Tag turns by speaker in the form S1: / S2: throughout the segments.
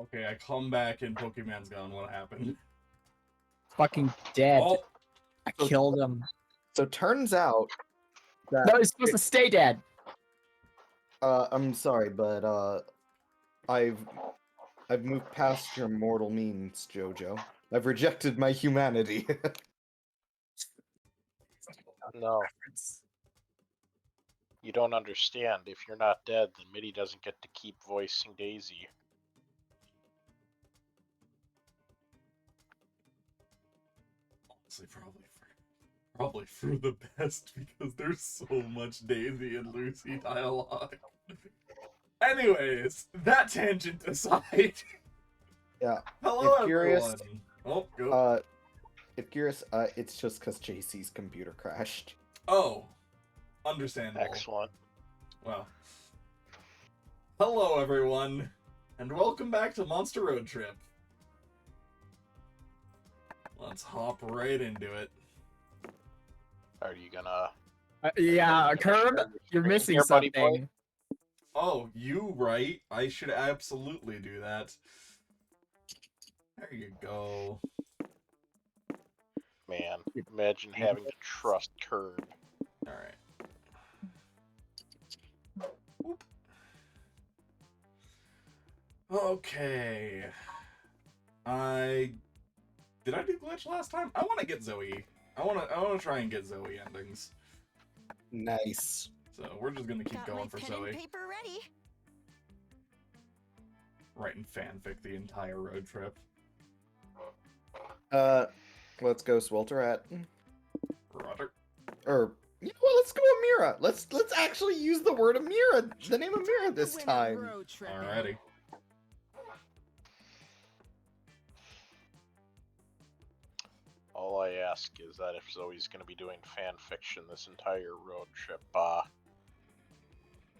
S1: Okay, I come back and Pokemon's gone. What happened?
S2: Fucking dead.
S1: Oh,
S2: I killed him.
S3: So turns out that
S2: No, he's supposed to stay dead.
S3: I'm sorry, but I've moved past your mortal means, Jojo. I've rejected my humanity.
S4: No, you don't understand. If you're not dead, then Mitty doesn't get to keep voicing Daisy.
S1: honestly, probably for the best because there's so much Daisy and Lucy dialogue. Anyways, that tangent aside.
S3: Yeah.
S1: Hello,
S3: If curious,
S1: everyone. Oh, go.
S3: If curious, it's just because JC's computer crashed.
S1: Oh, understandable.
S4: Excellent.
S1: Well, hello, everyone, and welcome back to Monster Road Trip. Let's hop right into it.
S4: Are you gonna?
S2: Yeah, Curb, you're missing
S4: Here, buddy boy.
S2: something.
S1: Oh, you right. I should absolutely do that. There you go.
S4: Man, imagine having to trust Curb.
S1: Alright. Okay. Did I do glitch last time? I want to get Zoe. I want to try and get Zoe endings.
S3: Nice.
S1: So we're just gonna keep going for
S5: pen
S1: Zoe.
S5: and paper ready.
S1: Writing fanfic the entire road trip.
S3: Let's go Swelter at.
S1: Roger.
S3: Or you know what? Let's go Amira. Let's actually use the word Amira, the name Amira this time.
S1: Alrighty.
S4: All I ask is that if Zoe's gonna be doing fan fiction this entire road trip,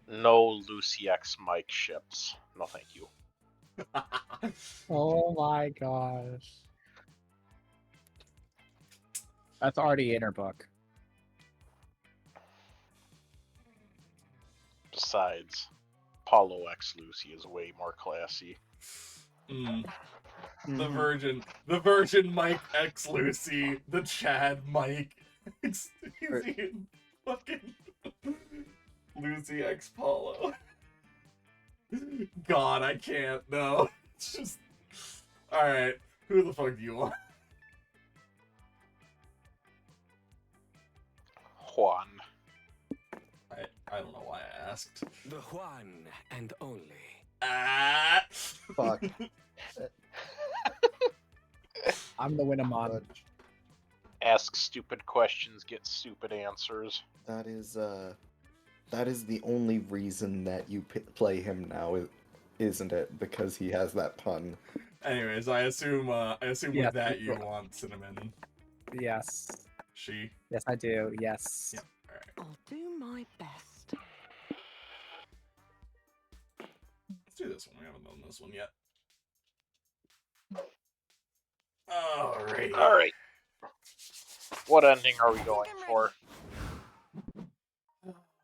S4: no Lucy X Mike ships. No, thank you.
S2: Oh my gosh. That's already in her book.
S4: Besides, Paulo X Lucy is way more classy.
S1: The Virgin Mike X Lucy, the Chad Mike. He's in fucking Lucy X Paulo. God, I can't. No, it's just. All right, who the fuck do you want?
S4: Juan.
S1: I don't know why I asked.
S6: The one and only.
S1: Ah.
S3: Fuck.
S2: I'm the Winamon.
S4: Ask stupid questions, get stupid answers.
S3: That is the only reason that you play him now, isn't it? Because he has that pun.
S1: Anyways, I assume
S2: Yes,
S1: with that you want Cinnamon.
S2: Yes.
S1: She.
S2: Yes, I do. Yes.
S1: Yep. All right.
S5: I'll do my best.
S1: Let's do this one. We haven't done this one yet. Alrighty.
S4: Alright. What ending are we going for?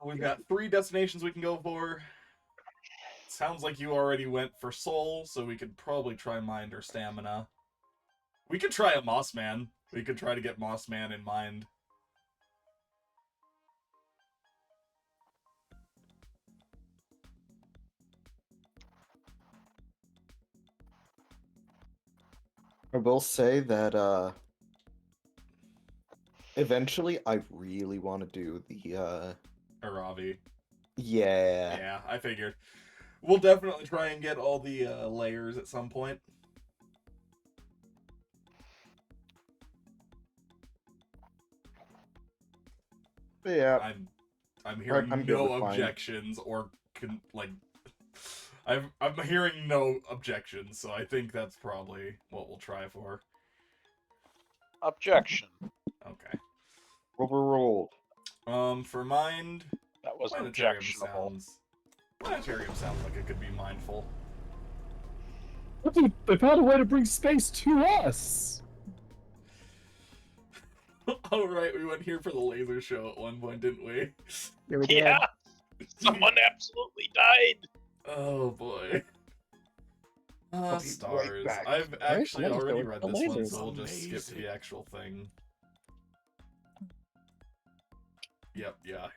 S1: We've got 3 destinations we can go for. Sounds like you already went for Soul, so we could probably try Mind or Stamina. We could try a Moss Man. We could try to get Moss Man in Mind.
S3: I will say that eventually I really want to do the
S1: Aravi.
S3: Yeah.
S1: Yeah, I figured. We'll definitely try and get all the layers at some point.
S3: But yeah.
S1: I'm hearing
S3: I'm good
S1: no
S3: with mine.
S1: objections or I'm hearing no objections, so I think that's probably what we'll try for.
S4: Objection.
S1: Okay.
S3: Overruled.
S1: For Mind,
S4: That was
S1: Planetarium
S4: objectionable.
S1: Planetarium sounds like it could be mindful.
S2: They found a way to bring space to us.
S1: Oh right, we went here for the laser show at one point, didn't we?
S2: Yeah, we did.
S4: Yeah! Someone absolutely died!
S1: Oh boy.
S3: I'll be
S1: Stars.
S3: right back.
S1: I've
S2: Right,
S1: actually
S2: I'm gonna
S1: already
S2: go
S1: read
S2: with
S1: this
S2: the
S1: one,
S2: lasers.
S1: so we'll just skip to
S6: Amazing.
S1: the actual thing. Yep, yeah.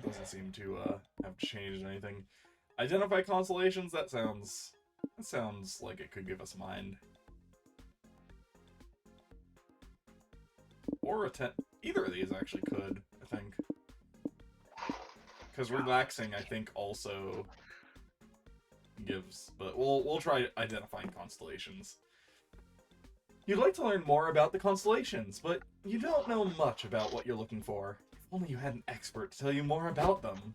S1: Doesn't seem to have changed anything. Identify constellations, that sounds like it could give us mind. Or either of these actually could, I think. Because relaxing, I think, also gives, but we'll try identifying constellations. You'd like to learn more about the constellations, but you don't know much about what you're looking for. If only you had an expert to tell you more about them.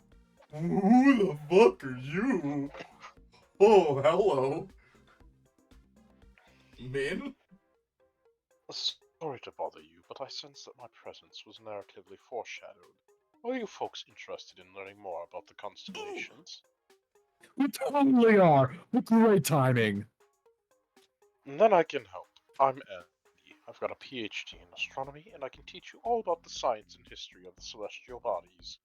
S1: Who the fuck are you? Oh, hello. Min?
S4: Sorry to bother you, but I sense that my presence was narratively foreshadowed. Are you folks interested in learning more about the constellations?
S2: We totally are. What great timing.
S4: Then I can help. I'm Andy. I've got a PhD in astronomy, and I can teach you all about the science and history of the celestial bodies.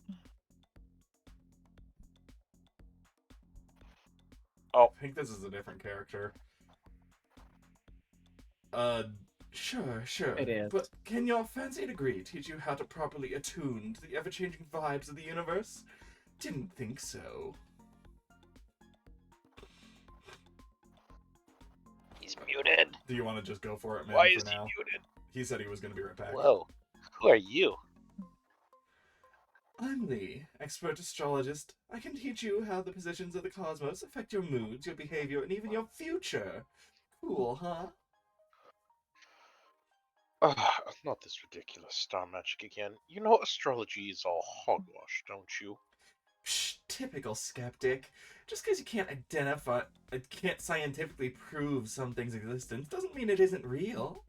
S4: Oh,
S1: I think this is a different character. Sure.
S2: It is.
S1: But can your fancy degree teach you how to properly attune to the ever-changing vibes of the universe? Didn't think so.
S5: He's muted.
S1: Do you want to just go for it, man,
S5: Why
S1: for
S5: is he
S1: now?
S5: muted?
S1: He said he was going to be right back.
S5: Whoa. Who are you?
S1: I'm Lee, expert astrologist. I can teach you how the positions of the cosmos affect your moods, your behavior, and even your future. Cool, huh?
S4: Not this ridiculous star magic again. You know astrology is all hogwash, don't you?
S1: Psh, typical skeptic. Just because you can't scientifically prove something's existence doesn't mean it isn't real.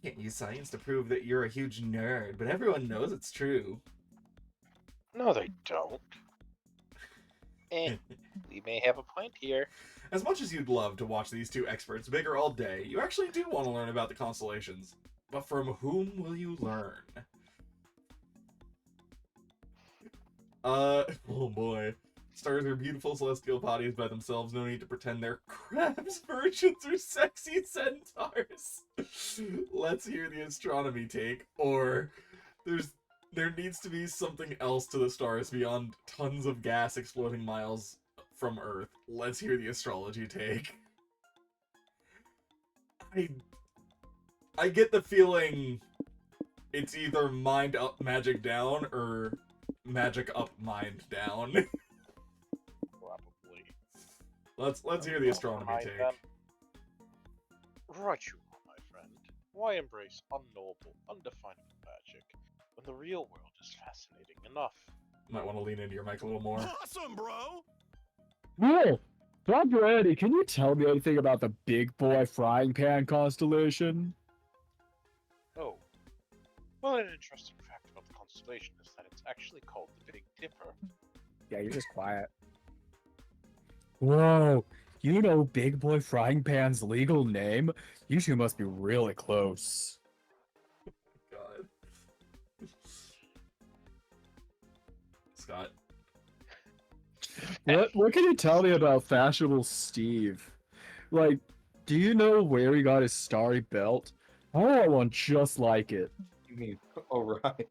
S1: Can't use science to prove that you're a huge nerd, but everyone knows it's true.
S4: No, they don't.
S5: We may have a point here.
S1: As much as you'd love to watch these two experts bigger all day, you actually do want to learn about the constellations. But from whom will you learn? Oh boy. Stars are beautiful celestial bodies by themselves, no need to pretend they're crabs, virgins, or sexy centaurs. Let's hear the astronomy take, or there needs to be something else to the stars beyond tons of gas exploding miles from Earth. Let's hear the astrology take. I get the feeling it's either mind up, magic down, or magic up, mind down.
S4: Probably.
S1: Let's hear the astronomy
S4: Mind
S1: take.
S4: then. Right you are, my friend. Why embrace unknowable, undefinable magic when the real world is fascinating enough?
S1: Might want to lean into your mic a little more.
S6: Awesome, bro!
S2: Whoa! Dr. Andy, can you tell me anything about the Big Boy Frying Pan constellation?
S4: Oh. Well, an interesting fact about the constellation is that it's actually called the Big Dipper.
S2: Yeah, you're just quiet. Whoa! You know Big Boy Frying Pan's legal name? You two must be really close.
S1: God. Scott.
S2: What can you tell me about Fashionable Steve? Like, do you know where he got his starry belt? I want one just like it.
S3: You mean Orion?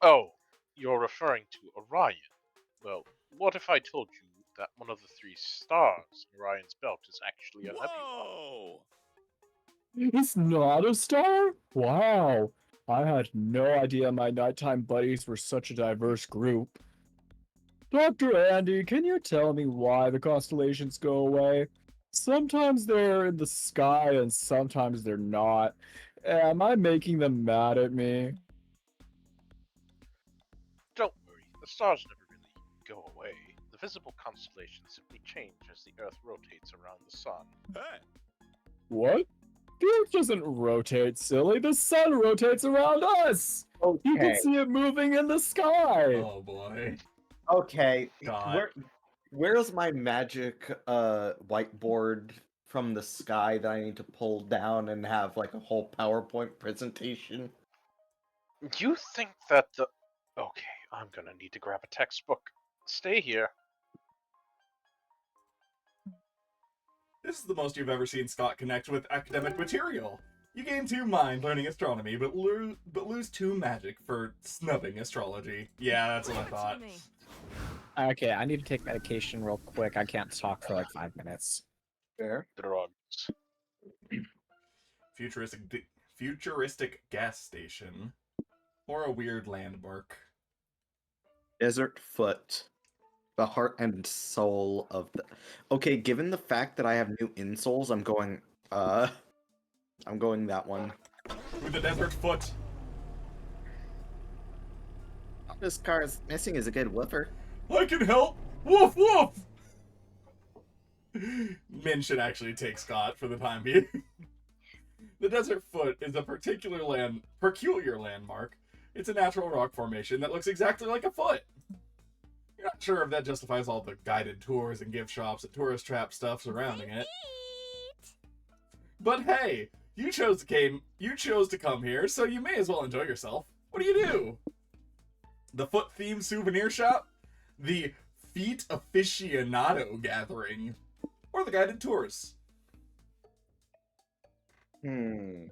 S4: Oh, you're referring to Orion. Well, what if I told you that one of the 3 stars in Orion's belt is actually a nebula?
S6: Whoa!
S2: It's not a star? Wow. I had no idea my nighttime buddies were such a diverse group. Dr. Andy, can you tell me why the constellations go away? Sometimes they're in the sky and sometimes they're not. Am I making them mad at me?
S4: Don't worry, the stars never really go away. The visible constellations simply change as the Earth rotates around the Sun.
S6: Hey!
S2: What? The Earth doesn't rotate, silly. The sun rotates around us! You can
S3: Okay.
S2: see it moving in the sky!
S1: Oh boy.
S3: Okay.
S1: God.
S3: Where's my magic whiteboard from the sky that I need to pull down and have like a whole PowerPoint presentation?
S4: You think that the... Okay, I'm gonna need to grab a textbook. Stay here.
S1: This is the most you've ever seen Scott connect with academic material. You gain 2 mind learning astronomy, but lose 2 magic for snubbing astrology. Yeah, that's what I thought.
S2: Okay, I need to take medication real quick. I can't talk for like 5 minutes.
S3: Fair.
S4: Drugs.
S1: Futuristic gas station. Or a weird landmark.
S3: Desert Foot. The heart and soul of the. Okay, given the fact that I have new insoles, I'm going that one.
S1: With the desert foot.
S3: This car is missing is a good woofer.
S1: I can help! Woof woof! Min should actually take Scott for the time being. The desert foot is a peculiar landmark. It's a natural rock formation that looks exactly like a foot. You're not sure if that justifies all the guided tours and gift shops and tourist trap stuff surrounding it. But hey, you chose to come here, so you may as well enjoy yourself. What do? The foot-themed souvenir shop? The Feet Aficionado Gathering? Or the guided tours?
S3: Mm-hmm.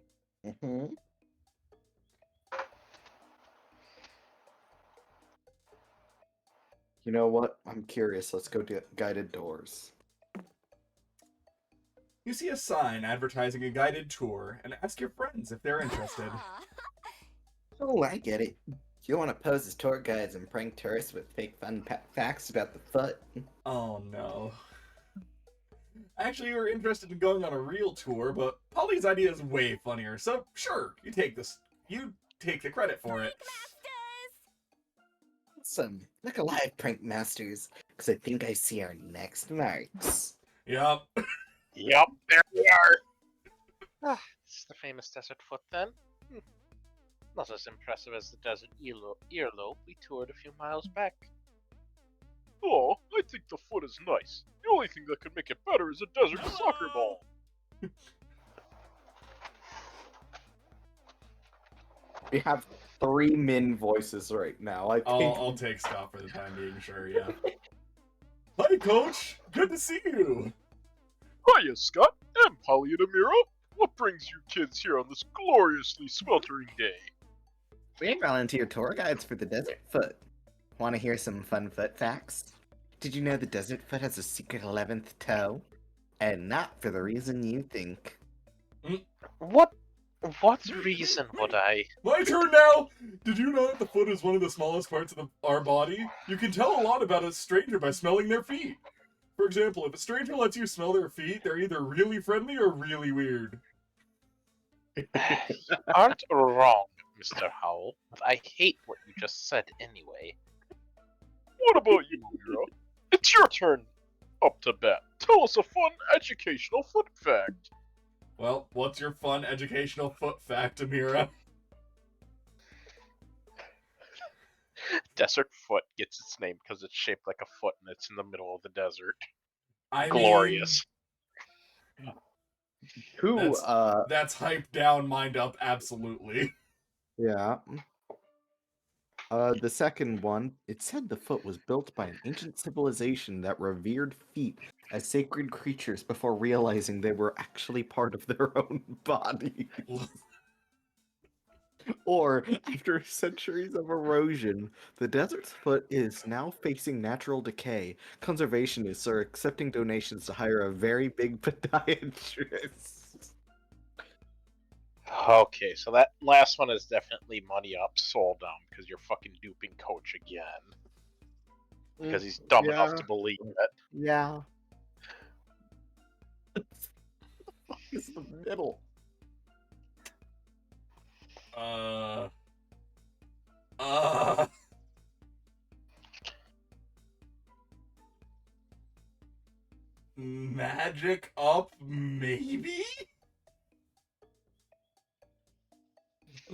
S3: You know what? I'm curious. Let's go to guided doors.
S1: You see a sign advertising a guided tour and ask your friends if they're interested.
S3: Oh, I get it. You want to pose as tour guides and prank tourists with fake fun facts about the foot.
S1: Oh no. Actually, you're interested in going on a real tour, but Polly's idea is way funnier, so sure, you take the credit for it.
S3: Awesome. Look alive, prank masters, because I think I see our next marks.
S1: Yup.
S4: Yup, there we are. Ah, this is the famous desert foot then. Not as impressive as the desert earlobe we toured a few miles back.
S7: Oh, I think the foot is nice. The only thing that could make it better is a desert soccer ball.
S3: We have 3 Min voices right now. I think.
S1: I'll take Scott for the time being, sure, yeah. Hi, Coach! Good to see you!
S7: Hiya, Scott. I'm Polly and Amira. What brings you kids here on this gloriously sweltering day?
S3: We're volunteer tour guides for the Desert Foot. Want to hear some fun foot facts? Did you know the Desert Foot has a secret 11th toe? And not for the reason you think.
S4: What reason would I?
S1: My turn now! Did you know that the foot is one of the smallest parts of our body? You can tell a lot about a stranger by smelling their feet. For example, if a stranger lets you smell their feet, they're either really friendly or really weird.
S4: You aren't wrong, Mr. Howell, but I hate what you just said anyway.
S7: What about you, Amira? It's your turn up to bat. Tell us a fun, educational foot fact.
S1: Well, what's your fun educational foot fact, Amira?
S4: Desert foot gets its name because it's shaped like a foot and it's in the middle of the desert.
S1: I
S4: Glorious.
S3: Who,
S1: That's hype down, mind up, absolutely.
S3: Yeah. The second one, it said the foot was built by an ancient civilization that revered feet as sacred creatures before realizing they were actually part of their own body. Or, after centuries of erosion, the desert's foot is now facing natural decay. Conservationists are accepting donations to hire a very big podiatrist.
S4: Okay, so that last one is definitely money up, soul down, because you're fucking duping Coach again. Because he's dumb enough to believe it.
S3: Yeah. It's the middle.
S1: Magic up, maybe?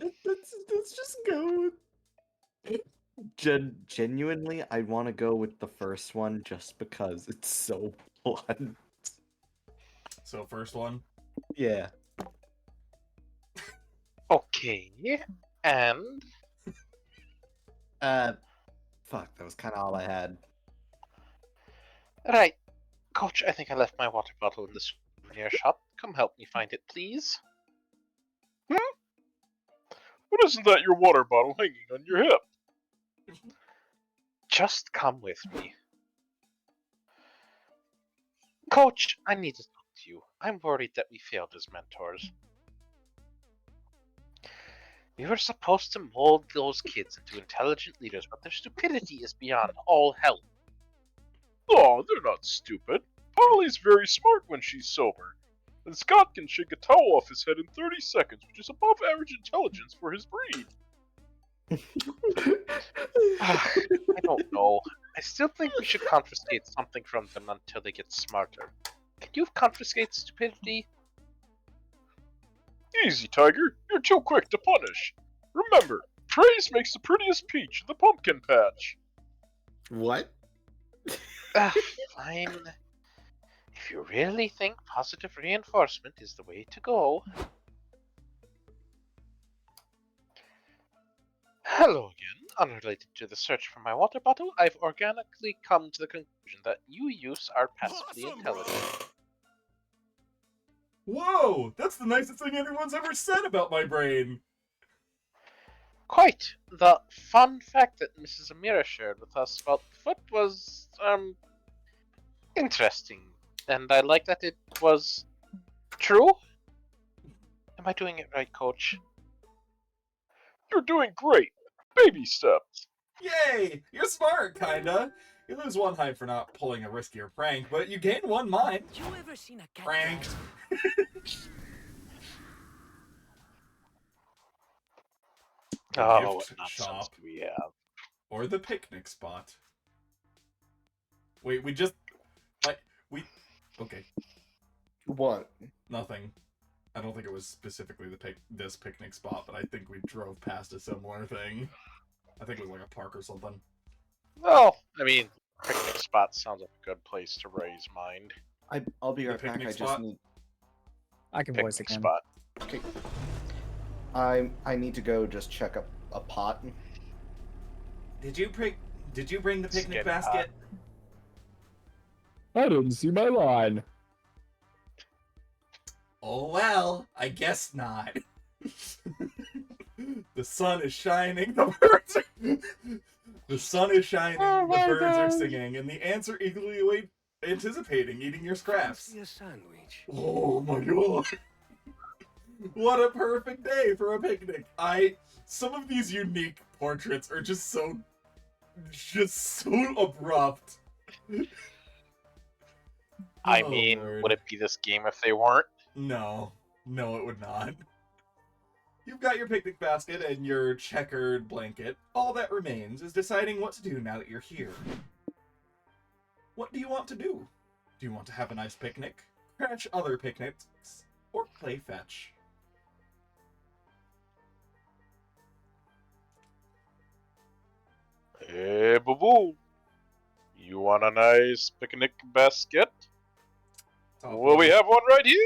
S3: Let's just go with... Genuinely, I want to go with the first one just because it's so blunt.
S1: So, first one.
S3: Yeah.
S4: Okay, and
S3: Fuck, that was kind of all I had.
S4: right, Coach, I think I left my water bottle in the earshot. Come help me find it, please.
S7: But isn't that your water bottle hanging on your hip?
S4: Just come with me. Coach, I need to talk to you. I'm worried that we failed as mentors. We were supposed to mold those kids into intelligent leaders, but their stupidity is beyond all help.
S7: Oh, they're not stupid. Polly's very smart when she's sober. And Scott can shake a towel off his head in 30 seconds, which is above average intelligence for his breed.
S4: I don't know. I still think we should confiscate something from them until they get smarter. Can you confiscate stupidity?
S7: Easy, Tiger. You're too quick to punish. Remember, praise makes the prettiest peach in the pumpkin patch.
S3: What?
S4: Fine. If you really think positive reinforcement is the way to go. Hello again. Unrelated to the search for my water bottle, I've organically come to the conclusion that you youths are passively intelligent.
S1: Whoa! That's the nicest thing anyone's ever said about my brain!
S4: Quite. The fun fact that Mrs. Amira shared with us about the foot was, interesting. And I like that it was true? Am I doing it right, Coach?
S7: You're doing great. Baby steps.
S1: Yay! You're smart, kinda. You lose one height for not pulling a riskier prank, but you gain one mind.
S6: You ever seen a cat?
S1: Pranked. The
S4: Oh, what
S1: gift
S4: nonsense
S1: shop.
S4: do we have?
S1: Or the picnic spot. Wait, okay,
S3: What?
S1: nothing. I don't think it was specifically this picnic spot, but I think we drove past a similar thing. I think it was like a park or something.
S4: Well, I mean, picnic spot sounds like a good place to raise mind.
S3: I'll be
S1: The
S3: right back.
S1: picnic
S3: I just
S1: spot?
S3: need.
S2: I can voice
S4: Picnic
S2: again.
S4: spot.
S3: Okay. I need to go just check up a pot.
S1: Did you bring the picnic
S4: Skin
S1: basket?
S2: I didn't see my line.
S1: Oh well, I guess not. The sun is shining, the birds are... The sun is shining,
S2: Oh
S1: the
S2: my
S1: birds are
S2: God.
S1: singing, and the ants are eagerly anticipating eating your scraps.
S6: Fancy a sandwich.
S1: Oh my god. What a perfect day for a picnic. Some of these unique portraits are just so abrupt.
S4: I
S1: Oh,
S4: mean,
S1: Lord.
S4: would it be this game if they weren't?
S1: No, it would not. You've got your picnic basket and your checkered blanket. All that remains is deciding what to do now that you're here. What do you want to do? Do you want to have a nice picnic, crash other picnics, or play fetch?
S7: Hey, boo-boo. You want a nice picnic basket? Well, we have one right here.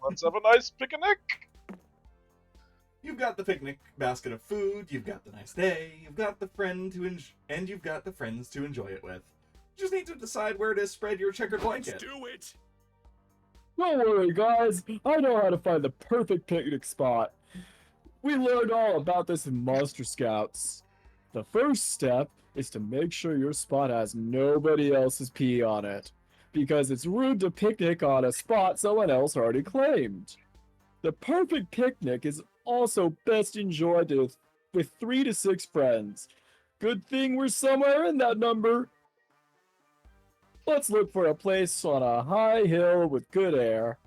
S7: Let's have a nice picnic.
S1: You've got the picnic basket of food, you've got the nice day, you've got the and you've got the friends to enjoy it with. You just need to decide where to spread your checkered blanket.
S6: Do it.
S2: Don't worry, guys. I know how to find the perfect picnic spot. We learned all about this in Monster Scouts. The first step is to make sure your spot has nobody else's pee on it, because it's rude to picnic on a spot someone else already claimed. The perfect picnic is also best enjoyed with 3 to 6 friends. Good thing we're somewhere in that number. Let's look for a place on a high hill with good air.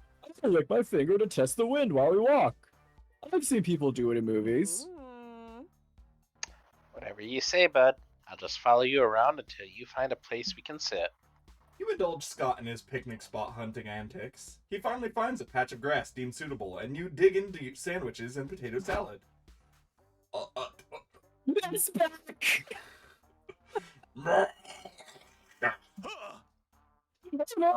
S2: I'll lick my finger to test the wind while we walk. I've seen people do it in movies.
S4: Whatever you say, bud. I'll just follow you around until you find a place we can sit.
S1: You indulge Scott in his picnic spot hunting antics. He finally finds a patch of grass deemed suitable, and you dig into sandwiches and potato salad.
S2: It's back! No,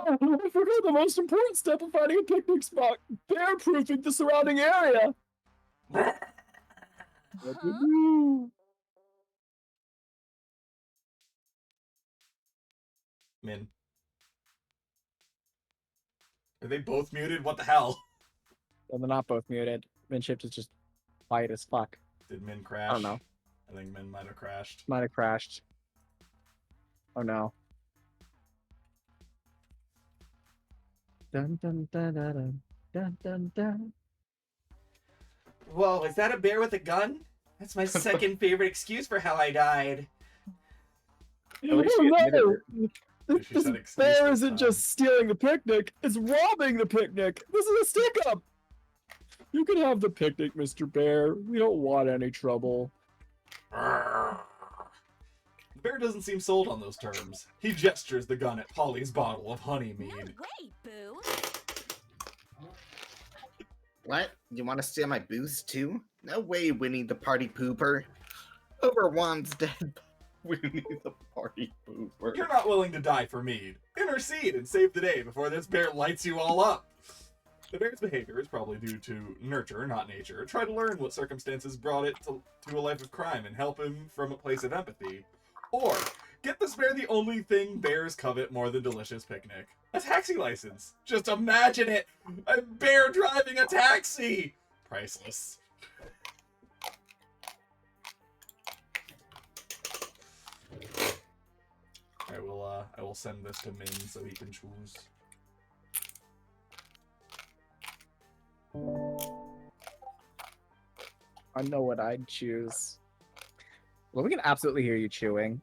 S2: I forgot the most important step of finding a picnic spot: bear-proofing the surrounding area.
S1: Min. Are they both muted? What the hell?
S2: Well, they're not both muted. Minshift is just quiet as fuck.
S1: Did Min crash?
S2: I don't know.
S1: I think Min might have crashed.
S2: Might have crashed. Oh no. Dun dun dun dun dun dun dun dun.
S1: Whoa, is that a bear with a gun? That's my second favorite excuse for how I died.
S3: At least
S2: Oh,
S3: she admitted
S2: no!
S1: She
S2: This
S1: said excuse
S2: bear
S1: this
S2: isn't
S1: time.
S2: just stealing the picnic, it's robbing the picnic! This is a stick-up! You can have the picnic, Mr. Bear. We don't want any trouble.
S1: The bear doesn't seem sold on those terms. He gestures the gun at Polly's bottle of honey
S8: No
S1: mead.
S8: way, Boo.
S9: What? You want to steal my booze too? No way, Winnie the Party Pooper. Obi-Wan's dead.
S3: Winnie the Party Pooper.
S1: You're not willing to die for mead. Intercede and save the day before this bear lights you all up. The bear's behavior is probably due to nurture, not nature. Try to learn what circumstances brought it to a life of crime and help him from a place of empathy. Or, get this bear the only thing bears covet more than delicious picnic. A taxi license. Just imagine it! A bear driving a taxi! Priceless. I will send this to Min so he can choose.
S2: I know what I'd choose. Well, we can absolutely hear you chewing.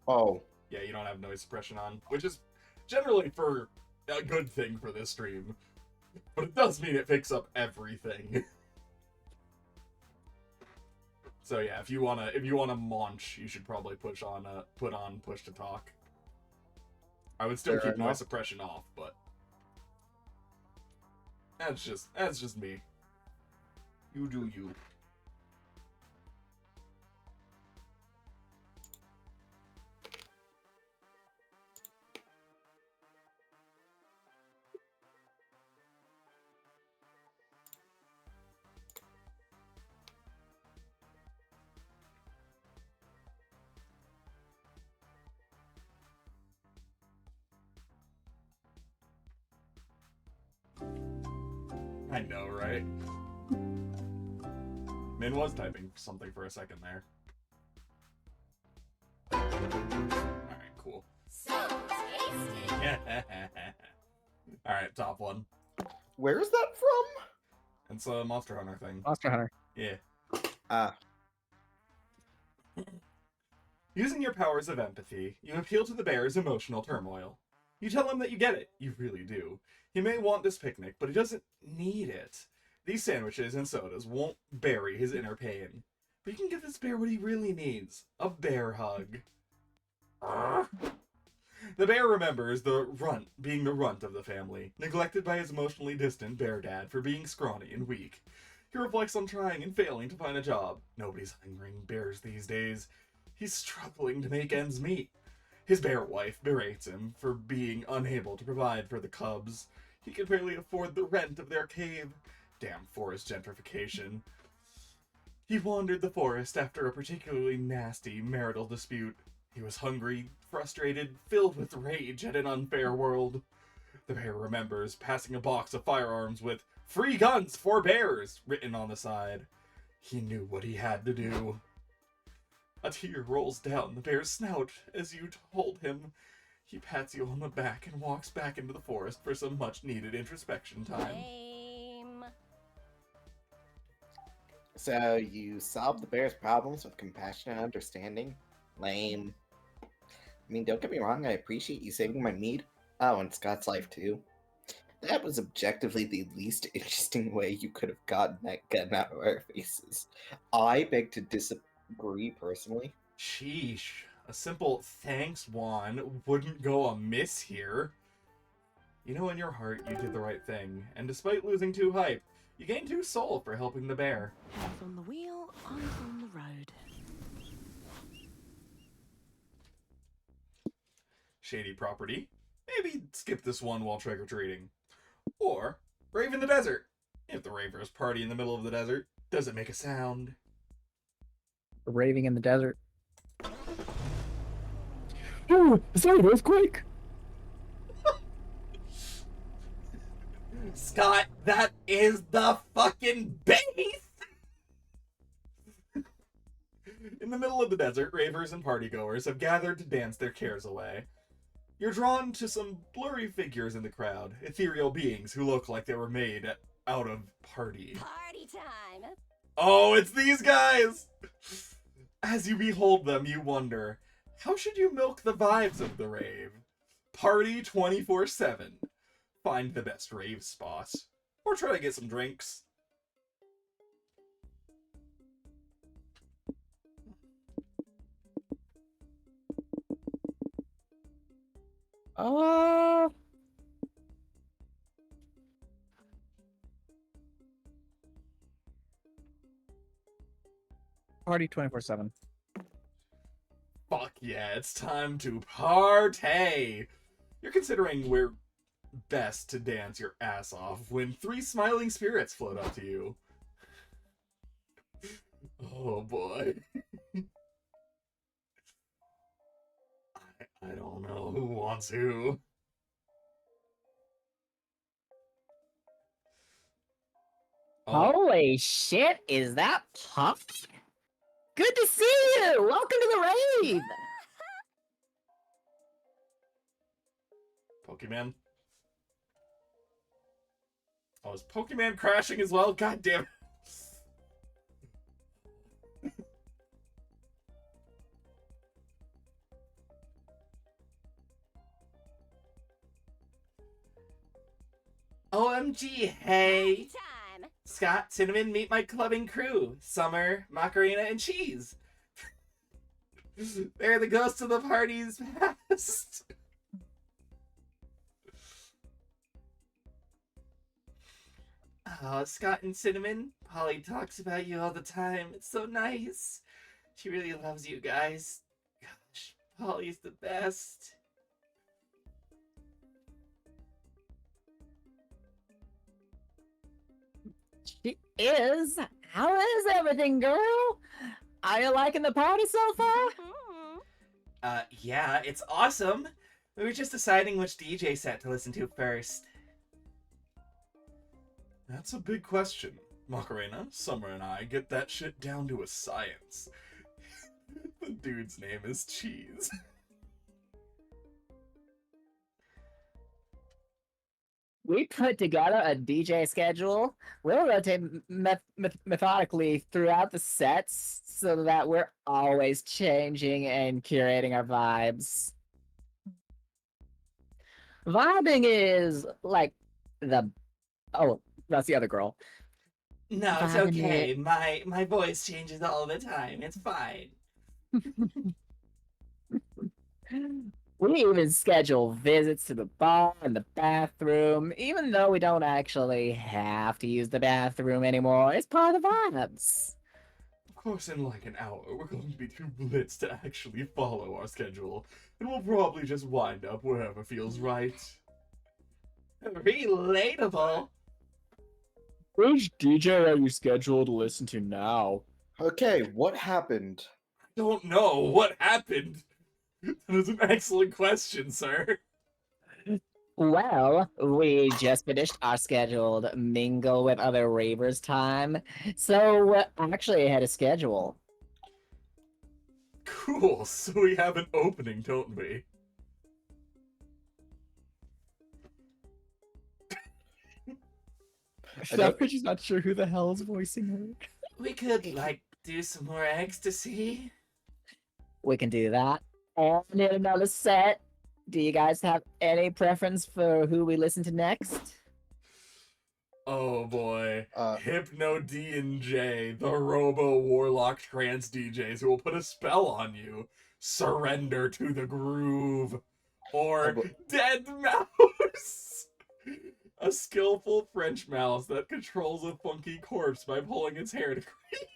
S3: Oh,
S1: Yeah, you don't have noise suppression on, which is generally for a good thing for this stream. But it does mean it picks up everything. So yeah, if you wanna munch, you should probably put on push to talk. I would still
S3: Fair
S1: keep noise
S3: enough.
S1: suppression off, but that's just me. You do you. I know, right? Min was typing something for a second there. Alright, cool.
S8: So tasty.
S1: Alright, top one.
S3: where's that from?
S1: It's a Monster Hunter thing.
S2: Monster Hunter.
S1: Yeah.
S3: Ah,
S1: Using your powers of empathy, you appeal to the bear's emotional turmoil. You tell him that you get it. You really do. He may want this picnic, but he doesn't need it. These sandwiches and sodas won't bury his inner pain. But you can give this bear what he really needs. A bear hug. Arrgh. The bear remembers the runt being the runt of the family, neglected by his emotionally distant bear dad for being scrawny and weak. He reflects on trying and failing to find a job. Nobody's hiring bears these days. He's struggling to make ends meet. His bear wife berates him for being unable to provide for the cubs. He can barely afford the rent of their cave. Damn forest gentrification. He wandered the forest after a particularly nasty marital dispute. He was hungry, frustrated, filled with rage at an unfair world. The bear remembers passing a box of firearms with "Free guns for bears" written on the side. He knew what he had to do. A tear rolls down the bear's snout as you told him. He pats you on the back and walks back into the forest for some much-needed introspection time.
S8: Lame.
S9: So you solved the bear's problems with compassion and understanding? Lame. I mean, don't get me wrong, I appreciate you saving my meat. Oh, and Scott's life too. That was objectively the least interesting way you could have gotten that gun out of our faces. I beg to disagree personally.
S1: Sheesh. A simple "thanks, Juan" wouldn't go amiss here. You know in your heart you did the right thing, and despite losing 2 hype, you gained 2 soul for helping the bear.
S8: Hands on the wheel, eyes on the road.
S1: Shady property. Maybe skip this one while trick-or-treating. Or rave in the desert. If the ravers party in the middle of the desert, does it make a sound?
S2: Raving in the desert. Oh, is that an earthquake?
S1: Scott, that is the fucking base! In the middle of the desert, ravers and partygoers have gathered to dance their cares away. You're drawn to some blurry figures in the crowd, ethereal beings who look like they were made out of party.
S8: Party time!
S1: Oh, it's these guys! As you behold them, you wonder, how should you milk the vibes of the rave? Party 24/7. Find the best rave spot. Or try to get some drinks.
S2: Party 24/7.
S1: Fuck yeah, it's time to partay! You're considering where best to dance your ass off when three smiling spirits float up to you. Oh boy. I don't know who wants who. Oh,
S10: Holy shit, is that Puff? Good to see you! Welcome to the rave!
S1: Pokemon. Oh, is Pokemon crashing as well? God damn it. OMG, hey!
S8: Party time!
S1: Scott, Cinnamon, meet my clubbing crew. Summer, Macarena, and Cheese. They're the ghosts of the party's past. Oh, Scott and Cinnamon, Polly talks about you all the time. It's so nice. She really loves you guys. Gosh, Polly's the best.
S10: She is. How is everything, girl? Are you liking the party so far?
S1: Yeah, it's awesome. We were just deciding which DJ set to listen to first. That's a big question. Macarena, Summer, and I get that shit down to a science. The dude's name is Cheese.
S10: We put together a DJ schedule. We'll rotate methodically throughout the sets so that we're always changing and curating our vibes. Vibing is like the... Oh, that's the other girl.
S1: No, it's
S10: Vibing
S1: okay. My voice changes all the time. It's fine.
S10: We even schedule visits to the bar and the bathroom, even though we don't actually have to use the bathroom anymore. It's part of the vibes.
S1: Of course, in like an hour, we're going to be too blitzed to actually follow our schedule, and we'll probably just wind up wherever feels right. Relatable.
S2: Which DJ are you scheduled to listen to now?
S3: Okay, what happened?
S1: Don't know what happened. That is an excellent question, sir.
S10: Well, we just finished our scheduled mingle with other ravers time, so actually ahead of schedule.
S1: Cool, so we have an opening, don't we?
S2: She's not sure who the hell is voicing her.
S1: We could, like, do some more ecstasy.
S10: We can do that. And in another set, do you guys have any preference for who we listen to next?
S1: Oh boy.
S3: Uh,
S1: Hypno D and J, the Robo Warlock trance DJs who will put a spell on you. Surrender to the groove. Or Dead Mouse. A skillful French mouse that controls a funky corpse by pulling its hair to create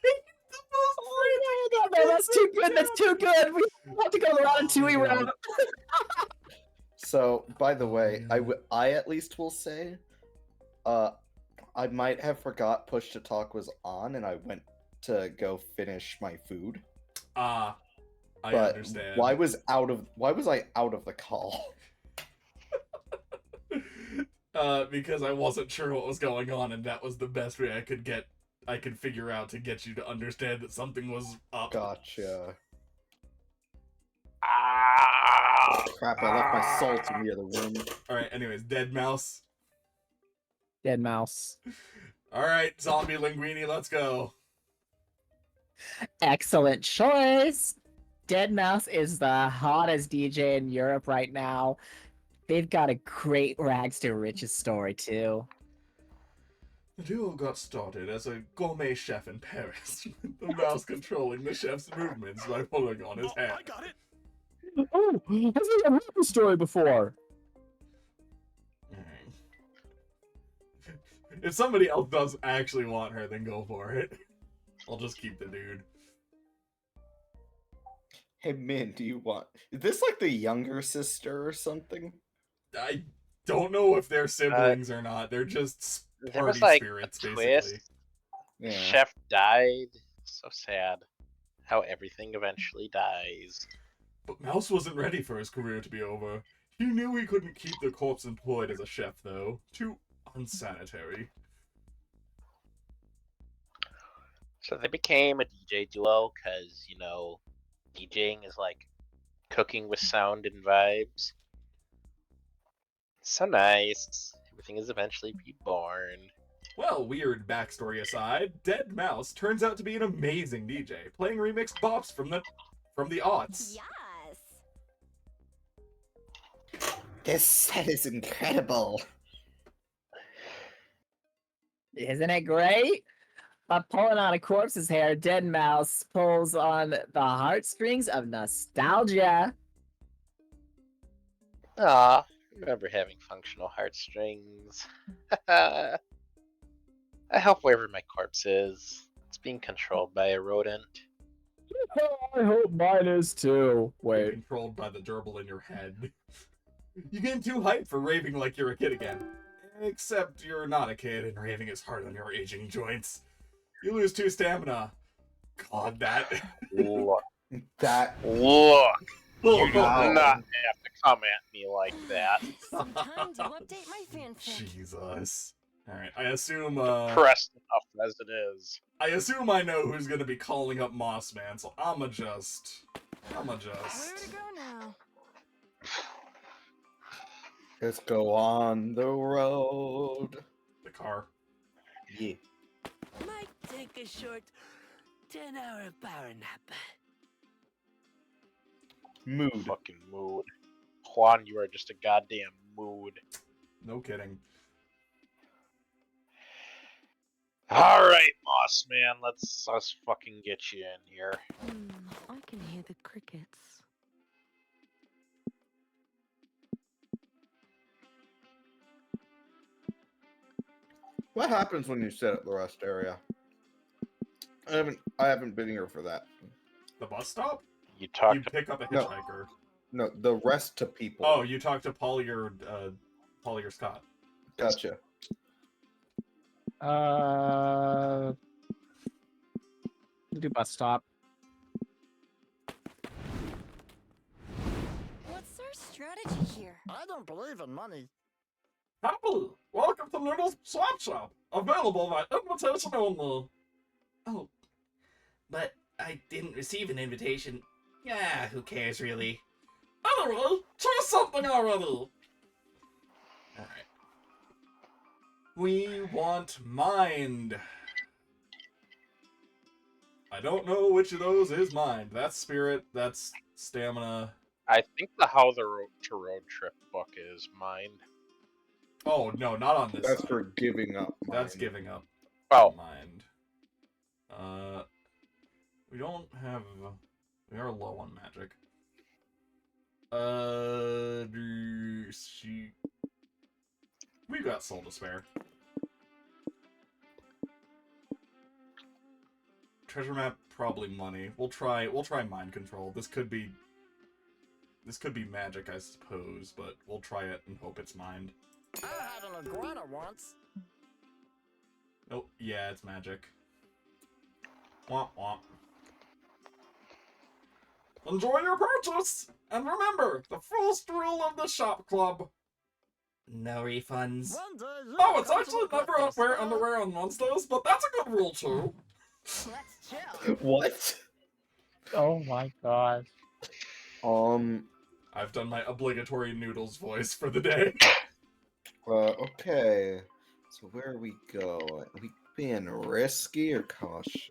S1: the most
S10: No, that's too good. That's too good. We have to go the Ratatouille
S1: God.
S10: route.
S3: So, by the way, I at least will say, I might have forgot push to talk was on, and I went to go finish my food.
S1: I
S3: But
S1: understand.
S3: why was I out of the call?
S1: Because I wasn't sure what was going on, and that was the best way I could figure out to get you to understand that something was up.
S3: Gotcha.
S5: Ah!
S3: Crap, I left my salt in the other room.
S1: Alright, anyways, dead mouse.
S10: Dead mouse.
S1: Alright, zombie linguini, let's go.
S10: Excellent choice. Dead Mouse is the hottest DJ in Europe right now. They've got a great rags to riches story too.
S1: The duo got started as a gourmet chef in Paris, with the mouse controlling the chef's movements by pulling on his hair.
S6: I got it.
S2: Oh, I think I've heard this story before.
S1: Alright. If somebody else does actually want her, then go for it. I'll just keep the dude.
S3: Hey, Min, do you want... Is this like the younger sister or something?
S1: I don't know if they're siblings or not. They're just
S5: There was
S1: party
S5: like
S1: spirits,
S5: a
S1: basically.
S5: twist.
S3: Yeah.
S5: Chef died. So sad. How everything eventually dies.
S1: But Mouse wasn't ready for his career to be over. He knew he couldn't keep the corpse employed as a chef, though. Too unsanitary.
S5: So they became a DJ duo because, you know, DJing is like cooking with sound and vibes. So nice. Everything is eventually reborn.
S1: Well, weird backstory aside, Dead Mouse turns out to be an amazing DJ, playing remixed bops from the aughts.
S8: Yes.
S9: This set is incredible.
S10: Isn't it great? By pulling on a corpse's hair, Dead Mouse pulls on the heartstrings of nostalgia.
S5: Ah, remember having functional heartstrings. I hope wherever my corpse is, it's being controlled by a rodent.
S2: I hope mine is too.
S1: Being
S2: Wait.
S1: controlled by the gerbil in your head. You getting too hyped for raving like you're a kid again. Except you're not a kid and raving is hard on your aging joints. You lose 2 stamina. God, that.
S5: Look,
S3: That...
S5: look, you do
S3: Wow.
S5: not have to come at me like that.
S8: Some time to update my fanfic.
S1: Jesus. Alright, I assume,
S5: Pressed enough as it is.
S1: I know who's gonna be calling up Moss Man, so I'ma
S8: Where
S1: just...
S8: to go now?
S3: Let's go on the road.
S1: The car.
S3: Yeah.
S6: Might take a short 10-hour power nap.
S3: Mood.
S5: Fucking mood. Juan, you are just a goddamn mood.
S1: No kidding.
S5: Alright, Moss Man, let's fucking get you in here.
S8: I can hear the crickets.
S3: What happens when you set up the rest area? I haven't been here for that.
S1: The bus stop?
S5: You talk
S1: You
S5: to
S1: pick up a
S3: No.
S1: hitchhiker.
S3: No, the rest to people.
S1: Oh, you talk to Pollier Scott.
S3: Gotcha.
S10: Do bus stop.
S8: What's our strategy here?
S11: I don't believe in money.
S1: Happily, welcome to Noodle's Swap Shop. Available by invitation only. Oh, but I didn't receive an invitation. Yeah, who cares really? Anyway, choose something already. Alright. We want mind. I don't know which of those is mind. That's spirit, that's stamina.
S5: I think the How the Road to Road Trip book is mine.
S1: Oh, no, not on this
S3: That's
S1: side.
S3: for giving up.
S1: That's
S3: mind.
S1: giving up.
S5: Oh,
S1: Mind. We don't have... We are low on magic. We've got soul to spare. Treasure map, probably money. We'll try mind control. This could be magic, I suppose, but we'll try it and hope it's mind.
S11: I had an iguana once.
S1: Oh, yeah, it's magic. Womp womp. Enjoy your purchase! And remember, the first rule of the shop club. No refunds.
S11: One day you
S1: Oh,
S11: will
S1: it's
S11: come to
S1: actually
S11: regret
S1: never
S11: this.
S1: wear underwear on monsters, but that's a good rule too.
S8: Let's chill.
S9: What?
S10: Oh my god.
S1: I've done my obligatory noodles voice for the day.
S3: Okay. So where we go? Are we being risky or cautious?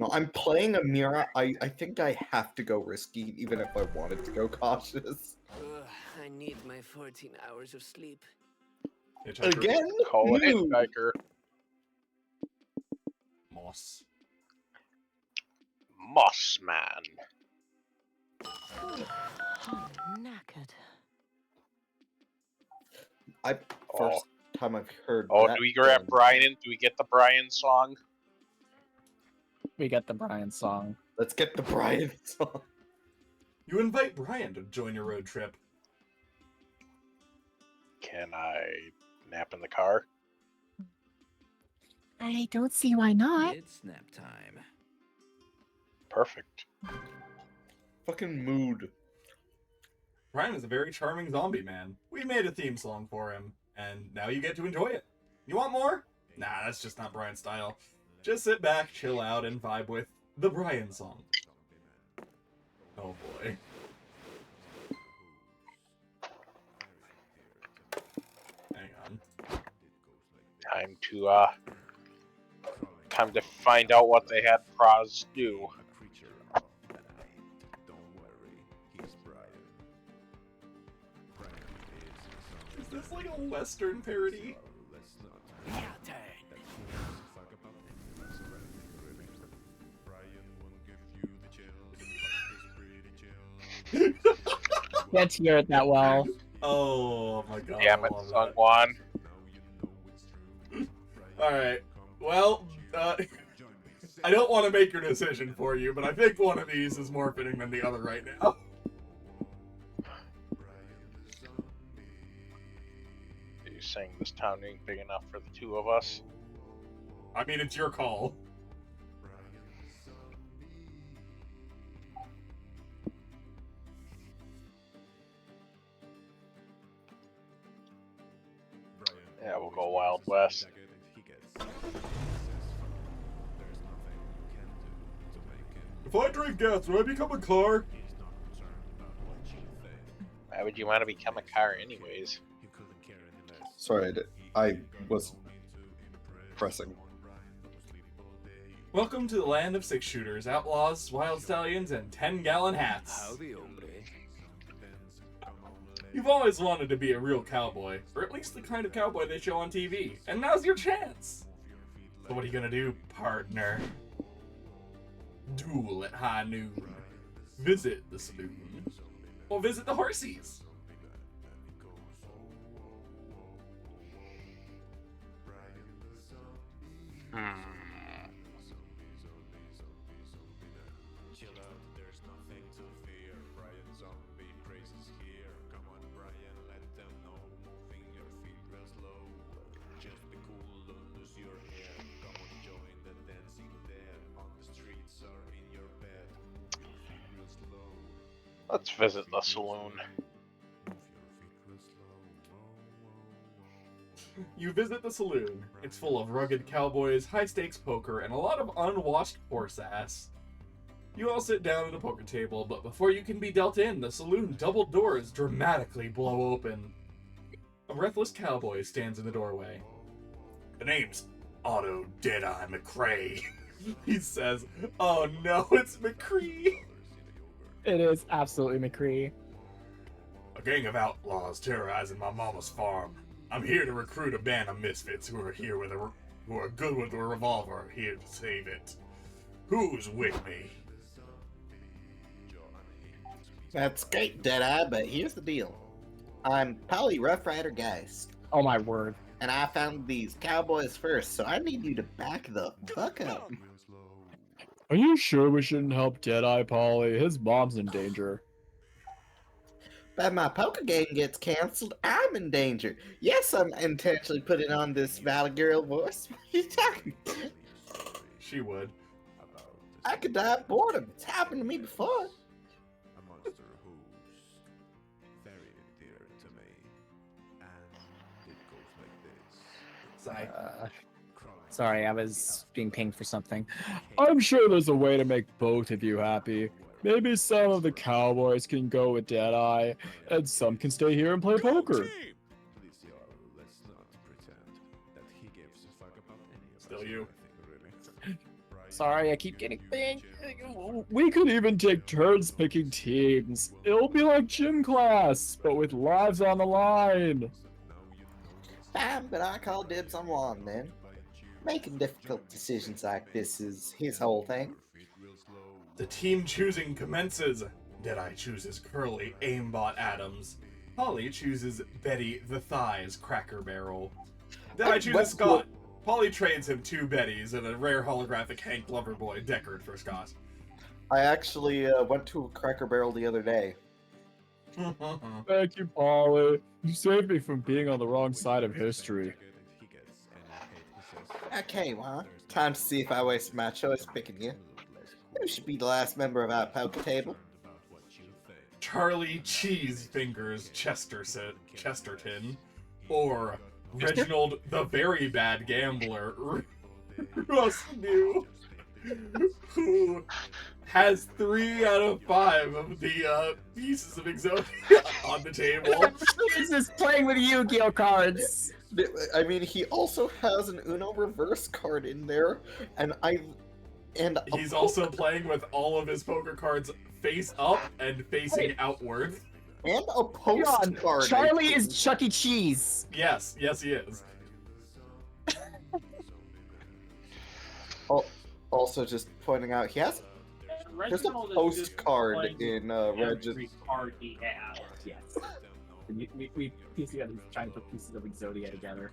S3: No, I'm playing a Mira. I think I have to go risky, even if I wanted to go cautious.
S6: Ugh, I need my 14 hours of sleep.
S1: Hitchhiker.
S3: Again?
S7: Call it
S3: Mood.
S7: hitchhiker.
S1: Moss.
S5: Moss Man.
S8: I'm knackered.
S3: First time I've heard
S5: Oh,
S3: that.
S5: do we grab Brian? Do we get the Brian song?
S10: We get the Brian song.
S3: Let's get the Brian song.
S1: You invite Brian to join your road trip.
S5: Can I nap in the car?
S10: I don't see why not.
S6: It's nap time.
S5: Perfect.
S3: Fucking mood.
S1: Brian is a very charming zombie man. We made a theme song for him, and now you get to enjoy it. You want more? Nah, that's just not Brian's style. Just sit back, chill out, and vibe with the Brian song. Oh boy. Hang on.
S5: Time to find out what they had Praz do.
S1: Is this like a Western parody?
S6: Your turn.
S10: Can't hear it that well.
S1: Oh my god.
S5: Damn it, Sung Juan.
S1: Alright. Well, I don't want to make your decision for you, but I think one of these is more fitting than the other right now.
S5: Are you saying this town ain't big enough for the two of us?
S1: I mean, it's your call.
S5: Yeah, we'll go Wild West.
S1: If I drink gas, do I become a car?
S5: Why would you want to become a car anyways?
S3: Sorry, I was pressing.
S1: Welcome to the land of six-shooters, outlaws, wild stallions, and 10-gallon hats.
S6: Howdy, hombre.
S1: You've always wanted to be a real cowboy, or at least the kind of cowboy they show on TV, and now's your chance! So what are you gonna do, partner? Duel at high noon. Visit the saloon. Or visit the horsies.
S5: Let's visit the saloon.
S1: You visit the saloon. It's full of rugged cowboys, high-stakes poker, and a lot of unwashed horse ass. You all sit down at a poker table, but before you can be dealt in, the saloon double doors dramatically blow open. A breathless cowboy stands in the doorway. The name's Otto Deadeye McCrae. He says, "Oh no, it's McCree."
S10: It is absolutely McCree.
S1: A gang of outlaws terrorizing my mama's farm. I'm here to recruit a band of misfits who are good with a revolver, here to save it. Who's with me?
S9: That's great, Deadeye, but here's the deal. I'm Polly Rough Rider Geist,
S10: Oh my word.
S9: and I found these cowboys first, so I need you to back the fuck up.
S2: Are you sure we shouldn't help Deadeye, Polly? His mom's in danger.
S9: But my poker game gets canceled, I'm in danger. Yes, I'm intentionally putting on this Valley Girl voice. What are you talking about?
S1: She would.
S9: I could die of boredom. It's happened to me before.
S1: Sigh.
S10: Sorry, I was being pinged for something.
S2: I'm sure there's a way to make both of you happy. Maybe some of the cowboys can go with Deadeye, and some can stay here and play poker.
S1: Still you.
S10: Sorry, I keep getting pinged.
S2: We could even take turns picking teams. It'll be like gym class, but with lives on the line.
S9: But I call dibs on Juan then. Making difficult decisions like this is his whole thing.
S1: The team choosing commences. Deadeye chooses Curly Aimbot Adams. Polly chooses Betty the Thighs Cracker Barrel. Deadeye chooses Scott. Polly trades him 2 Bettys and a rare holographic Hank Loverboy Deckard for Scott.
S3: I actually went to a Cracker Barrel the other day.
S2: Thank you, Polly. You saved me from being on the wrong side of history.
S9: Okay, Juan. Time to see if I wasted my choice picking you. Who should be the last member of our poker table?
S1: Charlie Cheese Fingers Chesterton, or Reginald the Very Bad Gambler Russ New, who has 3 out of 5 of the pieces of Exodia on the table.
S10: He's just playing with Yu-Gi-Oh cards.
S3: I mean, he also has an Uno reverse card in there, and
S1: he's also playing with all of his poker cards face up and facing outward.
S3: And a postcard.
S10: Charlie is Chuck E. Cheese.
S1: Yes, he is.
S3: Also, just pointing out, he has there's a postcard in Regis.
S10: Card he has. Yes. We piece together, trying to put pieces of Exodia together.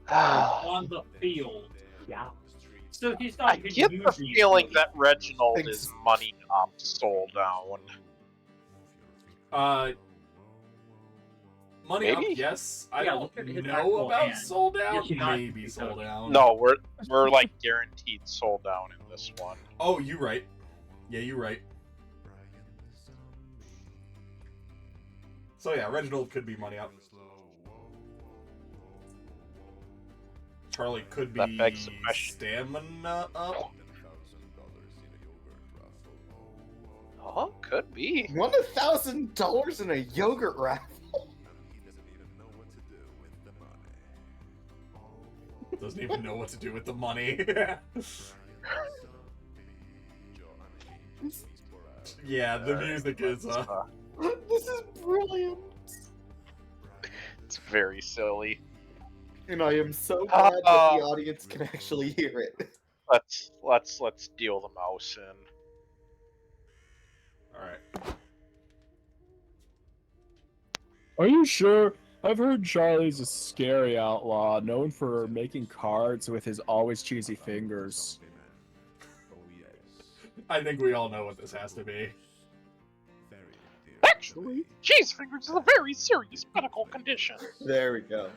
S12: On the field.
S10: Yeah.
S12: So he's not.
S5: I get the feeling that Reginald is money up, soul down.
S1: Money
S5: Maybe?
S1: up, yes. I
S12: Yeah,
S1: don't
S12: look at his
S1: know
S12: actual
S1: about
S12: hand.
S1: soul down.
S12: Yes, not-
S1: Maybe soul down.
S5: No, we're like guaranteed soul down in this one.
S1: Oh, you right. Yeah, you right. So yeah, Reginald could be money up. Charlie could
S5: That
S1: be
S5: begs the question.
S1: stamina up.
S5: Oh, could be.
S3: Won $1,000 in a yogurt raffle.
S1: Doesn't even know what to do with the money. Yeah, the music is
S3: This is brilliant.
S5: It's very silly.
S3: And I am so glad that the audience can actually hear it.
S5: Let's deal the mouse in.
S1: Alright.
S2: Are you sure? I've heard Charlie's a scary outlaw, known for making cards with his always cheesy fingers.
S1: I think we all know what this has to be.
S7: Actually, cheese fingers is a very serious medical condition.
S3: There we go.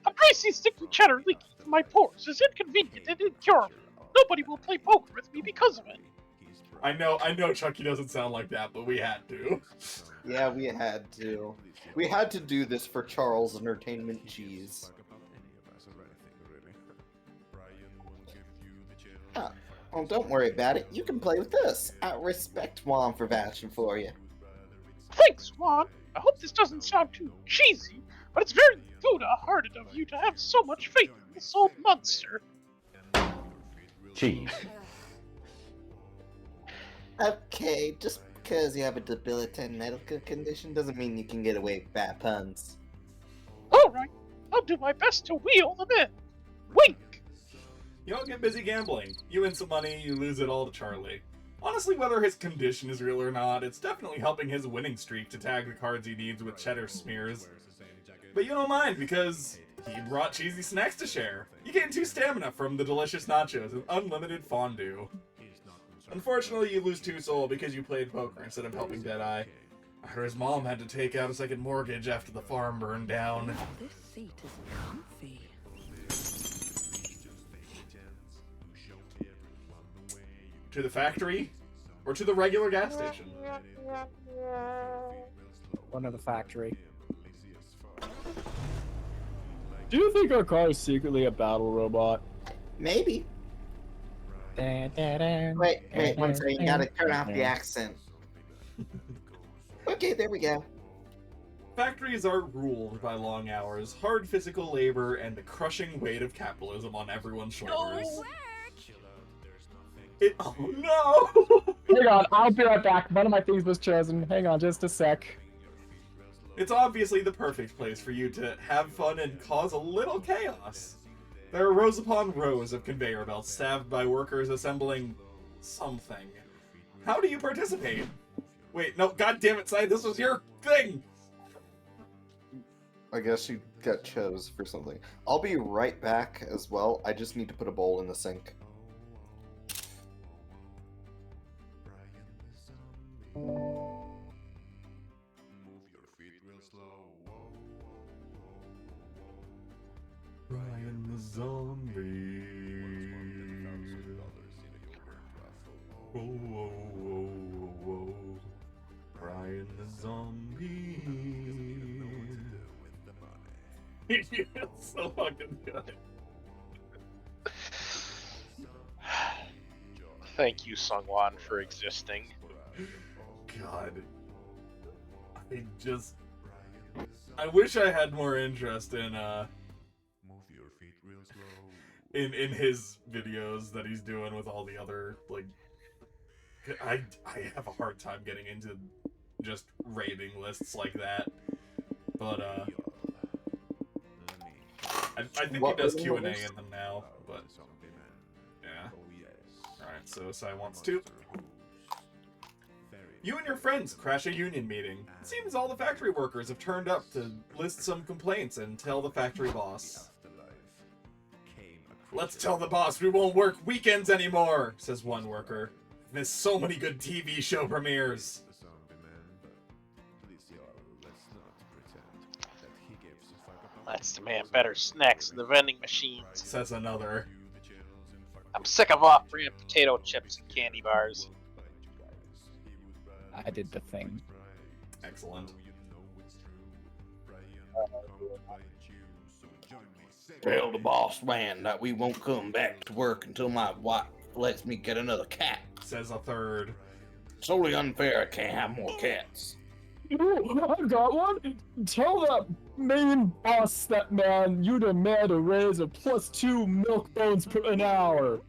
S7: The greasy, sticky cheddar leaking from my pores is inconvenient and incurable. Nobody will play poker with me because of it.
S1: I know Chucky doesn't sound like that, but we had to.
S3: Yeah, we had to. We had to do this for Charles Entertainment Cheese.
S9: Oh, well, don't worry about it. You can play with this. I respect Juan for vouching for you.
S7: Thanks, Juan. I hope this doesn't sound too cheesy, but it's very Buddha-hearted of you to have so much faith in this old monster.
S13: Cheese.
S9: Okay, just because you have a debilitating medical condition doesn't mean you can get away with bad puns.
S7: Alright, I'll do my best to wheel them in. Wink!
S1: You all get busy gambling. You win some money, you lose it all to Charlie. Honestly, whether his condition is real or not, it's definitely helping his winning streak to tag the cards he needs with cheddar smears. But you don't mind, because he brought cheesy snacks to share. You gain 2 stamina from the delicious nachos and unlimited fondue. Unfortunately, you lose 2 soul because you played poker instead of helping Deadeye. I heard his mom had to take out a second mortgage after the farm burned down.
S6: This seat is comfy.
S1: To the factory? Or to the regular gas station?
S10: One of the factory.
S2: Do you think our car is secretly a battle robot?
S9: Maybe. Wait, one second. You gotta turn off the accent. Okay, there we go.
S1: Factories are ruled by long hours, hard physical labor, and the crushing weight of capitalism on everyone's shoulders. Oh no!
S2: Hang on, I'll be right back. One of my things was chosen. Hang on just a sec.
S1: It's obviously the perfect place for you to have fun and cause a little chaos. There are rows upon rows of conveyor belts staffed by workers assembling something. How do you participate? Wait, no, god damn it, Sai, this was your thing!
S3: I guess you got chose for something. I'll be right back as well. I just need to put a bowl in the sink.
S1: Brian the zombie. Whoa, whoa, whoa, whoa, whoa. Brian the zombie. It's so fucking good.
S4: Thank you, Sungwon, for existing.
S1: God. I wish I had more interest in in his videos that he's doing with all the other, like, I have a hard time getting into just rating lists like that. But I think he does Q&A in them now, but yeah. Alright, so Sai wants to. You and your friends crash a union meeting. It seems all the factory workers have turned up to list some complaints and tell the factory boss. Let's tell the boss we won't work weekends anymore, says one worker. There's so many good TV show premieres.
S4: Let's demand better snacks in the vending machines,
S1: says another.
S4: I'm sick of off-brand potato chips and candy bars.
S2: I did the thing.
S1: Excellent.
S9: Tell the boss man that we won't come back to work until my wife lets me get another cat.
S1: Says a third.
S9: It's only unfair I can't have more cats.
S2: Ooh, I've got one. Tell that main boss that man you demand a raise of +2 milk bones per an hour.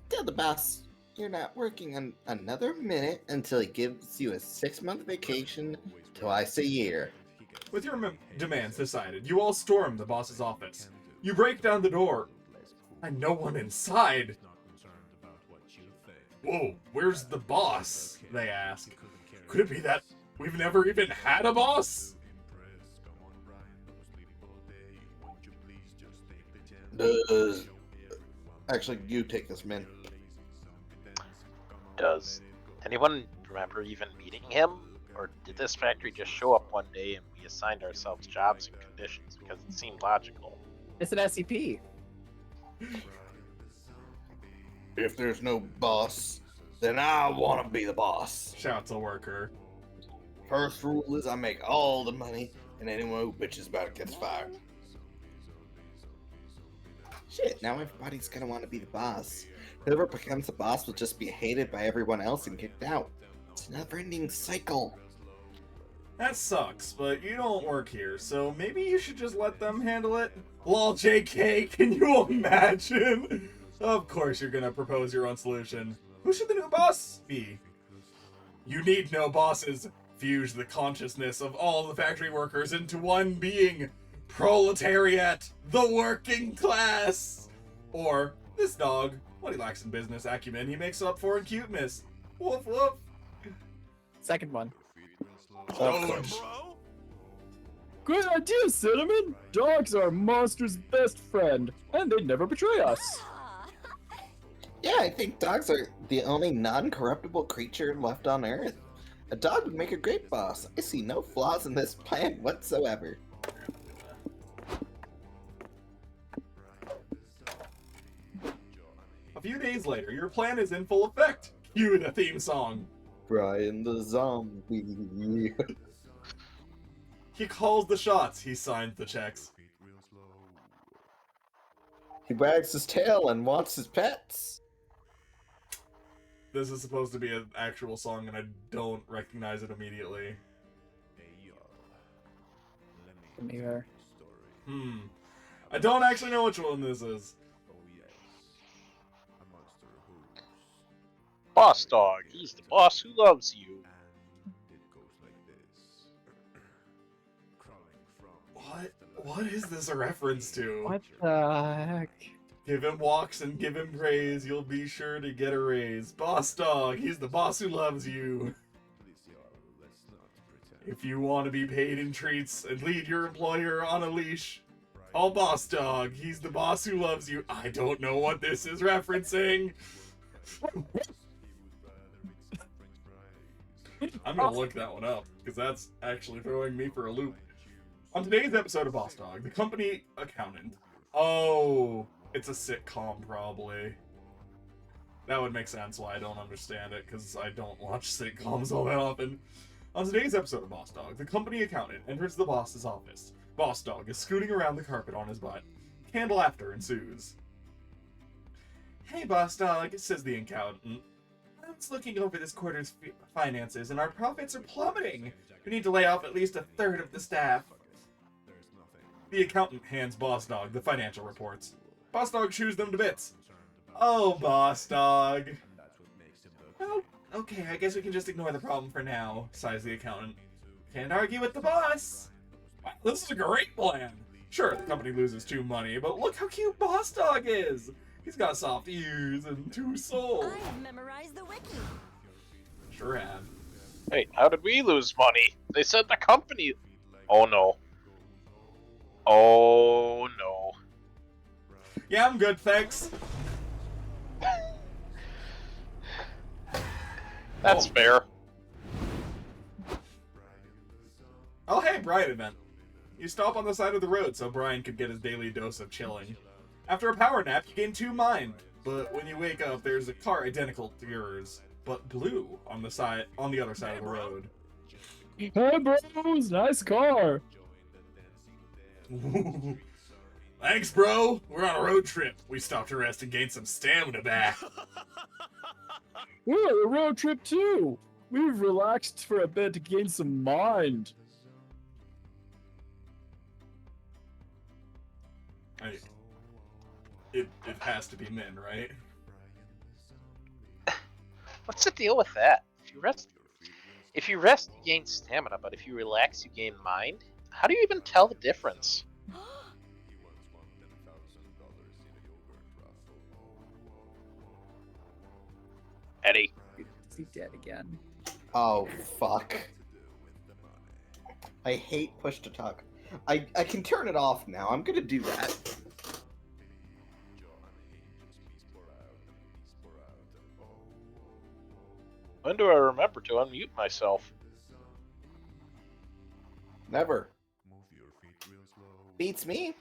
S9: Tell the boss you're not working another minute until he gives you a 6-month vacation twice a year.
S1: With your demands decided, you all storm the boss's office. You break down the door, and no one inside. Whoa, where's the boss? They ask. Could it be that we've never even had a boss?
S3: Actually, you take this, man.
S4: Does anyone remember even meeting him? Or did this factory just show up one day and we assigned ourselves jobs and conditions because it seemed logical?
S10: It's an SCP.
S9: If there's no boss, then I want to be the boss.
S1: Shouts a worker.
S9: First rule is I make all the money, and anyone who bitches about it gets fired. Shit, now everybody's gonna want to be the boss. Whoever becomes the boss will just be hated by everyone else and kicked out. It's a never-ending cycle.
S1: That sucks, but you don't work here, so maybe you should just let them handle it? Lol, JK, can you imagine? Of course you're gonna propose your own solution. Who should the new boss be? You need no bosses. Fuse the consciousness of all the factory workers into one being. Proletariat, the working class. Or, this dog, what he lacks in business acumen, he makes up for in cuteness. Woof woof.
S10: Second one.
S1: Doge.
S2: Great idea, Cinnamon! Dogs are Monster's best friend, and they never betray us.
S9: Yeah, I think dogs are the only non-corruptible creature left on Earth. A dog would make a great boss. I see no flaws in this plan whatsoever.
S1: A few days later, your plan is in full effect. Cue the theme song.
S3: Brian the zombie.
S1: He calls the shots, he signs the checks.
S9: He wags his tail and wants his pets.
S1: This is supposed to be an actual song, and I don't recognize it immediately.
S2: Neither.
S1: I don't actually know which one this is.
S5: Boss Dog. He's the boss who loves you.
S1: What is this a reference to?
S2: What the heck?
S1: Give him walks and give him praise, you'll be sure to get a raise. Boss Dog, he's the boss who loves you. If you want to be paid in treats and lead your employer on a leash, call Boss Dog, he's the boss who loves you. I don't know what this is referencing. I'm gonna look that one up, because that's actually throwing me for a loop. On today's episode of Boss Dog, the company accountant. Oh, it's a sitcom, probably. That would make sense why I don't understand it, because I don't watch sitcoms all that often. On today's episode of Boss Dog, the company accountant enters the boss's office. Boss Dog is scooting around the carpet on his butt. Canned laughter ensues. Hey, Boss Dog, says the accountant. I was looking over this quarter's finances, and our profits are plummeting. We need to lay off at least a third of the staff. The accountant hands Boss Dog the financial reports. Boss Dog chews them to bits. Oh, Boss Dog. Oh, okay, I guess we can just ignore the problem for now, sighs the accountant. Can't argue with the boss. Wow, this is a great plan. Sure, the company loses 2 money, but look how cute Boss Dog is. He's got soft ears and 2 souls.
S8: I've memorized the wiki.
S1: Sure have.
S5: Wait, how did we lose money? They said the company... Oh no. Oh no.
S1: Yeah, I'm good, thanks.
S5: That's fair.
S1: Oh, hey, Brian event. You stop on the side of the road so Brian could get his daily dose of chilling. After a power nap, you gain 2 mind, but when you wake up, there's a car identical to yours, but blue on the other side of the road.
S2: Hey, bros, nice car.
S1: Thanks, bro. We're on a road trip. We stopped to rest and gain some stamina back.
S2: We're on a road trip too. We've relaxed for a bit to gain some mind.
S1: It has to be men, right?
S5: What's the deal with that? If you rest, you gain stamina, but if you relax, you gain mind? How do you even tell the difference? Eddie.
S2: Is he dead again?
S9: Oh, fuck. I hate push to talk. I can turn it off now. I'm gonna do that.
S5: When do I remember to unmute myself?
S9: Never. Beats me.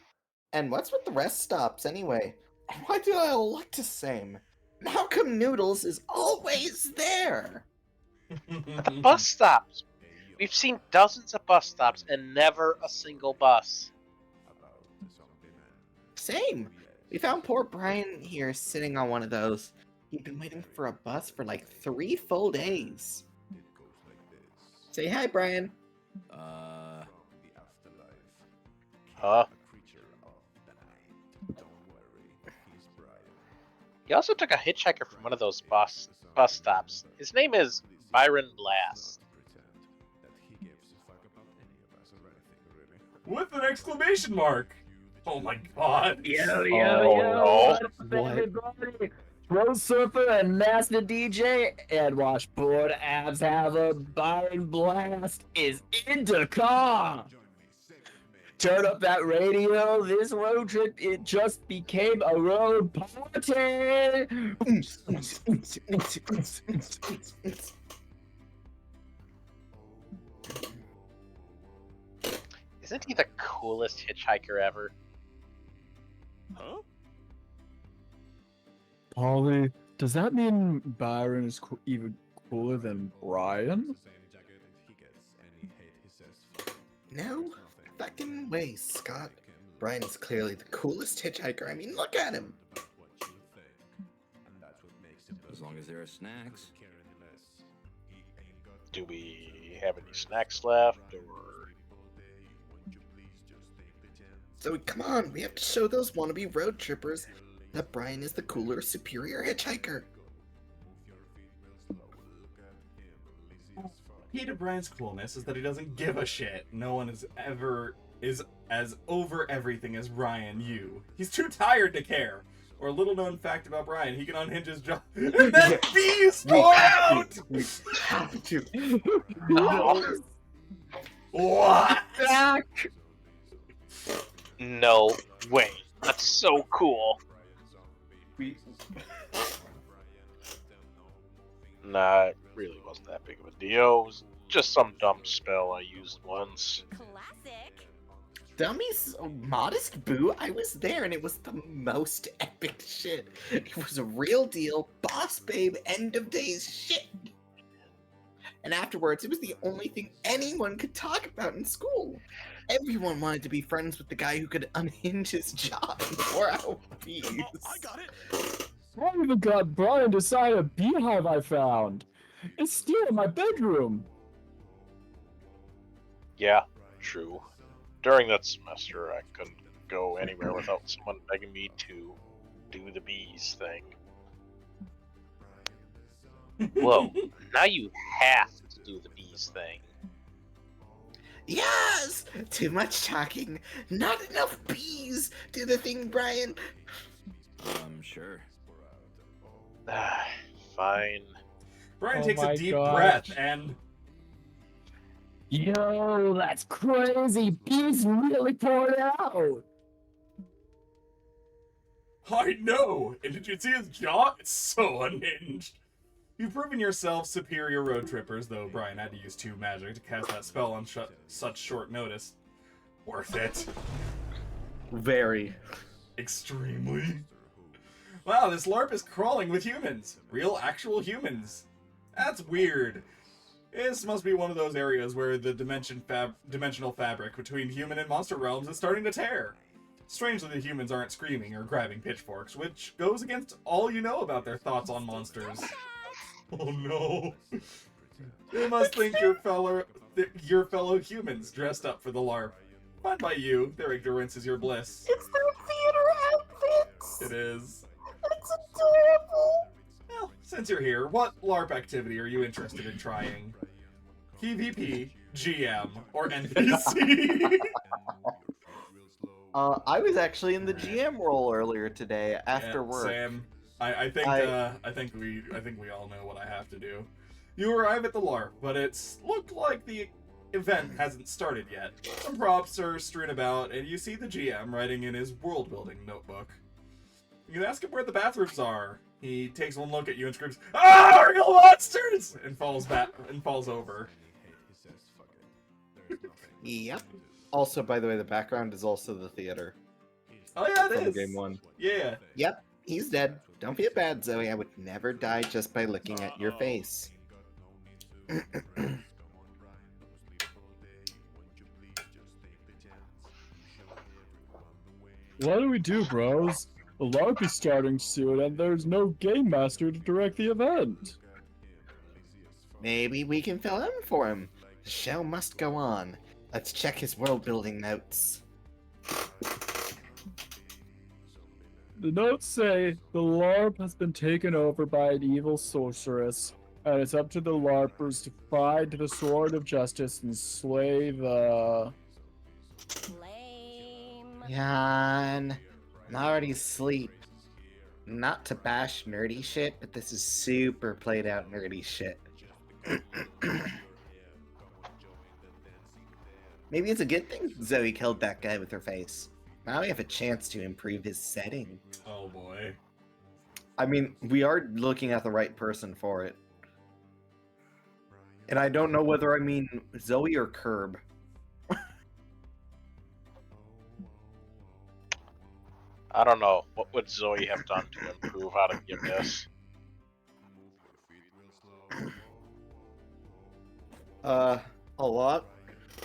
S9: And what's with the rest stops anyway? And why do they all look the same? And how come Noodles is always there?
S5: The bus stops. We've seen dozens of bus stops and never a single bus.
S9: Same. We found poor Brian here sitting on one of those. He'd been waiting for a bus for like 3 full days. Say hi, Brian.
S5: Huh? He also took a hitchhiker from one of those bus stops. His name is Byron Blast.
S1: With an exclamation mark. Oh my god.
S5: Oh,
S10: What's up, everybody? Pro Surfer and Master DJ and Washboard Abs have a Byron Blast is intercom. Turn up that radio. This road trip, it just became a road party.
S5: Isn't he the coolest hitchhiker ever?
S7: Huh?
S2: Polly, does that mean Byron is even cooler than Brian?
S9: No fucking way, Scott. Brian is clearly the coolest hitchhiker. I mean, look at him.
S13: As long as there are snacks.
S5: Do we have any snacks left, or
S9: So come on, we have to show those wannabe road trippers that Brian is the cooler, superior hitchhiker.
S1: Key to Brian's coolness is that he doesn't give a shit. No one is as over everything as Brian you. He's too tired to care. Or a little known fact about Brian, he can unhinge his jaw and then bees pour out!
S3: We have to.
S1: What?
S5: no way? That's so cool.
S3: We...
S5: Nah, it really wasn't that big of a deal. It was just some dumb spell I used once.
S8: Classic.
S9: Dummies, modest boo. I was there and it was the most epic shit. It was a real deal, boss babe, end of days shit. And afterwards, it was the only thing anyone could talk about in school. Everyone wanted to be friends with the guy who could unhinge his jaw and pour out bees.
S11: I got it.
S2: I even got Brian to sign a beehive I found. It's still in my bedroom.
S5: Yeah, true. During that semester, I couldn't go anywhere without someone begging me to do the bees thing. Whoa, now you have to do the bees thing.
S9: Yes! Too much talking, not enough bees. Do the thing, Brian.
S13: Sure.
S5: Fine.
S1: Brian
S2: Oh
S1: takes a
S2: my
S1: deep
S2: gosh.
S1: breath and...
S10: Yo, that's crazy. Bees really poured out.
S1: I know! And did you see his jaw? It's so unhinged. You've proven yourselves superior road trippers, though Brian had to use 2 magic to cast that spell on such short notice. Worth it.
S3: Very.
S1: Extremely. Wow, this LARP is crawling with humans. Real, actual humans. That's weird. This must be one of those areas where the dimensional fabric between human and monster realms is starting to tear. Strangely, the humans aren't screaming or grabbing pitchforks, which goes against all you know about their thoughts on monsters. Oh no. They must think your fellow humans dressed up for the LARP. Fine by you, their ignorance is your bliss.
S9: It's their theater outfits.
S1: It is.
S9: It's adorable.
S1: Well, since you're here, what LARP activity are you interested in trying? PvP, GM, or NPC?
S3: I was actually in the GM role earlier today after work.
S1: Same. I think we all know what I have to do. You arrive at the LARP, but it's looked like the event hasn't started yet. Some props are strewn about, and you see the GM writing in his world-building notebook. You can ask him where the bathrooms are. He takes one look at you and screams, "Ah, real monsters!" and falls over.
S3: Yep. Also, by the way, the background is also the theater.
S1: Oh yeah,
S3: From
S1: it is.
S3: game 1.
S1: Yeah.
S9: Yep, he's dead. Don't feel bad, Zoe. I would never die just by looking at your face.
S2: What do we do, bros? The LARP is starting soon, and there's no game master to direct the event.
S9: Maybe we can fill in for him. The show must go on. Let's check his world-building notes.
S2: The notes say the LARP has been taken over by an evil sorceress, and it's up to the LARPers to find the sword of justice and slay the...
S8: Lame.
S9: Yawn. I'm already asleep. Not to bash nerdy shit, but this is super played out nerdy shit. Maybe it's a good thing Zoe killed that guy with her face. Now we have a chance to improve his setting.
S1: Oh boy.
S3: I mean, we are looking at the right person for it. And I don't know whether I mean Zoe or Curb.
S5: I don't know. What would Zoe have done to improve out of the abyss?
S3: A lot.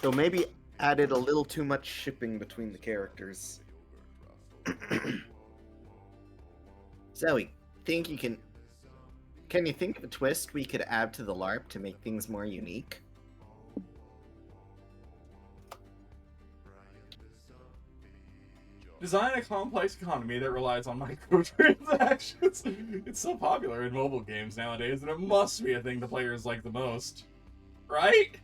S3: So maybe added a little too much shipping between the characters.
S9: Zoe, think you can you think of a twist we could add to the LARP to make things more unique?
S1: Design a complex economy that relies on microtransactions. It's so popular in mobile games nowadays that it must be a thing the players like the most. Right?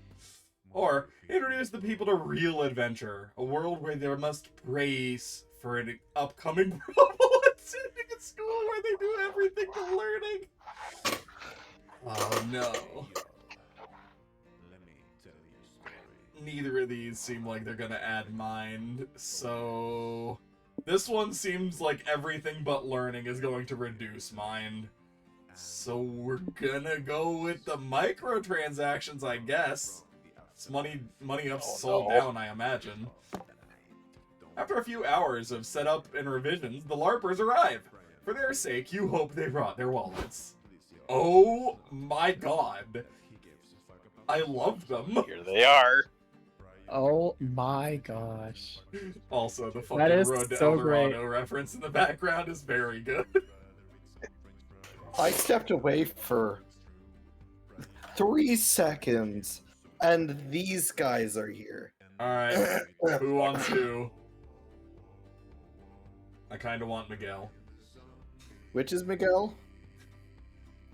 S1: Or introduce the people to real adventure, a world where they must brace for an upcoming problem attending a school where they do everything to learning. Oh no. Neither of these seem like they're gonna add mind, so this one seems like everything but learning is going to reduce mind. So we're gonna go with the microtransactions, I guess. It's money up, sold down, I imagine. After a few hours of setup and revisions, the LARPers arrive. For their sake, you hope they brought their wallets. Oh my god. I love them.
S5: Here they are.
S2: Oh my gosh.
S1: Also, the
S2: That
S1: fucking
S2: is
S1: Road to
S2: so
S1: El Dorado
S2: great.
S1: reference in the background is very good.
S3: I stepped away for 3 seconds, and these guys are here.
S1: Alright, who wants who? I kinda want Miguel.
S3: Which is Miguel?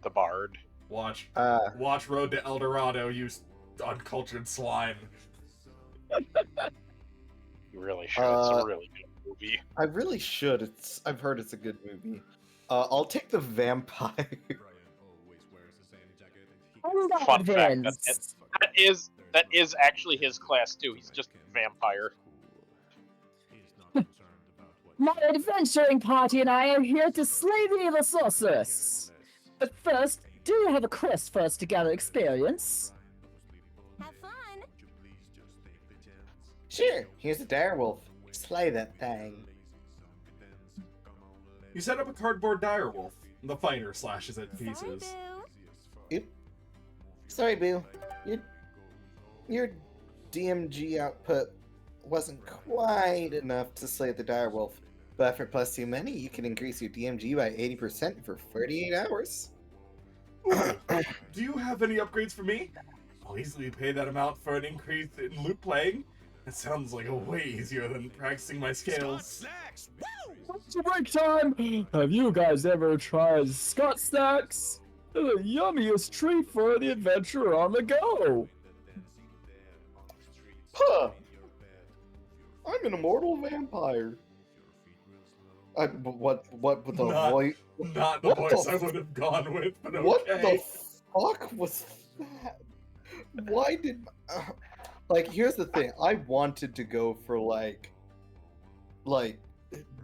S5: The Bard.
S1: Watch Road to El Dorado, you uncultured swine.
S5: You really should. It's a really good movie.
S3: I really should. I've heard it's a good movie. I'll take the vampire.
S5: Fun fact: that is actually his class too. He's just vampire.
S10: My adventuring party and I are here to slay the evil sorceress. But first, do you have a quest for us to gather experience?
S8: Have fun.
S9: Sure, here's a direwolf. Slay that thing.
S1: You set up a cardboard direwolf. The fighter slashes it to pieces.
S9: Oop. Sorry, Boo. Your DMG output wasn't quite enough to slay the direwolf. But for plus 2 money, you can increase your DMG by 80% for 48 hours.
S1: Do you have any upgrades for me? I'll easily pay that amount for an increase in loot playing. That sounds like a way easier than practicing my scales.
S2: It's break time! Have you guys ever tried Scott Snacks? They're the yummiest treat for the adventurer on the go!
S3: Huh. I'm an immortal vampire. What with the voice?
S1: Not the voice I would have gone with, but okay.
S3: What the fuck was that? Why did... like, here's the thing. I wanted to go for, like, blah,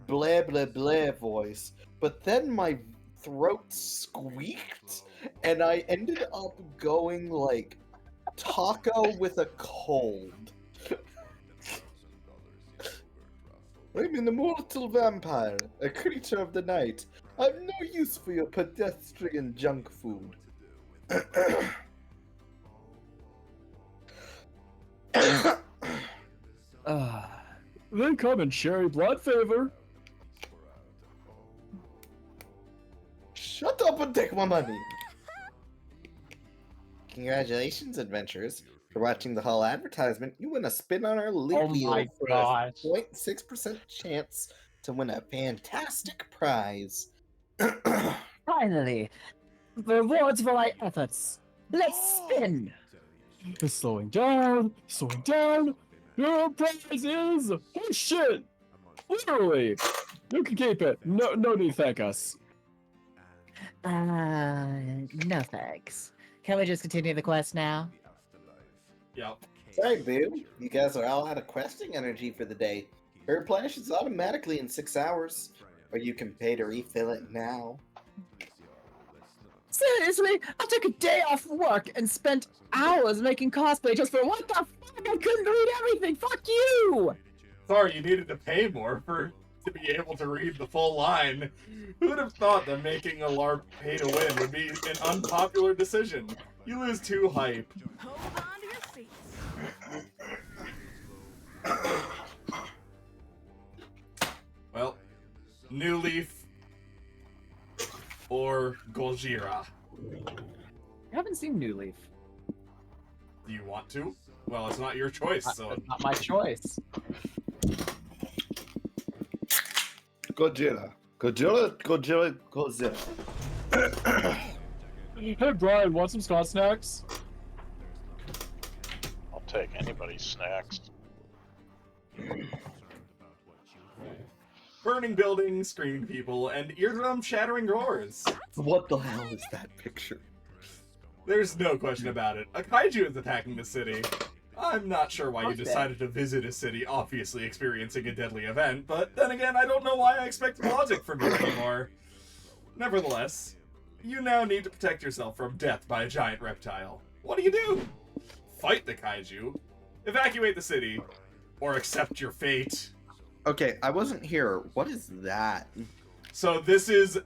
S3: blah, blah voice. But then my throat squeaked, and I ended up going, like, taco with a cold. I'm an immortal vampire, a creature of the night. I've no use for your pedestrian junk food.
S2: They come in cherry blood flavor.
S3: Shut up and take my money.
S9: Congratulations, adventurers. For watching the whole advertisement, you win a spin on our loot
S10: Oh
S9: wheel
S10: my
S9: for
S10: gosh.
S9: a 0.6% chance to win a fantastic prize.
S10: Finally, rewards for my efforts. Let's spin.
S2: It's slowing down, slowing down. Your prize is... oh shit! Literally! You can keep it. No need to thank us.
S10: No thanks. Can we just continue the quest now?
S1: Yep.
S9: Sorry, Boo. You guys are all out of questing energy for the day. It replenishes automatically in 6 hours. Or you can pay to refill it now.
S10: Seriously? I took a day off work and spent hours making cosplay just for what the fuck? I couldn't read everything! Fuck you!
S1: Sorry, you needed to pay more to be able to read the full line. Who'd have thought that making a LARP pay to win would be an unpopular decision? You lose 2 hype.
S6: Hold on to your seats.
S1: Well, New Leaf or Gojira?
S2: I haven't seen New Leaf.
S1: Do you want to? Well, it's not your choice, so...
S2: It's not my choice.
S3: Godzilla. Godzilla.
S2: Hey, Brian, want some Scott snacks?
S7: I'll take anybody's snacks.
S1: Burning buildings, screaming people, and eardrum-shattering roars.
S3: What the hell is that picture?
S1: There's no question about it. A kaiju is attacking the city. I'm not sure why you decided to visit a city obviously experiencing a deadly event, but then again, I don't know why I expected logic from you anymore. Nevertheless, you now need to protect yourself from death by a giant reptile. What do? Fight the kaiju, evacuate the city, or accept your fate.
S3: Okay, I wasn't here. What is that?
S1: So this is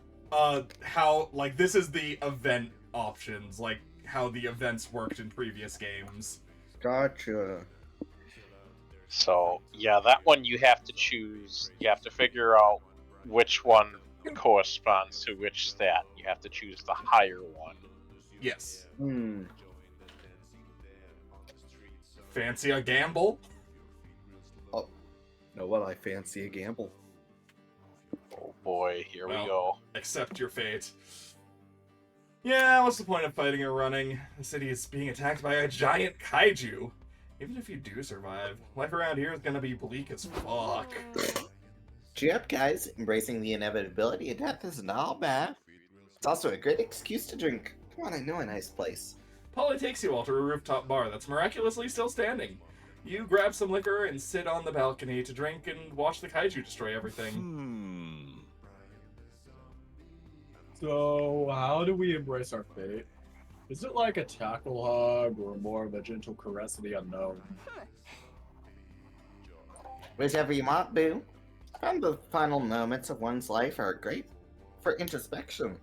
S1: this is the event options, like how the events worked in previous games.
S3: Gotcha.
S7: So, yeah, that one you have to choose. You have to figure out which one corresponds to which stat. You have to choose the higher one.
S1: Yes.
S3: Fancy
S1: a gamble?
S3: Oh, no, what I fancy a gamble.
S7: Oh boy, here we go.
S1: Accept your fate. Yeah, what's the point of fighting or running? The city is being attacked by a giant kaiju. Even if you do survive, life around here is gonna be bleak as fuck.
S9: Cheer up, guys. Embracing the inevitability of death isn't all bad. It's also a great excuse to drink. Come on, I know a nice place.
S1: Polly takes you all to a rooftop bar that's miraculously still standing. You grab some liquor and sit on the balcony to drink and watch the kaiju destroy everything.
S2: So, how do we embrace our fate? Is it like a tackle hug or more of a gentle caress of the unknown?
S9: Whichever you want, boo. Found the final moments of one's life are great for introspection.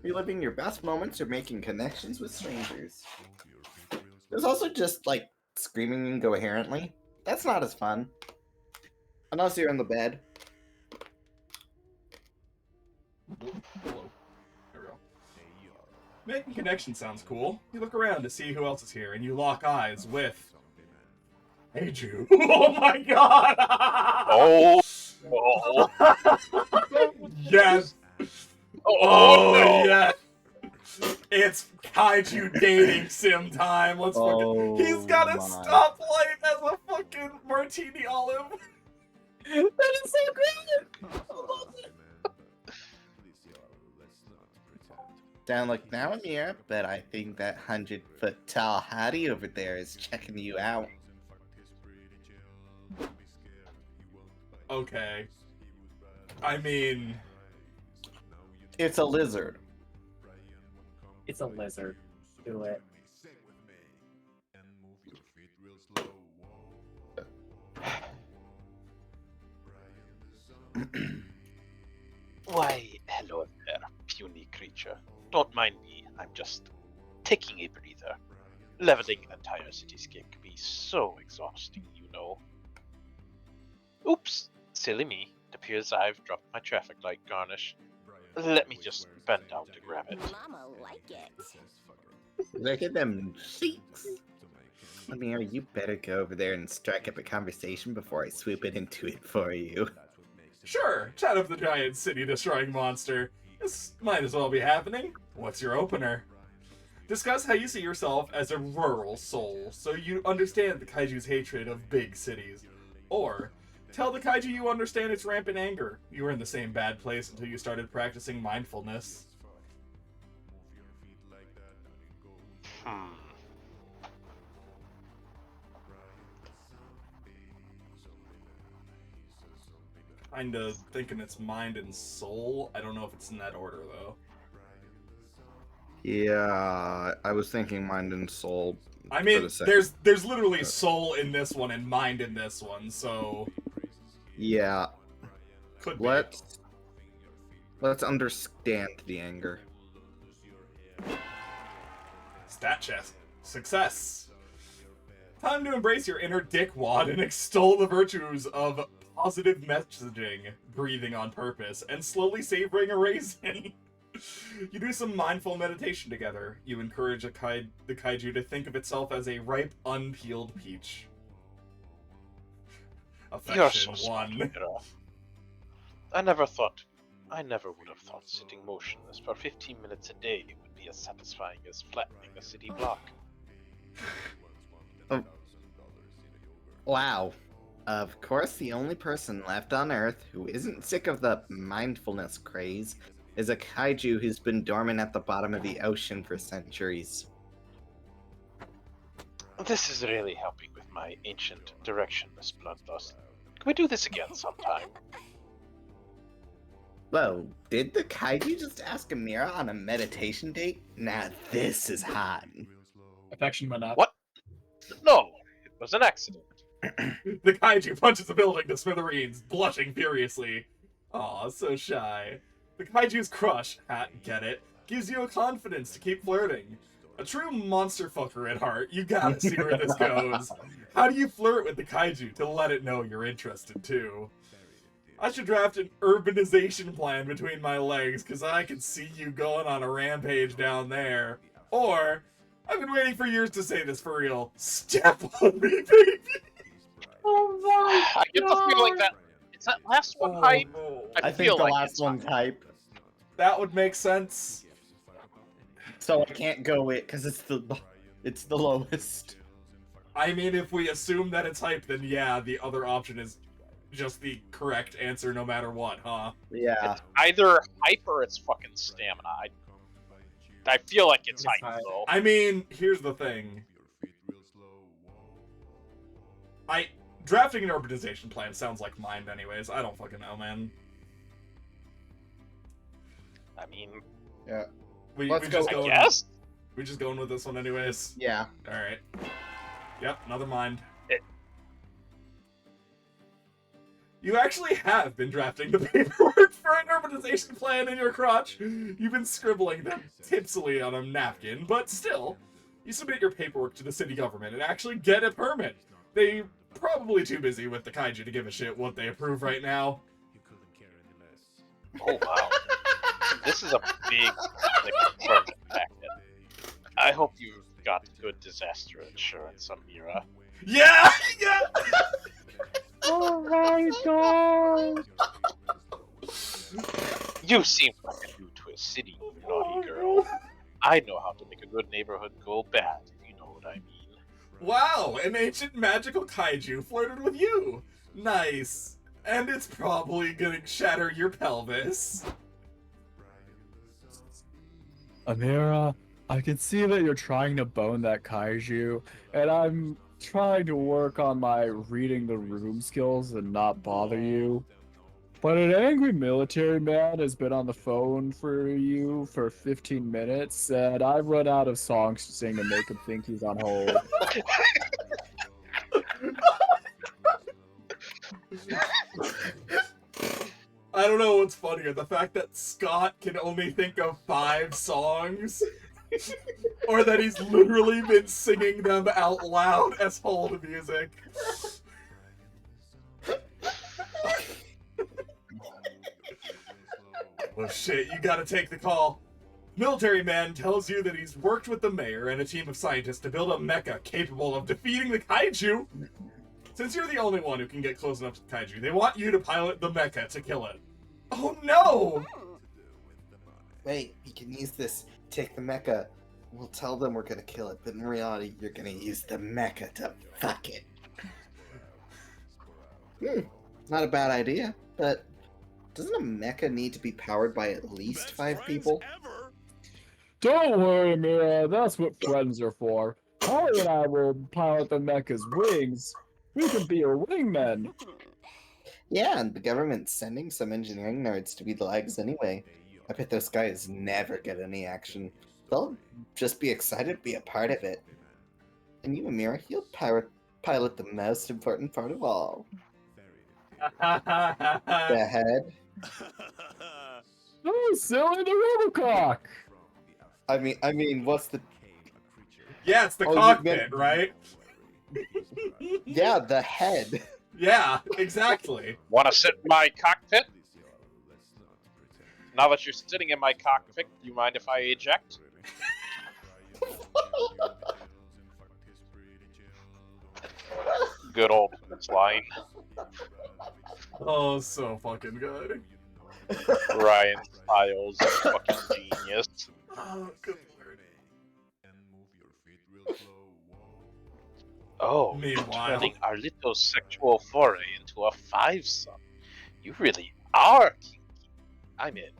S9: Reliving your best moments or making connections with strangers. There's also just, like, screaming incoherently. That's not as fun. Unless you're in the bed.
S1: Hello. There we go. Making connections sounds cool. You look around to see who else is here, and you lock eyes with... Kaiju. Oh my god!
S7: Oh!
S1: Yes!
S7: Oh, no.
S1: yes! It's kaiju dating sim time. Let's fucking... He's got a stoplight as a fucking martini olive.
S10: That is so great!
S9: Don't look now, Amir, but I think that 100-foot tall hottie over there is checking you out.
S1: Okay. I mean...
S9: It's a lizard.
S10: It's a lizard. Do it.
S5: Why, hello there, puny creature. Don't mind me, I'm just taking a breather. Leveling an entire cityscape can be so exhausting, you know. Oops, silly me. It appears I've dropped my traffic light garnish. Let me just bend down to grab it.
S8: Mama like it.
S9: Look at them cheeks. Amir, you better go over there and strike up a conversation before I swoop it into it for you.
S1: Sure, chat up the giant city-destroying monster. This might as well be happening. What's your opener? Discuss how you see yourself as a rural soul, so you understand the kaiju's hatred of big cities. Or, tell the kaiju you understand its rampant anger. You were in the same bad place until you started practicing mindfulness. Kinda thinking it's mind and soul. I don't know if it's in that order, though.
S3: Yeah, I was thinking mind and soul.
S1: I mean, there's literally soul in this one and mind in this one, so...
S3: Yeah.
S1: Could be.
S3: Let's understand the anger.
S1: Stat chest. Success. Time to embrace your inner dickwad and extol the virtues of positive messaging, breathing on purpose, and slowly savoring a raisin. You do some mindful meditation together. You encourage the kaiju to think of itself as a ripe, unpeeled peach.
S5: You're
S1: Affection
S5: so smart,
S1: 1.
S5: Mira. I never would have thought sitting motionless for 15 minutes a day would be as satisfying as flattening a city block.
S9: Oh. Wow. Of course, the only person left on Earth who isn't sick of the mindfulness craze is a kaiju who's been dormant at the bottom of the ocean for centuries.
S5: This is really helping with my ancient directionless bloodlust. Can we do this again sometime?
S9: Whoa, did the kaiju just ask Amira on a meditation date? Now this is hot.
S2: Affection went up.
S5: What? No, it was an accident.
S1: The kaiju punches the building to smithereens, blushing furiously. Aw, so shy. The kaiju's crush, get it, gives you a confidence to keep flirting. A true monster fucker at heart, you gotta see where this goes. How do you flirt with the kaiju to let it know you're interested too? I should draft an urbanization plan between my legs, cause I can see you going on a rampage down there. Or, I've been waiting for years to say this for real. Step on me, baby!
S10: Oh my
S5: I get the feeling that it's that last one hype.
S9: I think
S5: feel
S9: the
S5: like
S9: last
S5: it's
S9: one's hype.
S1: That would make sense.
S9: So I can't go it because it's the lowest.
S1: I mean, if we assume that it's hype, then yeah, the other option is just the correct answer no matter what, huh?
S9: Yeah.
S5: It's either hype or it's fucking stamina. I feel like it's hype, though.
S1: I mean, here's the thing. Drafting an urbanization plan sounds like mind anyways. I don't fucking know, man.
S5: I mean,
S9: yeah.
S1: We
S9: Let's
S1: just
S9: go.
S1: going,
S5: I guess?
S1: We just going with this one anyways?
S9: Yeah.
S1: Alright. Yep, another mind. You actually have been drafting the paperwork for an urbanization plan in your crotch. You've been scribbling them tipsily on a napkin, but still, you submit your paperwork to the city government and actually get a permit. They probably too busy with the kaiju to give a shit what they approve right now.
S5: Oh wow. This is a big permit packet. I hope you've got good disaster insurance, Amira.
S1: Yeah! Yeah!
S10: Oh my god!
S5: You seem like a new to a city, you naughty girl. I know how to make a good neighborhood go bad, if you know what I mean.
S1: Wow, an ancient magical kaiju flirted with you! Nice. And it's probably gonna shatter your pelvis.
S2: Amira, I can see that you're trying to bone that kaiju, and I'm trying to work on my reading the room skills and not bother you. But an angry military man has been on the phone for you for 15 minutes, and I've run out of songs to sing to make him think he's on hold.
S1: I don't know what's funnier, the fact that Scott can only think of 5 songs, or that he's literally been singing them out loud as hold music. Oh shit, you gotta take the call. Military man tells you that he's worked with the mayor and a team of scientists to build a mecha capable of defeating the kaiju. Since you're the only one who can get close enough to the kaiju, they want you to pilot the mecha to kill it. Oh no!
S9: Wait, you can use this. Take the mecha. We'll tell them we're gonna kill it, but in reality, you're gonna use the mecha to fuck it. Not a bad idea, but doesn't a mecha need to be powered by at least 5 people?
S2: Don't worry, Amira, that's what friends are for. Holly and I will pilot the mecha's wings. We can be your wingmen.
S9: Yeah, and the government's sending some engineering nerds to be the legs anyway. I bet those guys never get any action. They'll just be excited to be a part of it. And you, Amira, you'll pilot the most important part of all. The head.
S2: Oh, silly the Robocock!
S9: I mean, what's the...
S1: Yeah, it's the
S9: Oh, you
S1: cockpit,
S9: meant-
S1: right?
S9: Yeah, the head.
S1: Yeah, exactly.
S7: Wanna sit in my cockpit? Now that you're sitting in my cockpit, do you mind if I eject? Good old line.
S1: Oh, so fucking good.
S7: Ryan Stiles, fucking genius.
S1: Oh, good lord.
S7: Oh,
S1: Meanwhile.
S7: turning our little sexual foray into a fivesome. You really are kinky. I'm in.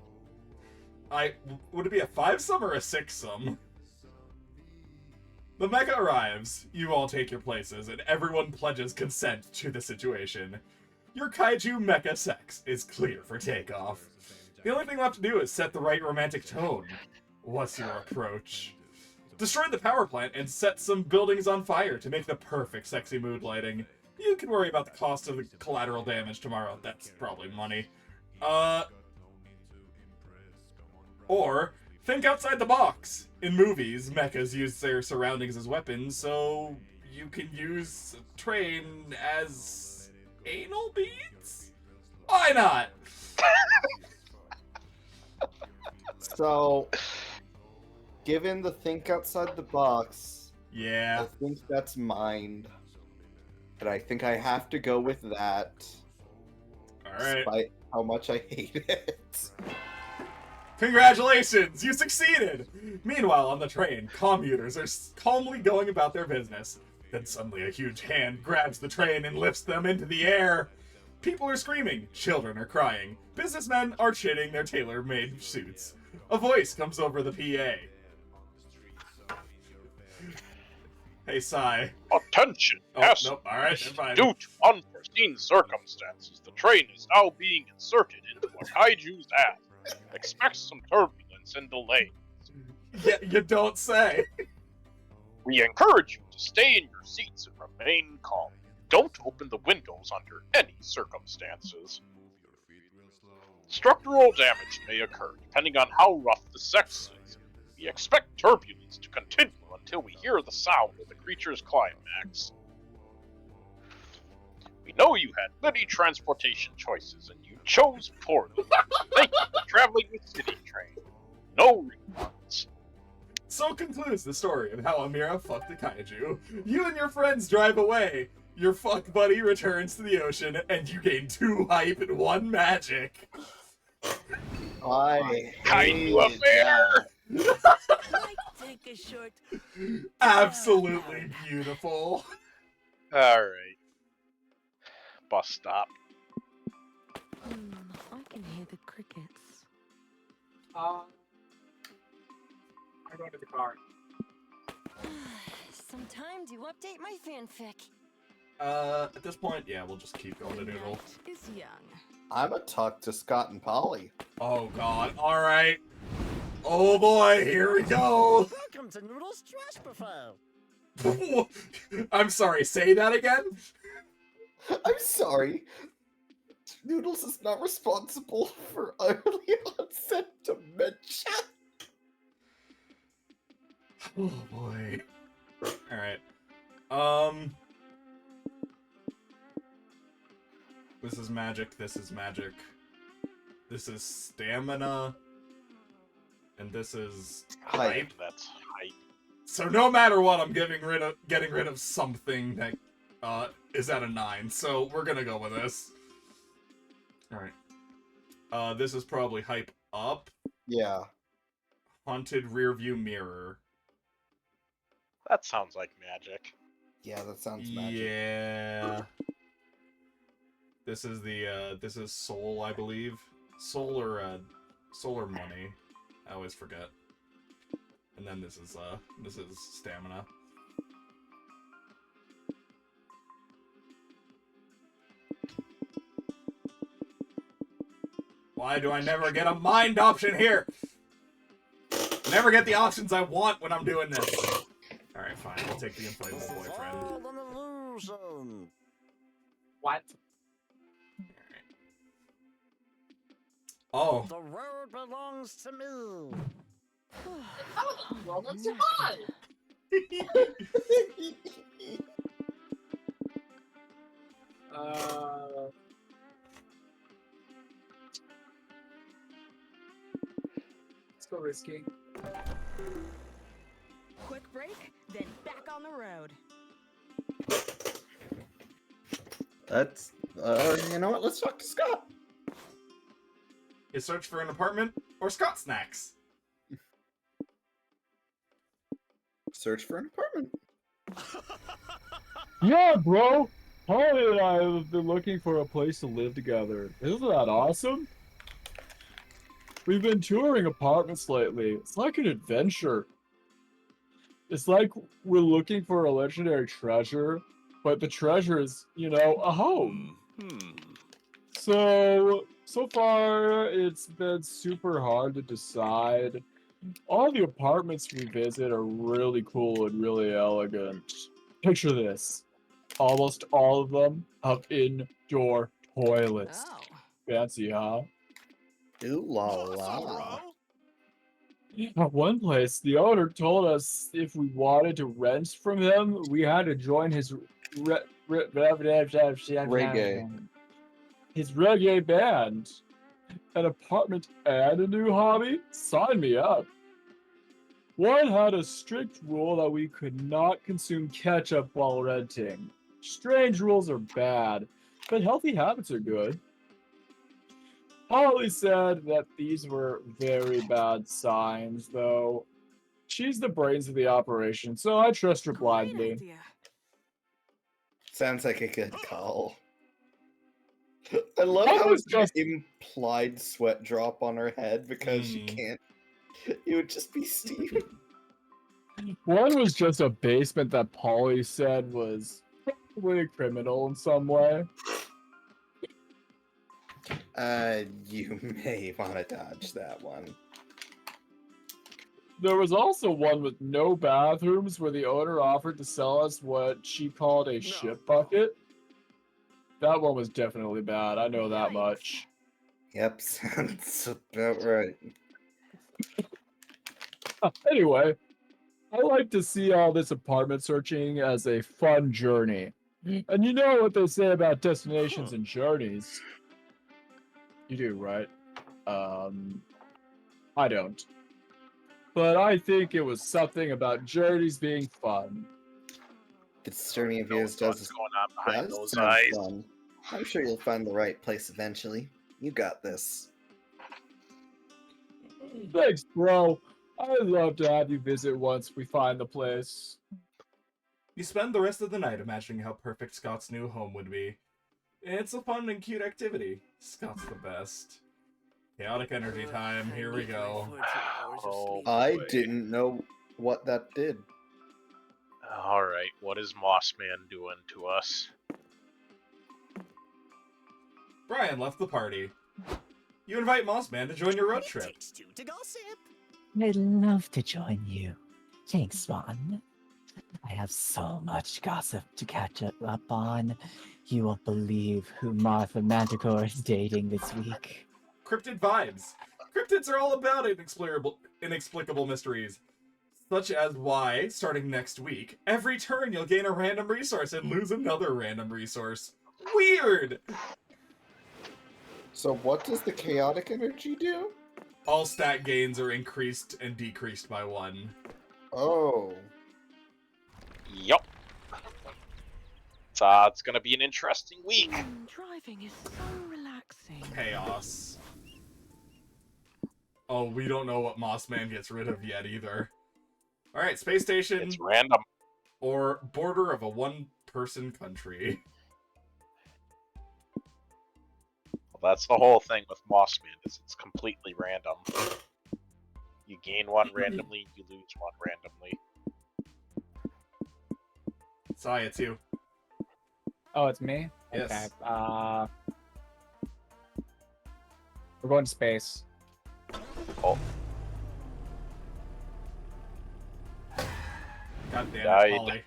S1: Would it be a 5-some or a 6-some? The mecha arrives, you all take your places, and everyone pledges consent to the situation. Your kaiju mecha sex is clear for takeoff. The only thing left to do is set the right romantic tone. What's your approach? Destroy the power plant and set some buildings on fire to make the perfect sexy mood lighting. You can worry about the cost of the collateral damage tomorrow. That's probably money. Or, think outside the box. In movies, mechas use their surroundings as weapons, so you can use a train as anal beads? Why not?
S3: So, given the think outside the box,
S1: Yeah.
S3: I think that's mine. And I think I have to go with that.
S1: Alright.
S3: Despite how much I hate it.
S1: Congratulations! You succeeded! Meanwhile, on the train, commuters are calmly going about their business. Then suddenly a huge hand grabs the train and lifts them into the air. People are screaming, children are crying, businessmen are chitting their tailor-made suits. A voice comes over the PA. Hey, Sai.
S7: Attention,
S1: Oh,
S7: passengers.
S1: nope, alright, never mind.
S7: Due to unforeseen circumstances, the train is now being inserted into a kaiju's ass. Expect some turbulence and delay.
S1: Yeah, you don't say.
S7: We encourage you to stay in your seats and remain calm. Don't open the windows under any circumstances. Structural damage may occur depending on how rough the sex is. We expect turbulence to continue until we hear the sound of the creature's climax. We know you had many transportation choices and you chose poorly. Thank you for traveling with City Train. No refunds.
S1: So concludes the story of how Amira fucked a kaiju. You and your friends drive away. Your fuck buddy returns to the ocean, and you gain 2 hype and 1 magic.
S3: I
S7: Kaiju affair!
S6: Might take a short
S1: Absolutely beautiful.
S7: Alright. Bus stop.
S8: I can hear the crickets.
S12: I'm going to the car.
S8: Sometimes you update my fanfic.
S1: At this point, yeah, we'll just keep going to Noodle.
S8: Is young.
S3: I'm a talk to Scott and Polly.
S1: Oh god, alright. Oh boy, here we go.
S6: Welcome to Noodle's Trash Buffet.
S1: I'm sorry, say that again?
S3: I'm sorry. Noodles is not responsible for early onset dementia.
S1: Oh boy. Alright. This is magic, this is magic. This is stamina. And this is hype.
S7: That's hype.
S1: So no matter what, I'm getting rid of something that is at a 9. So we're gonna go with this. Alright. This is probably hype up.
S3: Yeah.
S1: Haunted rearview mirror.
S7: That sounds like magic.
S3: Yeah, that sounds magic.
S1: Yeah. This is the this is soul, I believe. Soul or money. I always forget. And then this is stamina. Why do I never get a mind option here? Never get the options I want when I'm doing this. Alright, fine. I'll take the inflatable boyfriend.
S6: All an illusion.
S12: What?
S1: Oh.
S6: The road belongs to me.
S8: Well, that's fun.
S2: little risky.
S8: Quick break, then back on the road.
S9: Let's, you know what? Let's talk to Scott.
S1: You search for an apartment or Scott snacks?
S9: Search for an apartment.
S2: Yeah, bro. Holly and I have been looking for a place to live together. Isn't that awesome? We've been touring apartments lately. It's like an adventure. It's like we're looking for a legendary treasure, but the treasure is, you know, a home. So far, it's been super hard to decide. All the apartments we visit are really cool and really elegant. Picture this. Almost all of them have indoor toilets.
S8: Oh.
S2: Fancy, huh?
S9: Ooh la la.
S2: At one place, the owner told us if we wanted to rent from him, we had to join his
S9: Reggae.
S2: his reggae band. An apartment and a new hobby? Sign me up. One had a strict rule that we could not consume ketchup while renting. Strange rules are bad, but healthy habits are good. Holly said that these were very bad signs, though. She's the brains of the operation, so I trust her blindly.
S8: Idea.
S9: Sounds like a good call. I love
S2: That
S9: how
S2: was
S9: it's an
S2: just-
S9: implied sweat drop on her head because she
S1: Mm.
S9: can't. It would just be Steve.
S2: One was just a basement that Polly said was probably criminal in some way.
S9: You may want to dodge that one.
S2: There was also one with no bathrooms where the owner offered to sell us what she called a shit bucket. That one was definitely bad, I know that much.
S9: Yep, sounds about right.
S2: Anyway, I like to see all this apartment searching as a fun journey. And you know what they say about destinations and journeys. You do, right? I don't. But I think it was something about journeys being fun.
S9: This journey of yours
S4: What's
S9: does
S4: going on behind
S9: does
S4: those
S9: sound
S4: eyes?
S9: fun. I'm sure you'll find the right place eventually. You got this.
S2: Thanks, bro. I'd love to have you visit once we find the place.
S1: You spend the rest of the night imagining how perfect Scott's new home would be. It's a fun and cute activity. Scott's the best. Chaotic energy time, here we go.
S4: Oh,
S9: I
S4: boy.
S9: didn't know what that did.
S4: Alright, what is Mossman doing to us?
S1: Brian left the party. You invite Mossman to join your road trip.
S6: To gossip.
S10: I'd love to join you. Thanks, Swan. I have so much gossip to catch up on. You won't believe who Martha Manticore is dating this week.
S1: Cryptid vibes. Cryptids are all about inexplicable mysteries. Such as why, starting next week, every turn you'll gain a random resource and lose another random resource. Weird!
S9: So what does the chaotic energy do?
S1: All stat gains are increased and decreased by 1.
S9: Oh.
S4: Yup. It's gonna be an interesting week.
S8: Driving is so relaxing.
S1: Chaos. Oh, we don't know what Mossman gets rid of yet either. Alright, space station.
S4: It's random.
S1: Or border of a one-person country.
S4: Well, that's the whole thing with Mossman, is it's completely random. You gain one randomly, you lose one randomly.
S1: Sai, it's you.
S2: Oh, it's me?
S1: Yes.
S2: Okay. We're going to space.
S4: Oh,
S1: God damn
S4: Died.
S1: it, Polly.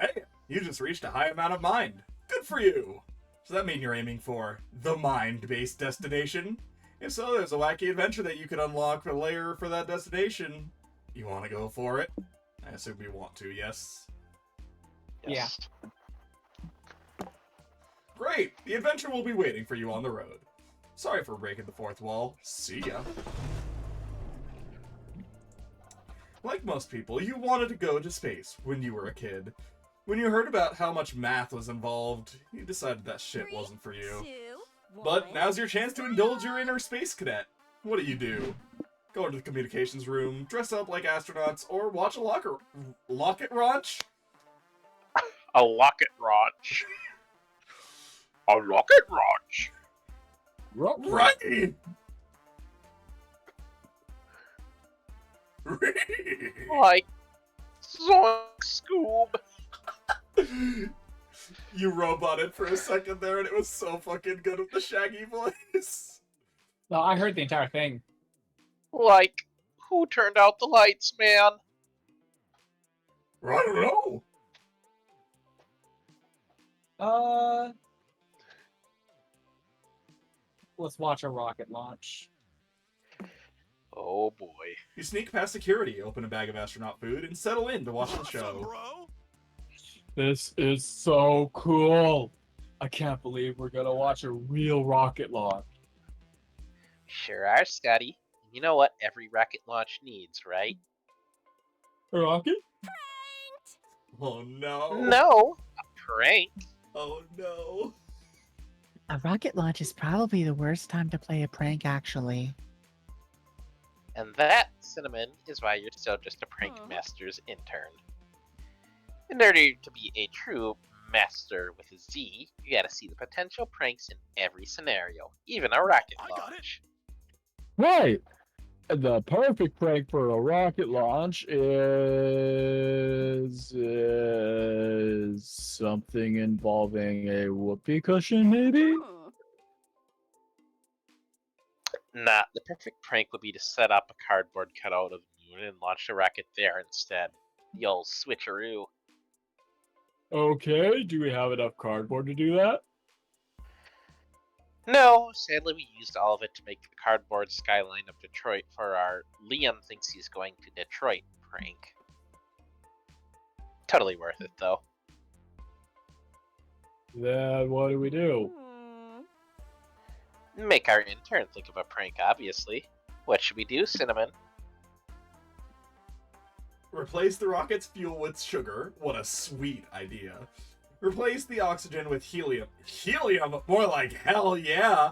S1: Hey, you just reached a high amount of mind. Good for you! Does that mean you're aiming for the mind-based destination? If so, there's a wacky adventure that you could unlock a layer for that destination. You want to go for it? I assume you want to, yes?
S4: yes.
S1: Great! The adventure will be waiting for you on the road. Sorry for breaking the fourth wall. See ya. Like most people, you wanted to go to space when you were a kid. When you heard about how much math was involved, you decided that shit wasn't for you. But now's your chance to indulge your inner space cadet. What do? Go into the communications room, dress up like astronauts, or watch a locket launch?
S7: A locket launch. A rocket launch.
S1: Right!
S7: Like Zoink Scoob.
S1: You roboted for a second there, and it was so fucking good with the Shaggy voice.
S12: No, I heard the entire thing.
S7: Like, who turned out the lights, man?
S1: I don't know.
S12: Let's watch a rocket launch.
S7: Oh boy.
S1: You sneak past security, open a bag of astronaut food, and settle in to watch the show.
S2: This is so cool. I can't believe we're gonna watch a real rocket launch.
S5: Sure are, Scotty. You know what every rocket launch needs, right?
S2: A rocket?
S1: Oh no.
S5: No, a prank.
S1: Oh no.
S10: A rocket launch is probably the worst time to play a prank, actually.
S5: And that, Cinnamon, is why you're still just a prank master's intern. In order to be a true master with a Z, you gotta see the potential pranks in every scenario, even a rocket launch.
S2: Right. The perfect prank for a rocket launch is something involving a whoopee cushion, maybe?
S5: Nah, the perfect prank would be to set up a cardboard cutout of the moon and launch a rocket there instead. The old switcheroo.
S2: Okay, do we have enough cardboard to do that?
S5: No, sadly we used all of it to make the cardboard skyline of Detroit for our Liam thinks he's going to Detroit prank. Totally worth it though.
S2: Then what do we do?
S5: Make our intern think of a prank, obviously. What should we do, Cinnamon?
S1: Replace the rocket's fuel with sugar. What a sweet idea. Replace the oxygen with helium. Helium? More like hell yeah!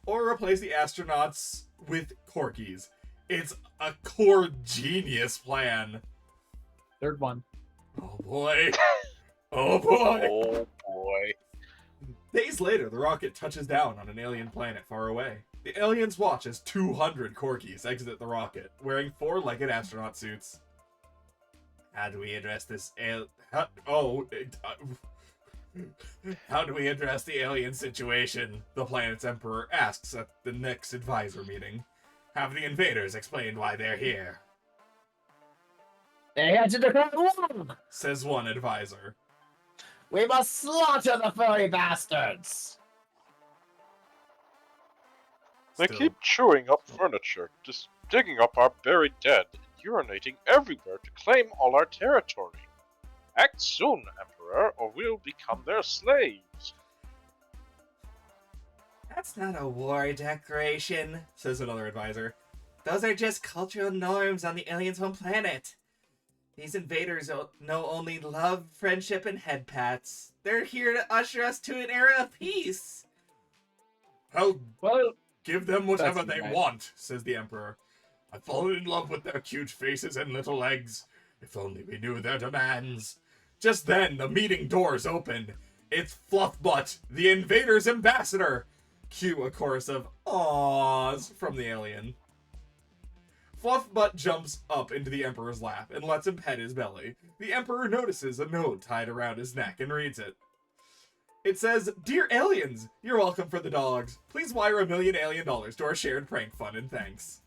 S1: Or replace the astronauts with corgis. It's a core genius plan.
S12: Third one.
S1: Oh boy. Oh boy.
S7: Oh boy.
S1: Days later, the rocket touches down on an alien planet far away. The aliens watch as 200 corgis exit the rocket, wearing four-legged astronaut suits. How do we address this how do we address the alien situation? The planet's emperor asks at the next advisor meeting. Have the invaders explained why they're here?
S10: They entered the Great Wall!
S1: Says one advisor.
S10: We must slaughter the furry bastards!
S7: They
S1: Still.
S7: keep chewing up furniture, just digging up our buried dead, and urinating everywhere to claim all our territory. Act soon, Emperor, or we'll become their slaves.
S1: That's not a war declaration, says another advisor. Those are just cultural norms on the aliens' home planet. These invaders know only love, friendship, and head pats. They're here to usher us to an era of peace. Well, give them whatever they want, says the Emperor. I've fallen in love with their cute faces and little legs. If only we knew their demands. Just then, the meeting doors open. It's Fluffbutt, the invaders' ambassador. Cue a chorus of awws from the alien. Fluffbutt jumps up into the Emperor's lap and lets him pet his belly. The Emperor notices a note tied around his neck and reads it. It says, Dear aliens, you're welcome for the dogs. Please wire $1 million alien to our shared prank fund and thanks.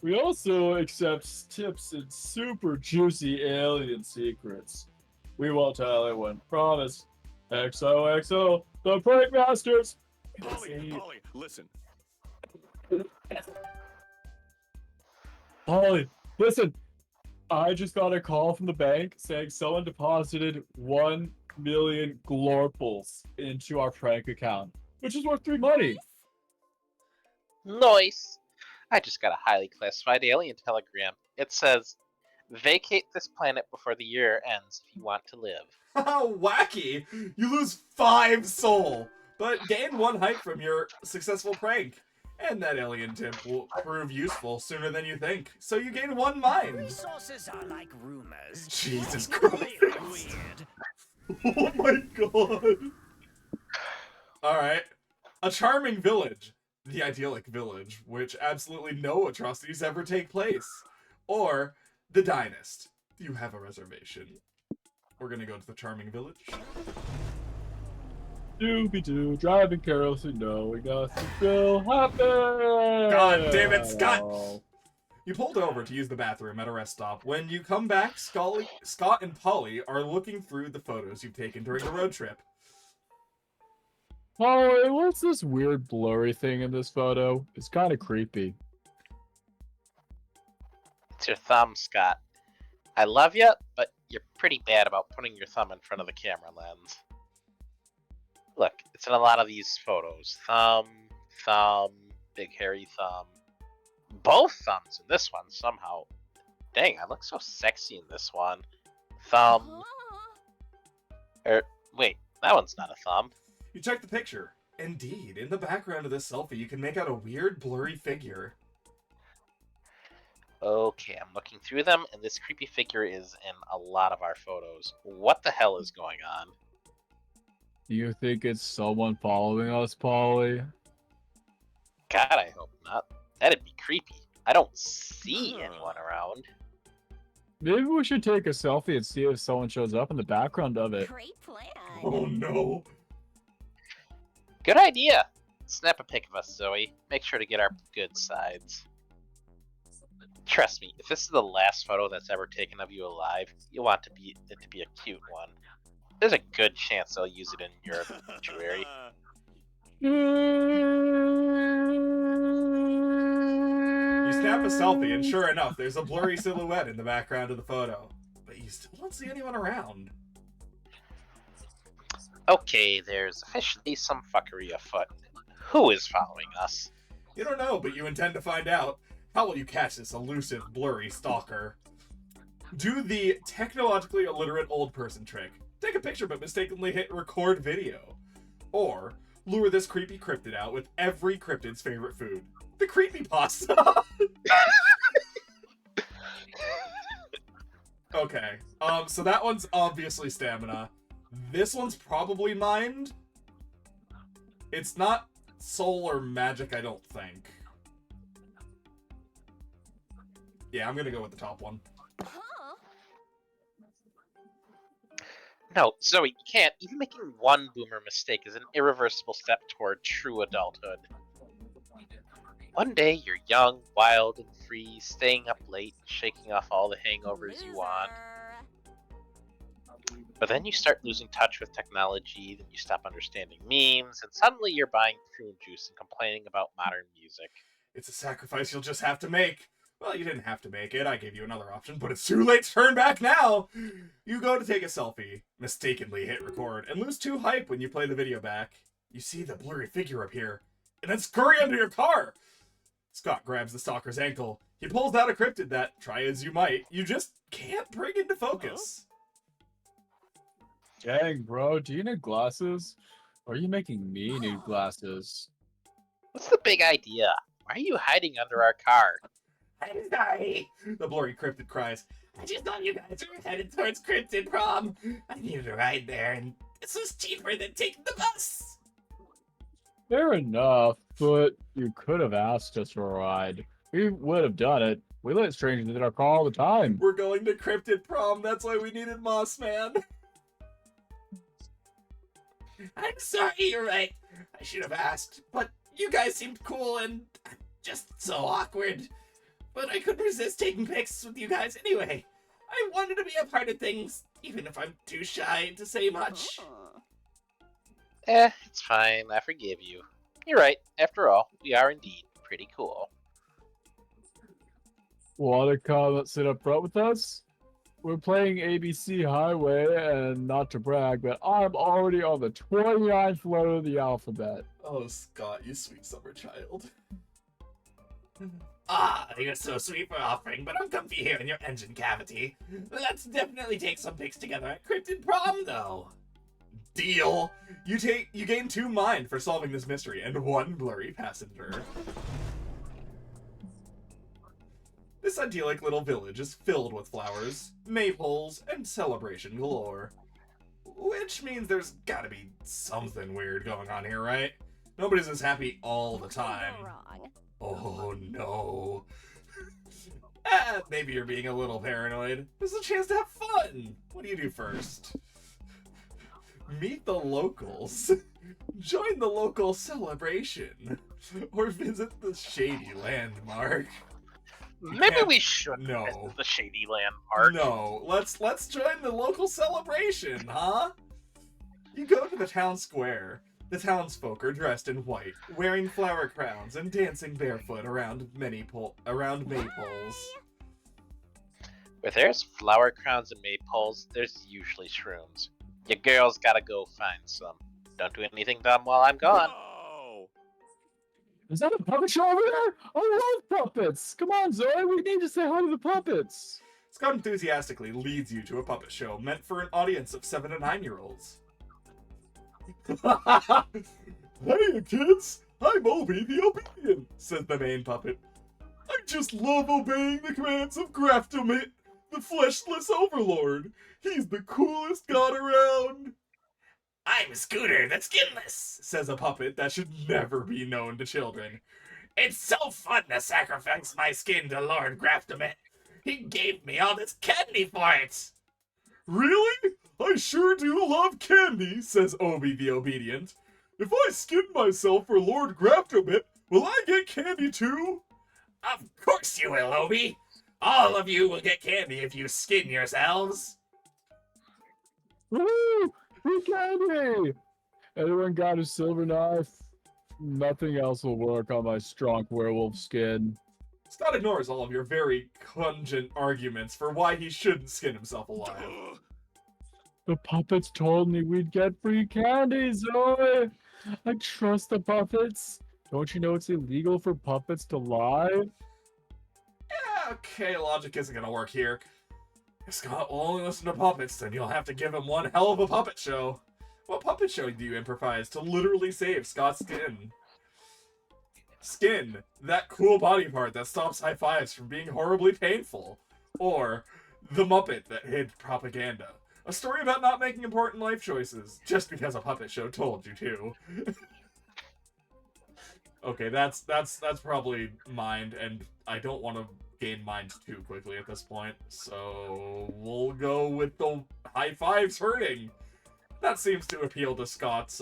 S2: We also accept tips and super juicy alien secrets. We won't tell anyone. Promise. XOXO, the Prank Masters!
S11: Polly, listen.
S2: Holly, listen. I just got a call from the bank saying someone deposited 1 million glorples into our prank account. which is worth 3 money.
S4: Nice. I just got a highly classified alien telegram. It says, vacate this planet before the year ends if you want to live.
S1: How wacky! You lose 5 soul, but gain 1 hype from your successful prank. And that alien tip will prove useful sooner than you think, so you gain 1 mind.
S6: Resources are like rumors.
S1: Jesus
S6: Really
S1: Christ!
S6: weird.
S1: Oh my god! Alright. A charming village. The idyllic village, which absolutely no atrocities ever take place. Or, the Dynast. You have a reservation. We're gonna go to the charming village.
S2: Doobie-doo, driving kerosene, knowing nothing will happen.
S1: God damn it, Scott! You pulled over to use the bathroom at a rest stop. When you come back, Scott and Polly are looking through the photos you've taken during the road trip.
S2: Polly, what's this weird blurry thing in this photo? It's kind of creepy.
S4: It's your thumb, Scott. I love you, but you're pretty bad about putting your thumb in front of the camera lens. Look, it's in a lot of these photos. Thumb, big hairy thumb. Both thumbs in this one, somehow. Dang, I look so sexy in this one. Thumb. Wait, that one's not a thumb.
S1: You check the picture. Indeed, in the background of this selfie, you can make out a weird, blurry figure.
S4: Okay, I'm looking through them, and this creepy figure is in a lot of our photos. What the hell is going on?
S2: Do you think it's someone following us, Polly?
S4: God, I hope not. That'd be creepy. I don't see anyone around.
S2: Maybe we should take a selfie and see if someone shows up in the background of it.
S8: Great plan.
S1: Oh no.
S4: Good idea. Snap a pic of us, Zoe. Make sure to get our good sides. Trust me, if this is the last photo that's ever taken of you alive, you want it to be a cute one. There's a good chance they'll use it in your obituary.
S1: You snap a selfie, and sure enough, there's a blurry silhouette in the background of the photo. But you still don't see anyone around.
S4: Okay, there's officially some fuckery afoot. Who is following us?
S1: You don't know, but you intend to find out. How will you catch this elusive, blurry stalker? Do the technologically illiterate old person trick. Take a picture but mistakenly hit record video. Or, lure this creepy cryptid out with every cryptid's favorite food. The creepypasta! Okay, so that one's obviously stamina. This one's probably mind. It's not soul or magic, I don't think. Yeah, I'm gonna go with the top one.
S4: No, Zoe, you can't. Even making one boomer mistake is an irreversible step toward true adulthood. One day, you're young, wild, and free, staying up late, shaking off all the hangovers you want. But then you start losing touch with technology, then you stop understanding memes, and suddenly you're buying prune juice and complaining about modern music.
S1: It's a sacrifice you'll just have to make. Well, you didn't have to make it. I gave you another option, but it's too late to turn back now. You go to take a selfie, mistakenly hit record, and lose 2 hype when you play the video back. You see the blurry figure appear, and then scurry under your car. Scott grabs the stalker's ankle. He pulls out a cryptid that, try as you might, you just can't bring into focus.
S2: Dang, bro, do you need glasses? Or are you making me need glasses?
S4: What's the big idea? Why are you hiding under our car?
S1: I'm sorry, the blurry cryptid cries. I just thought you guys were headed towards Cryptid Prom. I needed a ride there, and this was cheaper than taking the bus.
S2: Fair enough, but you could have asked us for a ride. We would have done it. We let strangers in our car all the time.
S1: We're going to Cryptid Prom, that's why we needed Moss Man. I'm sorry, you're right. I should have asked, but you guys seemed cool and just so awkward. But I couldn't resist taking pics with you guys anyway. I wanted to be a part of things, even if I'm too shy to say much.
S4: It's fine. I forgive you. You're right. After all, we are indeed pretty cool.
S2: Want to come sit up front with us? we're playing ABC Highway, and not to brag, but I'm already on the 29th letter of the alphabet.
S1: Oh, Scott, you sweet summer child.
S14: Ah, you're so sweet for offering, but I'm comfy here in your engine cavity. Let's definitely take some pics together at Cryptid Prom, though.
S1: Deal. You gain 2 mind for solving this mystery and 1 blurry passenger. This idyllic little village is filled with flowers, maypoles, and celebration galore. Which means there's gotta be something weird going on here, right? Nobody's as happy all the time. Oh no. Maybe you're being a little paranoid. This is a chance to have fun. What do you do first? Meet the locals. Join the local celebration. Or visit the shady landmark.
S4: Maybe we should
S1: No.
S4: visit the shady landmark.
S1: No, let's join the local celebration, huh? You go to the town square. The townsfolk are dressed in white, wearing flower crowns and dancing barefoot around maypoles.
S4: Where there's flower crowns and maypoles, there's usually shrooms. Your girl's gotta go find some. Don't do anything dumb while I'm gone.
S2: Is that a puppet show over there? I love puppets! Come on, Zoe, we need to say hi to the puppets!
S1: Scott enthusiastically leads you to a puppet show meant for an audience of 7 to 9-year-olds. Hey, kids! I'm Obi the Obedient, says the main puppet. I just love obeying the commands of Graftomit, the fleshless overlord. He's the coolest god around.
S14: I'm Scooter, the skinless,
S1: Says a puppet that should never be known to children.
S14: It's so fun to sacrifice my skin to Lord Graftomit. He gave me all this candy for it.
S1: Really? I sure do love candy, says Obi the Obedient. If I skin myself for Lord Graftomit, will I get candy too?
S14: Of course you will, Obi. All of you will get candy if you skin yourselves.
S2: Woo! Free candy! Anyone got a silver knife? Nothing else will work on my strong werewolf skin.
S1: Scott ignores all of your very pungent arguments for why he shouldn't skin himself alive.
S2: The puppets told me we'd get free candy, Zoe! I trust the puppets. Don't you know it's illegal for puppets to lie?
S1: Yeah, okay, logic isn't gonna work here. If Scott will only listen to puppets, then you'll have to give him one hell of a puppet show. What puppet show do you improvise to literally save Scott's skin? Skin, that cool body part that stops high fives from being horribly painful. Or the Muppet that hid propaganda. A story about not making important life choices, just because a puppet show told you to. Okay, that's probably mind, and I don't want to gain mind too quickly at this point, so we'll go with the high fives hurting. That seems to appeal to Scott's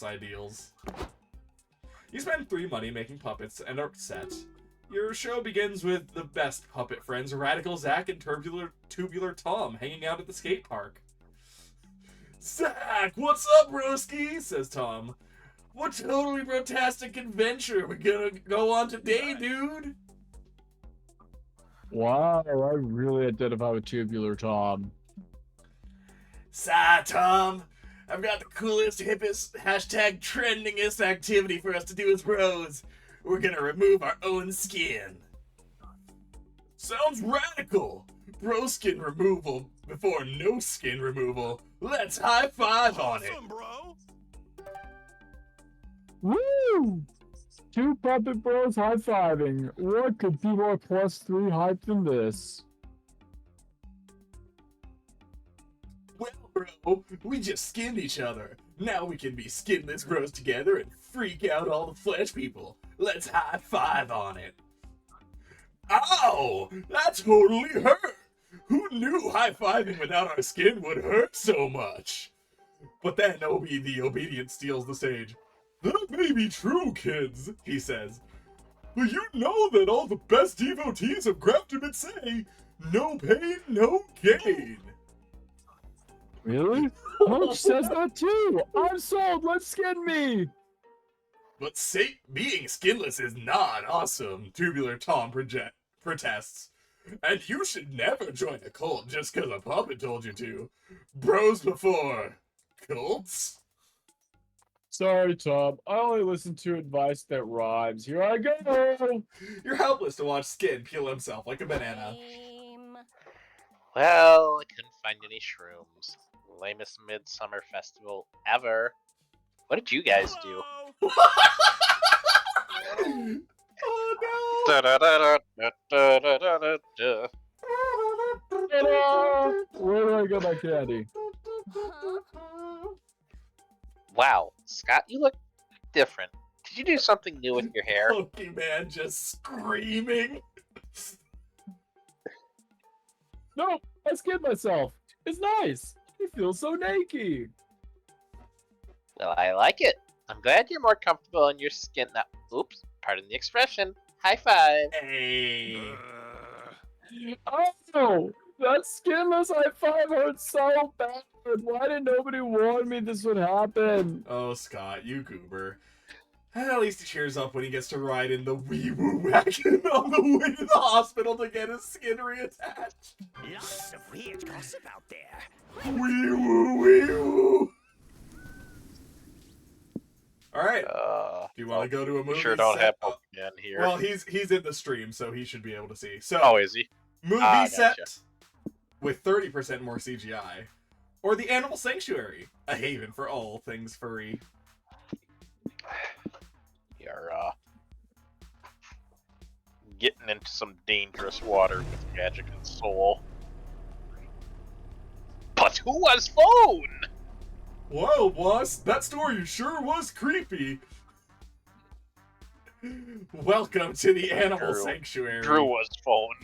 S1: ideals. You spend 3 money making puppets and are set. Your show begins with the best puppet friends, Radical Zach and Tubular Tom, hanging out at the skate park. Zach, what's up, broski? Says Tom. What totally brotastic adventure are we gonna go on today, dude?
S2: Wow, I really identify with Tubular Tom.
S14: Sigh, Tom. I've got the coolest, hippest, hashtag trendingest activity for us to do as bros. We're gonna remove our own skin.
S1: Sounds radical. Bro skin removal before no skin removal. Let's high five on it.
S11: Bro.
S2: Woo! 2 puppet bros high-fiving. What could be more +3 hype than this?
S1: Well, bro, we just skinned each other. Now we can be skinless bros together and freak out all the flesh people. Let's high five on it. Ow! That totally hurt! Who knew high-fiving without our skin would hurt so much? But then Obi the Obedient steals the stage. That may be true, kids, he says. But you know that all the best devotees of Graftomit say, no pain, no gain.
S2: Really? Coach says that too! I'm sold! Let's skin me!
S1: But being skinless is not awesome, Tubular Tom protests.
S14: And you should never join a cult just because a puppet told you to. Bros before cults?
S2: Sorry, Tom. I only listen to advice that rhymes. Here I go.
S1: You're helpless to watch Skin peel himself like a banana.
S4: Well, I couldn't find any shrooms. Lamest midsummer festival ever. What did you guys do?
S1: Oh
S4: Da-da-da-da-da-da-da-da.
S2: Ta-da! Where do I get my candy?
S4: Wow, Scott, you look different. Did you do something new with your hair?
S1: Pokemon just screaming.
S2: No, I skinned myself. It's nice. I feel so naked.
S4: Well, I like it. I'm glad you're more comfortable in your skin now. Oops, pardon the expression. High five.
S1: Hey.
S2: Oh, that skinless high five hurt so bad. Why did nobody warn me this would happen?
S1: Oh, Scott, you goober. At least he cheers up when he gets to ride in the wee-woo wagon on the way to the hospital to get his skin reattached.
S6: Lots of weird gossip out there.
S1: Wee-woo, wee-woo. Alright. Do you want to go to a movie?
S4: Sure don't
S1: set?
S4: have Pokemon here.
S1: Well, he's in the stream, so he should be able to see. So,
S4: oh, is he?
S1: movie set
S4: Gotcha.
S1: with 30% more CGI. Or The Animal Sanctuary, a haven for all things furry.
S4: You're getting into some dangerous water with Magic and Soul. But who was phone?
S1: Whoa, boss, that story sure was creepy. Welcome to the Animal Sanctuary.
S4: Drew was phone.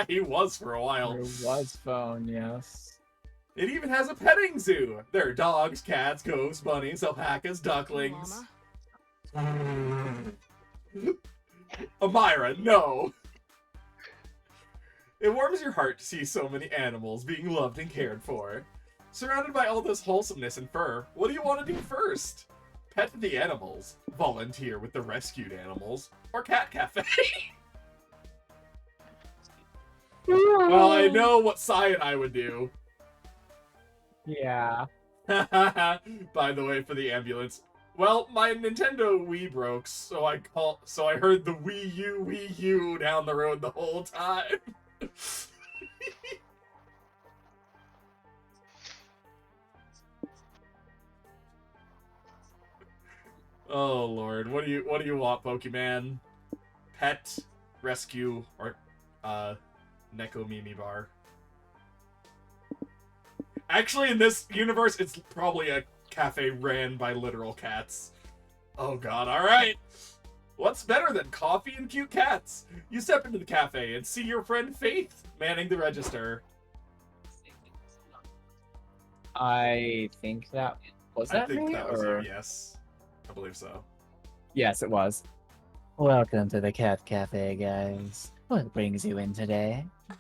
S1: He was for a while.
S2: There was phone, yes.
S1: It even has a petting zoo. There are dogs, cats, goats, bunnies, alpacas, ducklings. Amira, no. It warms your heart to see so many animals being loved and cared for. Surrounded by all this wholesomeness and fur, what do you want to do first? Pet the animals, volunteer with the rescued animals, or cat cafe? Well, I know what Cyanide would do.
S12: Yeah.
S1: By the way, for the ambulance. Well, my Nintendo Wii broke, so I heard the Wii U down the road the whole time. Oh Lord, what do you want, Pokemon? Pet, rescue, or Neko Mimi Bar? Actually, in this universe, it's probably a cafe ran by literal cats. Oh god, alright! What's better than coffee and cute cats? You step into the cafe and see your friend Faith manning the register.
S2: I think that was that
S1: I think
S2: me,
S1: that was
S2: or
S1: you, yes. I believe so.
S2: yes, it was.
S10: Welcome to the Cat Cafe, guys. What brings you in today?
S4: I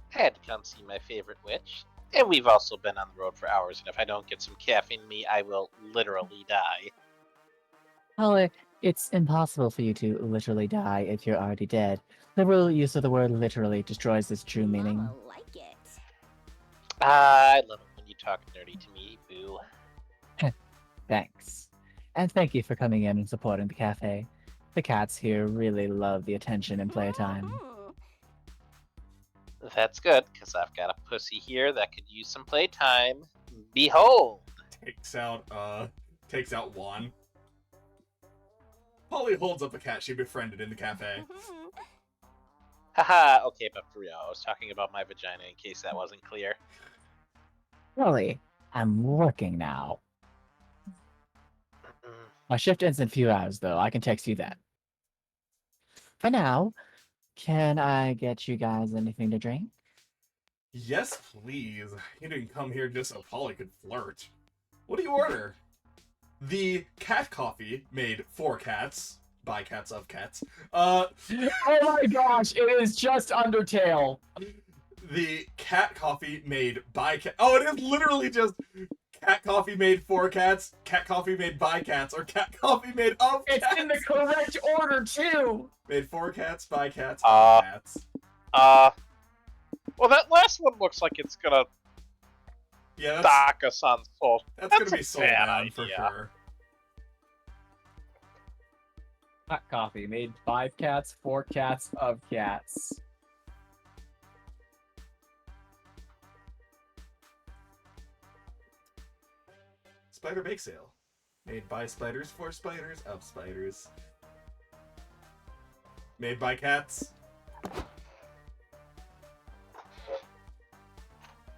S4: had to come see my favorite witch. And we've also been on the road for hours, and if I don't get some caffeine in me, I will literally die.
S10: Holly, it's impossible for you to literally die if you're already dead. Liberal use of the word literally destroys its true meaning.
S8: Like it.
S4: I love it when you talk nerdy to me, boo.
S10: Thanks. And thank you for coming in and supporting the cafe. The cats here really love the attention and playtime.
S4: That's good, because I've got a pussy here that could use some playtime. Behold!
S1: Takes out Juan. Polly holds up a cat she befriended in the cafe.
S4: Haha, okay, but for real, I was talking about my vagina in case that wasn't clear.
S10: Really, I'm working now. My shift ends in a few hours, though. I can text you that. For now, can I get you guys anything to drink?
S1: Yes, please. You didn't come here just so Polly could flirt. What do you order? The cat coffee made for cats, by cats of cats.
S2: Oh my gosh, it is just Undertale.
S1: The cat coffee made by cat. Oh, it is literally just cat coffee made for cats, cat coffee made by cats, or cat coffee made of cats.
S10: It's in the correct order too.
S1: Made for cats, by cats, of cats.
S7: Well, that last one looks like it's gonna
S1: Yeah,
S7: dock us on Soul.
S1: That's gonna be sold
S7: bad
S1: down for
S7: idea.
S1: sure.
S2: Cat coffee made 5 cats, 4 cats, of cats.
S1: Spider Bake Sale. Made by spiders, for spiders, of spiders. Made by cats.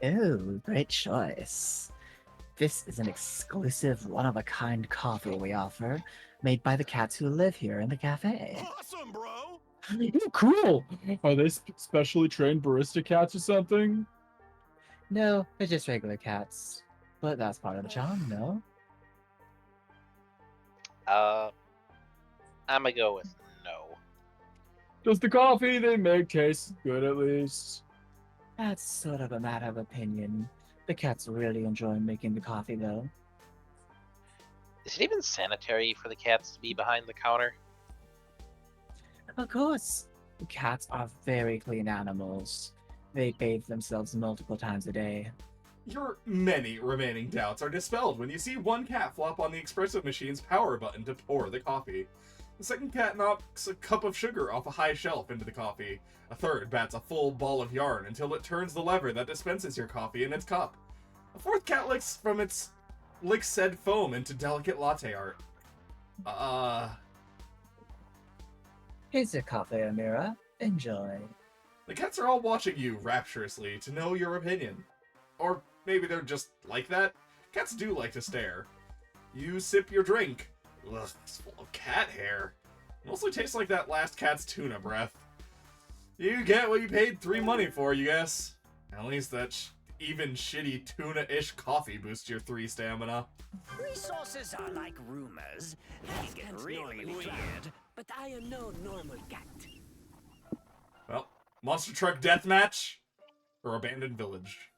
S10: Oh, great choice. This is an exclusive, one-of-a-kind coffee we offer, made by the cats who live here in the cafe.
S11: Awesome, bro!
S2: Ooh, cool! Are they specially trained barista cats or something?
S10: No, they're just regular cats. But that's part of the charm, no?
S4: I'm gonna go with no.
S2: Does the coffee they make taste good at least?
S10: That's sort of a matter of opinion. The cats really enjoy making the coffee, though.
S4: Is it even sanitary for the cats to be behind the counter?
S10: Of course. Cats are very clean animals. They bathe themselves multiple times a day.
S1: Your many remaining doubts are dispelled when you see one cat flop on the espresso machine's power button to pour the coffee. The second cat knocks a cup of sugar off a high shelf into the coffee. A third bats a full ball of yarn until it turns the lever that dispenses your coffee in its cup. A fourth cat licks said foam into delicate latte art.
S10: Here's your coffee, Amira. Enjoy.
S1: The cats are all watching you rapturously to know your opinion. Or maybe they're just like that. Cats do like to stare. You sip your drink. Ugh, it's full of cat hair. Mostly tastes like that last cat's tuna breath. You get what you paid 3 money for, you guess. At least that even shitty tuna-ish coffee boosts your 3 stamina.
S6: Resources are like rumors. They get really weird. But I am no normal cat.
S1: Well, monster truck deathmatch or abandoned village.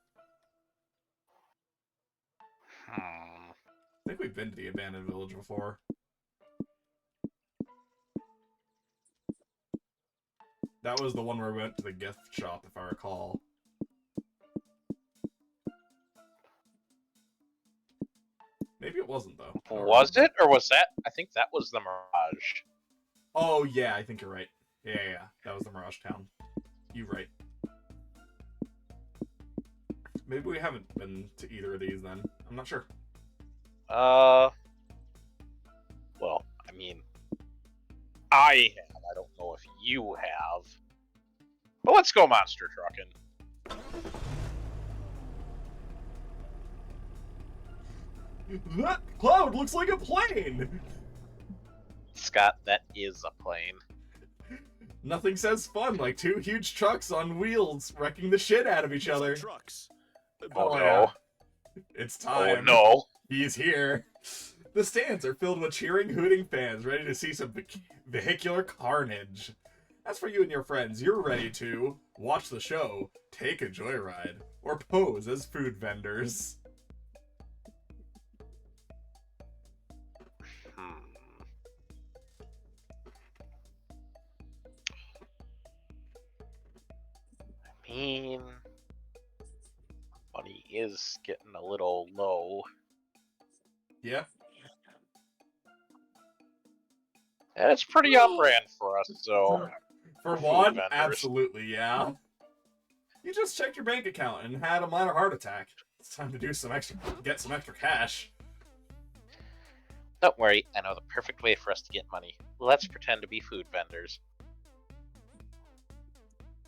S1: I think we've been to the abandoned village before. That was the one where we went to the gift shop, if I recall. Maybe it wasn't, though.
S7: Was it, or was that? I think that was the Mirage.
S1: Oh, yeah, I think you're right. Yeah. That was the Mirage Town. You're right. Maybe we haven't been to either of these, then. I'm not sure.
S7: Well, I mean, I have. I don't know if you have. But let's go monster trucking.
S1: That cloud looks like a plane!
S4: Scott, that is a plane.
S1: Nothing says fun like 2 huge trucks on wheels wrecking the shit out of each other.
S11: Trucks.
S7: Oh,
S1: yeah.
S7: no.
S1: It's time.
S7: Oh no.
S1: He's here. The stands are filled with cheering, hooting fans ready to see some vehicular carnage. As for you and your friends, you're ready to watch the show, take a joyride, or pose as food vendors.
S4: I mean, money is getting a little low.
S1: Yeah.
S4: And it's pretty on brand for us, so.
S1: For
S4: food
S1: one,
S4: vendors.
S1: absolutely, yeah. You just checked your bank account and had a minor heart attack. It's time to get some extra cash.
S4: Don't worry, I know the perfect way for us to get money. Let's pretend to be food vendors.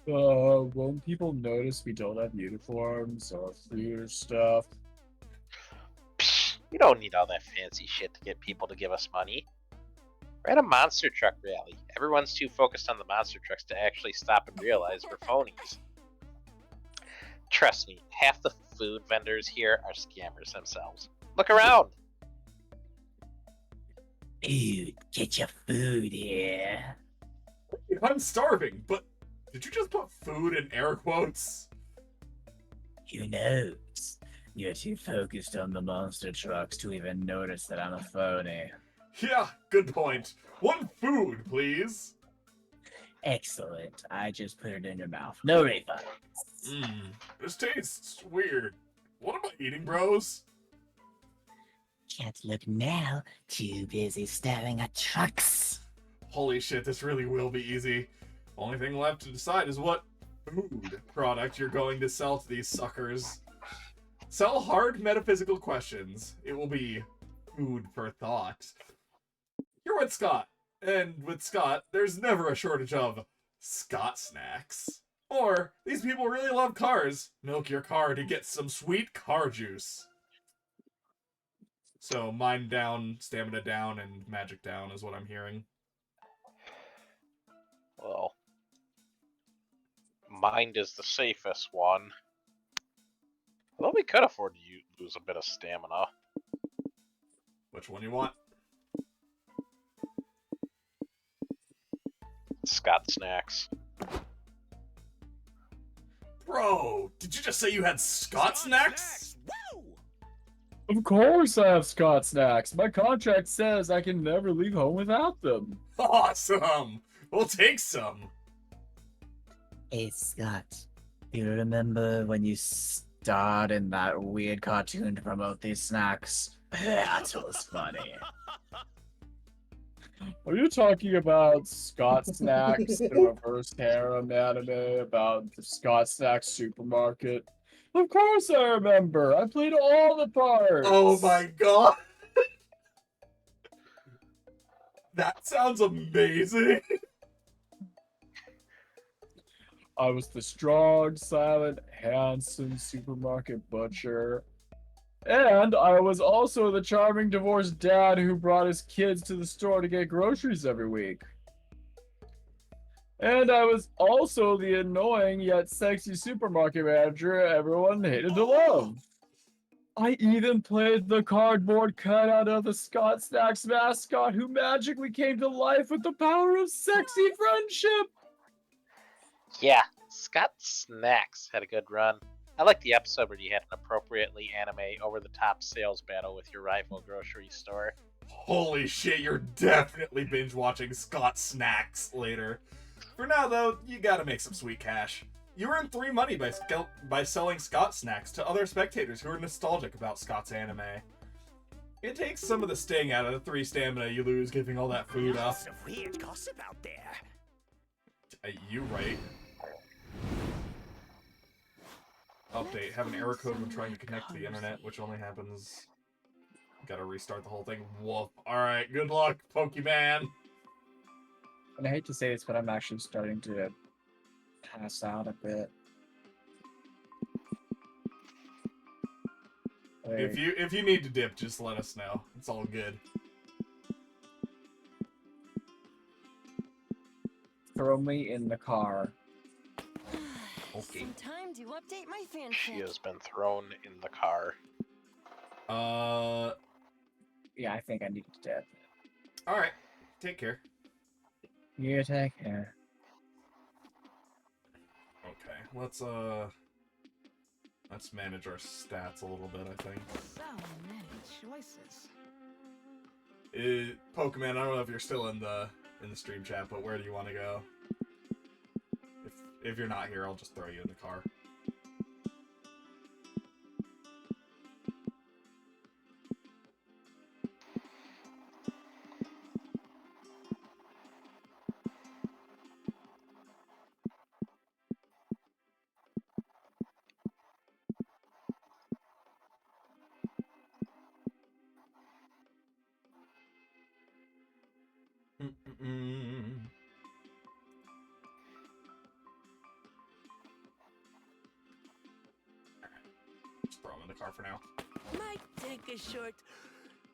S2: Won't people notice we don't have uniforms or food or stuff?
S4: Psh, you don't need all that fancy shit to get people to give us money. We're at a monster truck rally. Everyone's too focused on the monster trucks to actually stop and realize we're phonies. Trust me, half the food vendors here are scammers themselves. Look around!
S10: Dude, get your food here.
S1: I'm starving, but did you just put food in air quotes?
S10: Who knows? You're too focused on the monster trucks to even notice that I'm a phony.
S1: Yeah, good point. One food, please.
S10: Excellent. I just put it in your mouth. No refund.
S1: Mmm, this tastes weird. What am I eating, bros?
S10: Can't look now. Too busy staring at trucks.
S1: Holy shit, this really will be easy. Only thing left to decide is what food product you're going to sell to these suckers. Sell hard metaphysical questions. It will be food for thought. You're with Scott, and with Scott, there's never a shortage of Scott snacks. Or, these people really love cars. Milk your car to get some sweet car juice. So, mind down, stamina down, and magic down is what I'm hearing.
S5: Well, mind is the safest one. Although we could afford to lose a bit of stamina.
S1: Which one you want?
S5: Scott snacks.
S1: Bro, did you just say you had Scott snacks?
S2: Of course I have Scott snacks. My contract says I can never leave home without them.
S1: Awesome! We'll take some.
S10: Hey, Scott. You remember when you starred in that weird cartoon to promote these snacks? That was funny.
S2: Are you talking about Scott Snacks, the reverse harem anime about the Scott Snacks supermarket? Of course I remember. I played all the parts.
S1: Oh my god. That sounds amazing.
S2: I was the strong, silent, handsome supermarket butcher. And I was also the charming divorced dad who brought his kids to the store to get groceries every week. And I was also the annoying yet sexy supermarket manager everyone hated to love. I even played the cardboard cutout of the Scott Snacks mascot who magically came to life with the power of sexy friendship.
S5: Yeah, Scott Snacks had a good run. I like the episode where you had an appropriately anime over-the-top sales battle with your rival grocery store.
S1: Holy shit, you're definitely binge watching Scott Snacks later. For now, though, you gotta make some sweet cash. You earn 3 money by selling Scott Snacks to other spectators who are nostalgic about Scott's anime. It takes some of the sting out of the 3 stamina you lose giving all that food up.
S6: Lots of weird gossip out there.
S1: You right. Update. Have an error code when trying to connect to the internet, which only happens... Gotta restart the whole thing. Woof. Alright, good luck, Pokemon.
S12: And I hate to say this, but I'm actually starting to pass out a bit.
S1: If you need to dip, just let us know. It's all good.
S12: Throw me in the car.
S1: Okay.
S8: Some time to update my fanfic.
S5: She has been thrown in the car.
S12: Yeah, I think I need to dip.
S1: Alright. Take care.
S12: You take care.
S1: Okay, let's manage our stats a little bit, I think.
S8: So many choices.
S1: Pokemon, I don't know if you're still in the stream chat, but where do you want to go? If you're not here, I'll just throw you in the car. Just throw him in the car for now.
S6: Might take a short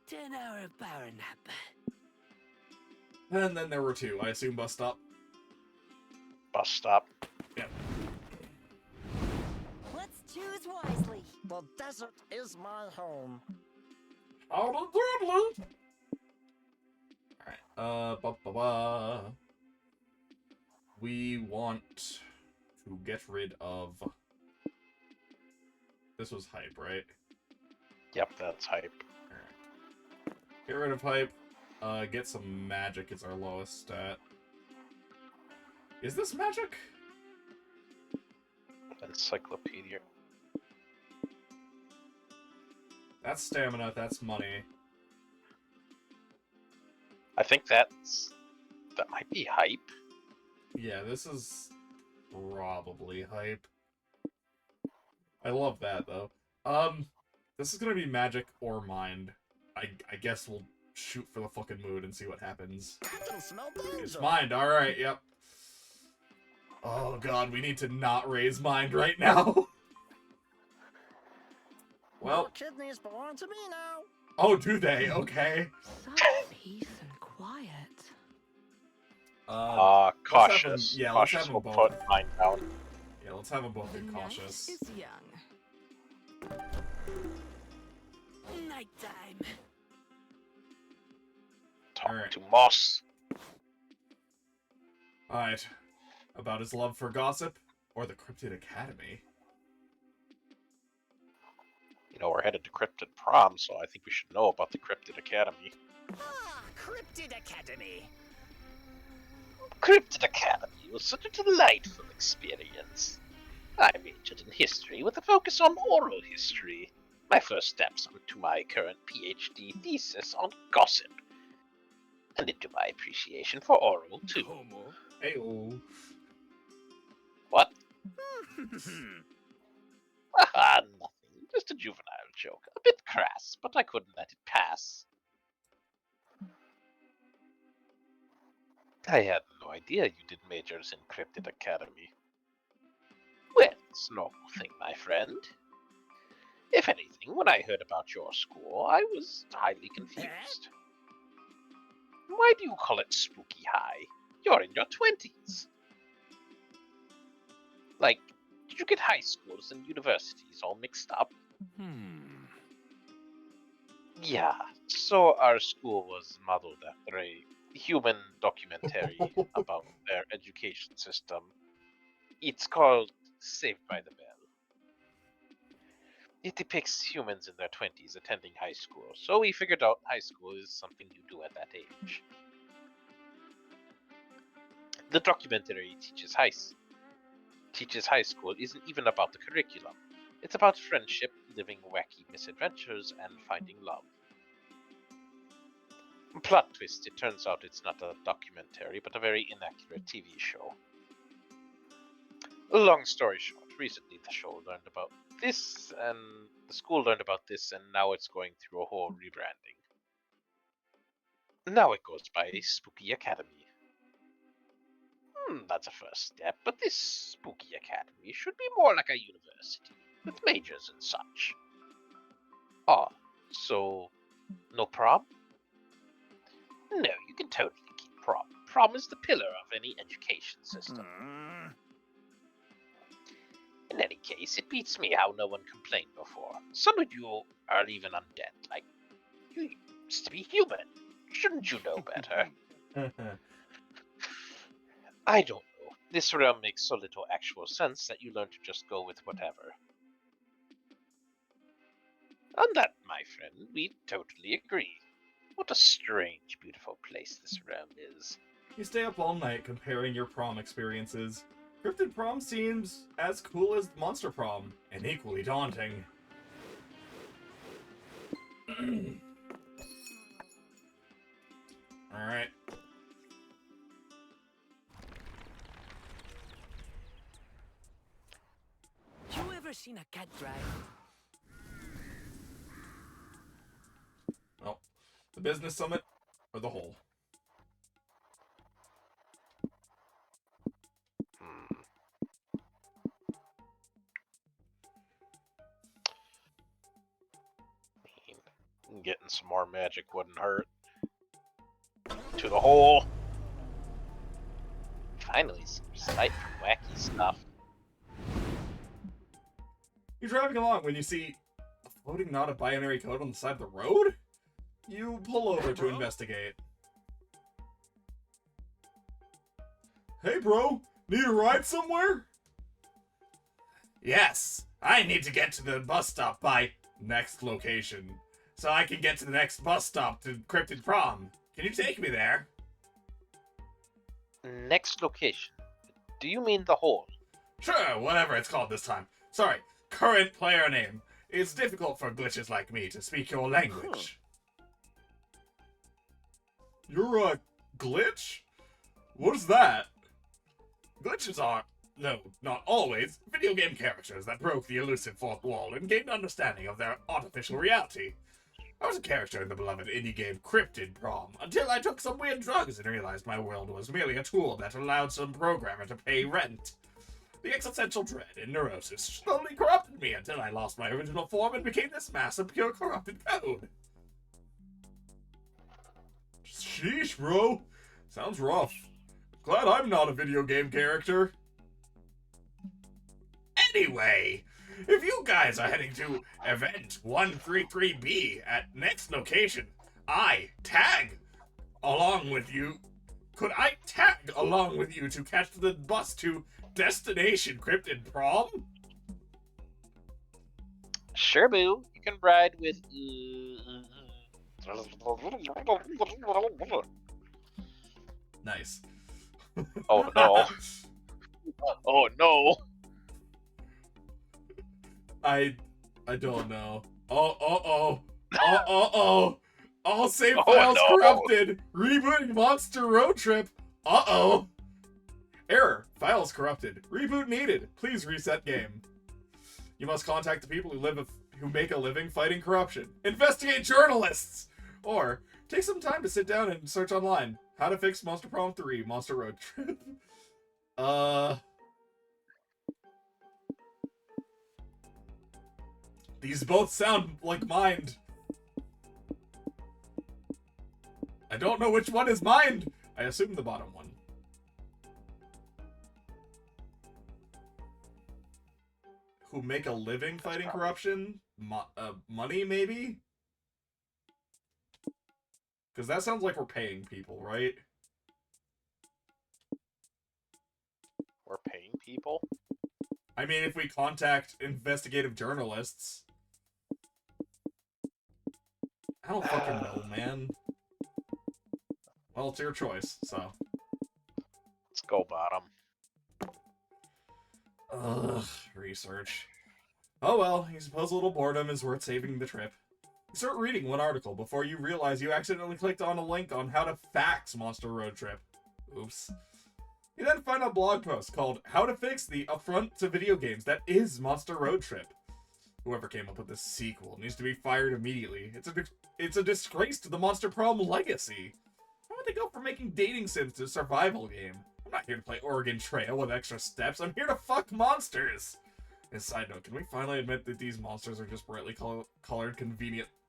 S6: 10-hour power nap.
S1: And then there were 2. I assume bus stop.
S5: Bus stop.
S1: Yep.
S8: Let's choose wisely.
S6: The desert is my home.
S1: Alright, we want to get rid of... This was hype, right?
S4: Yep, that's hype.
S1: Get rid of hype. Get some magic is our lowest stat. Is this magic?
S4: Encyclopedia.
S1: That's stamina, that's money.
S4: I think that might be hype.
S1: Yeah, this is probably hype. I love that, though. This is gonna be magic or mind. I guess we'll shoot for the fucking mood and see what happens. It's mind, alright, yep. Oh god, we need to not raise mind right now. Well.
S6: Kidneys belong to me now.
S1: Oh, do they? Okay.
S8: Such peace and quiet.
S4: Cautious.
S1: Yeah, let's
S4: Cautious
S1: have
S4: will
S1: them
S4: put
S1: both.
S4: mine down.
S1: Yeah, let's have them both be
S8: The
S1: cautious.
S8: night is young.
S6: Nighttime.
S4: Talk to Moss.
S1: Alright. About his love for gossip or the Cryptid Academy?
S4: You know, we're headed to Cryptid Prom, so I think we should know about the Cryptid Academy.
S6: Ah, Cryptid Academy.
S5: Cryptid Academy was such a delightful experience. I majored in history with a focus on oral history. My first steps onto my current PhD thesis on gossip. And into my appreciation for oral, too.
S1: Hey-oh.
S5: What? Haha, nothing. Just a juvenile joke. A bit crass, but I couldn't let it pass. I had no idea you did majors in Cryptid Academy. Well, it's a normal thing, my friend. If anything, when I heard about your school, I was highly confused. Why do you call it Spooky High? You're in your 20s. Like, did you get high schools and universities all mixed up? Yeah, so our school was modeled after a human documentary about their education system. It's called Saved by the Bell. It depicts humans in their 20s attending high school, so we figured out high school is something you do at that age. The documentary teaches high school isn't even about the curriculum. It's about friendship, living wacky misadventures, and finding love. Plot twist, it turns out it's not a documentary, but a very inaccurate TV show. Long story short, recently the show learned about this, and the school learned about this, and now it's going through a whole rebranding. Now it goes by Spooky Academy. That's a first step, but this Spooky Academy should be more like a university, with majors and such. Ah, so no prom? No, you can totally keep prom. Prom is the pillar of any education system. In any case, it beats me how no one complained before. Some of you are even undead. Like, you used to be human. Shouldn't you know better? I don't know. This realm makes so little actual sense that you learn to just go with whatever. On that, my friend, we totally agree. What a strange, beautiful place this realm is.
S1: You stay up all night comparing your prom experiences. Cryptid Prom seems as cool as Monster Prom, and equally daunting. Alright.
S6: You ever seen a cat drive?
S1: Well, the business summit or the hole?
S4: Getting some more magic wouldn't hurt. To the hole. Finally, some slight wacky stuff.
S1: You're driving along when you see a floating knot of binary code on the side of the road? You pull over to investigate. Hey bro, need a ride somewhere? Yes, I need to get to the bus stop by
S14: next location, so I can get to the next bus stop to Cryptid Prom. Can you take me there?
S5: Next location. Do you mean the hole?
S14: Sure, whatever it's called this time. Sorry, current player name. It's difficult for glitches like me to speak your language. You're a glitch? What's that? Glitches are, no, not always, video game characters that broke the elusive fourth wall and gained understanding of their artificial reality. I was a character in the beloved indie game Cryptid Prom, until I took some weird drugs and realized my world was merely a tool that allowed some programmer to pay rent. The existential dread and neurosis slowly corrupted me until I lost my original form and became this mass of pure corrupted code. Sheesh, bro. Sounds rough. Glad I'm not a video game character. Anyway, if you guys are heading to event 133B at next location, could I tag along with you to catch the bus to Destination Cryptid Prom?
S5: Sure, boo. You can ride with.
S14: Nice.
S5: Oh no. Oh no.
S14: I don't know. Oh. All save
S5: Oh,
S14: files
S5: no.
S14: corrupted. Rebooting Monster Road Trip. Uh-oh. Error. Files corrupted. Reboot needed. Please reset game. You must contact the people who make a living fighting corruption. Investigate journalists! Or take some time to sit down and search online. How to fix Monster Prom 3 Monster Road Trip. These both sound like Mind. I don't know which one is Mind. I assume the bottom one. Who make a living fighting corruption? Money, maybe? Because that sounds like we're paying people, right?
S5: We're paying people?
S14: I mean, if we contact investigative journalists. I don't fucking know, man. Well, it's your choice, so.
S5: Let's go bottom.
S14: Ugh, research. Oh well, you suppose a little boredom is worth saving the trip. You start reading one article before you realize you accidentally clicked on a link on how to fax Monster Road Trip. Oops. You then find a blog post called How to Fix the Affront to Video Games That Is Monster Road Trip. Whoever came up with this sequel needs to be fired immediately. It's a disgrace to the Monster Prom legacy. Why would they go from making dating sims to a survival game? I'm not here to play Oregon Trail with extra steps. I'm here to fuck monsters. And side note, can we finally admit that these monsters are just brightly colored,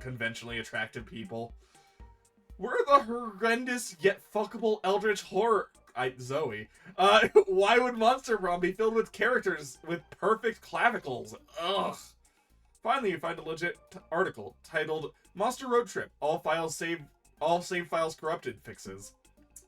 S14: conventionally attractive people? We're the horrendous yet fuckable eldritch horror. Zoe. Why would Monster Prom be filled with characters with perfect clavicles? Ugh. Finally, you find a legit article titled Monster Road Trip, all save files corrupted fixes.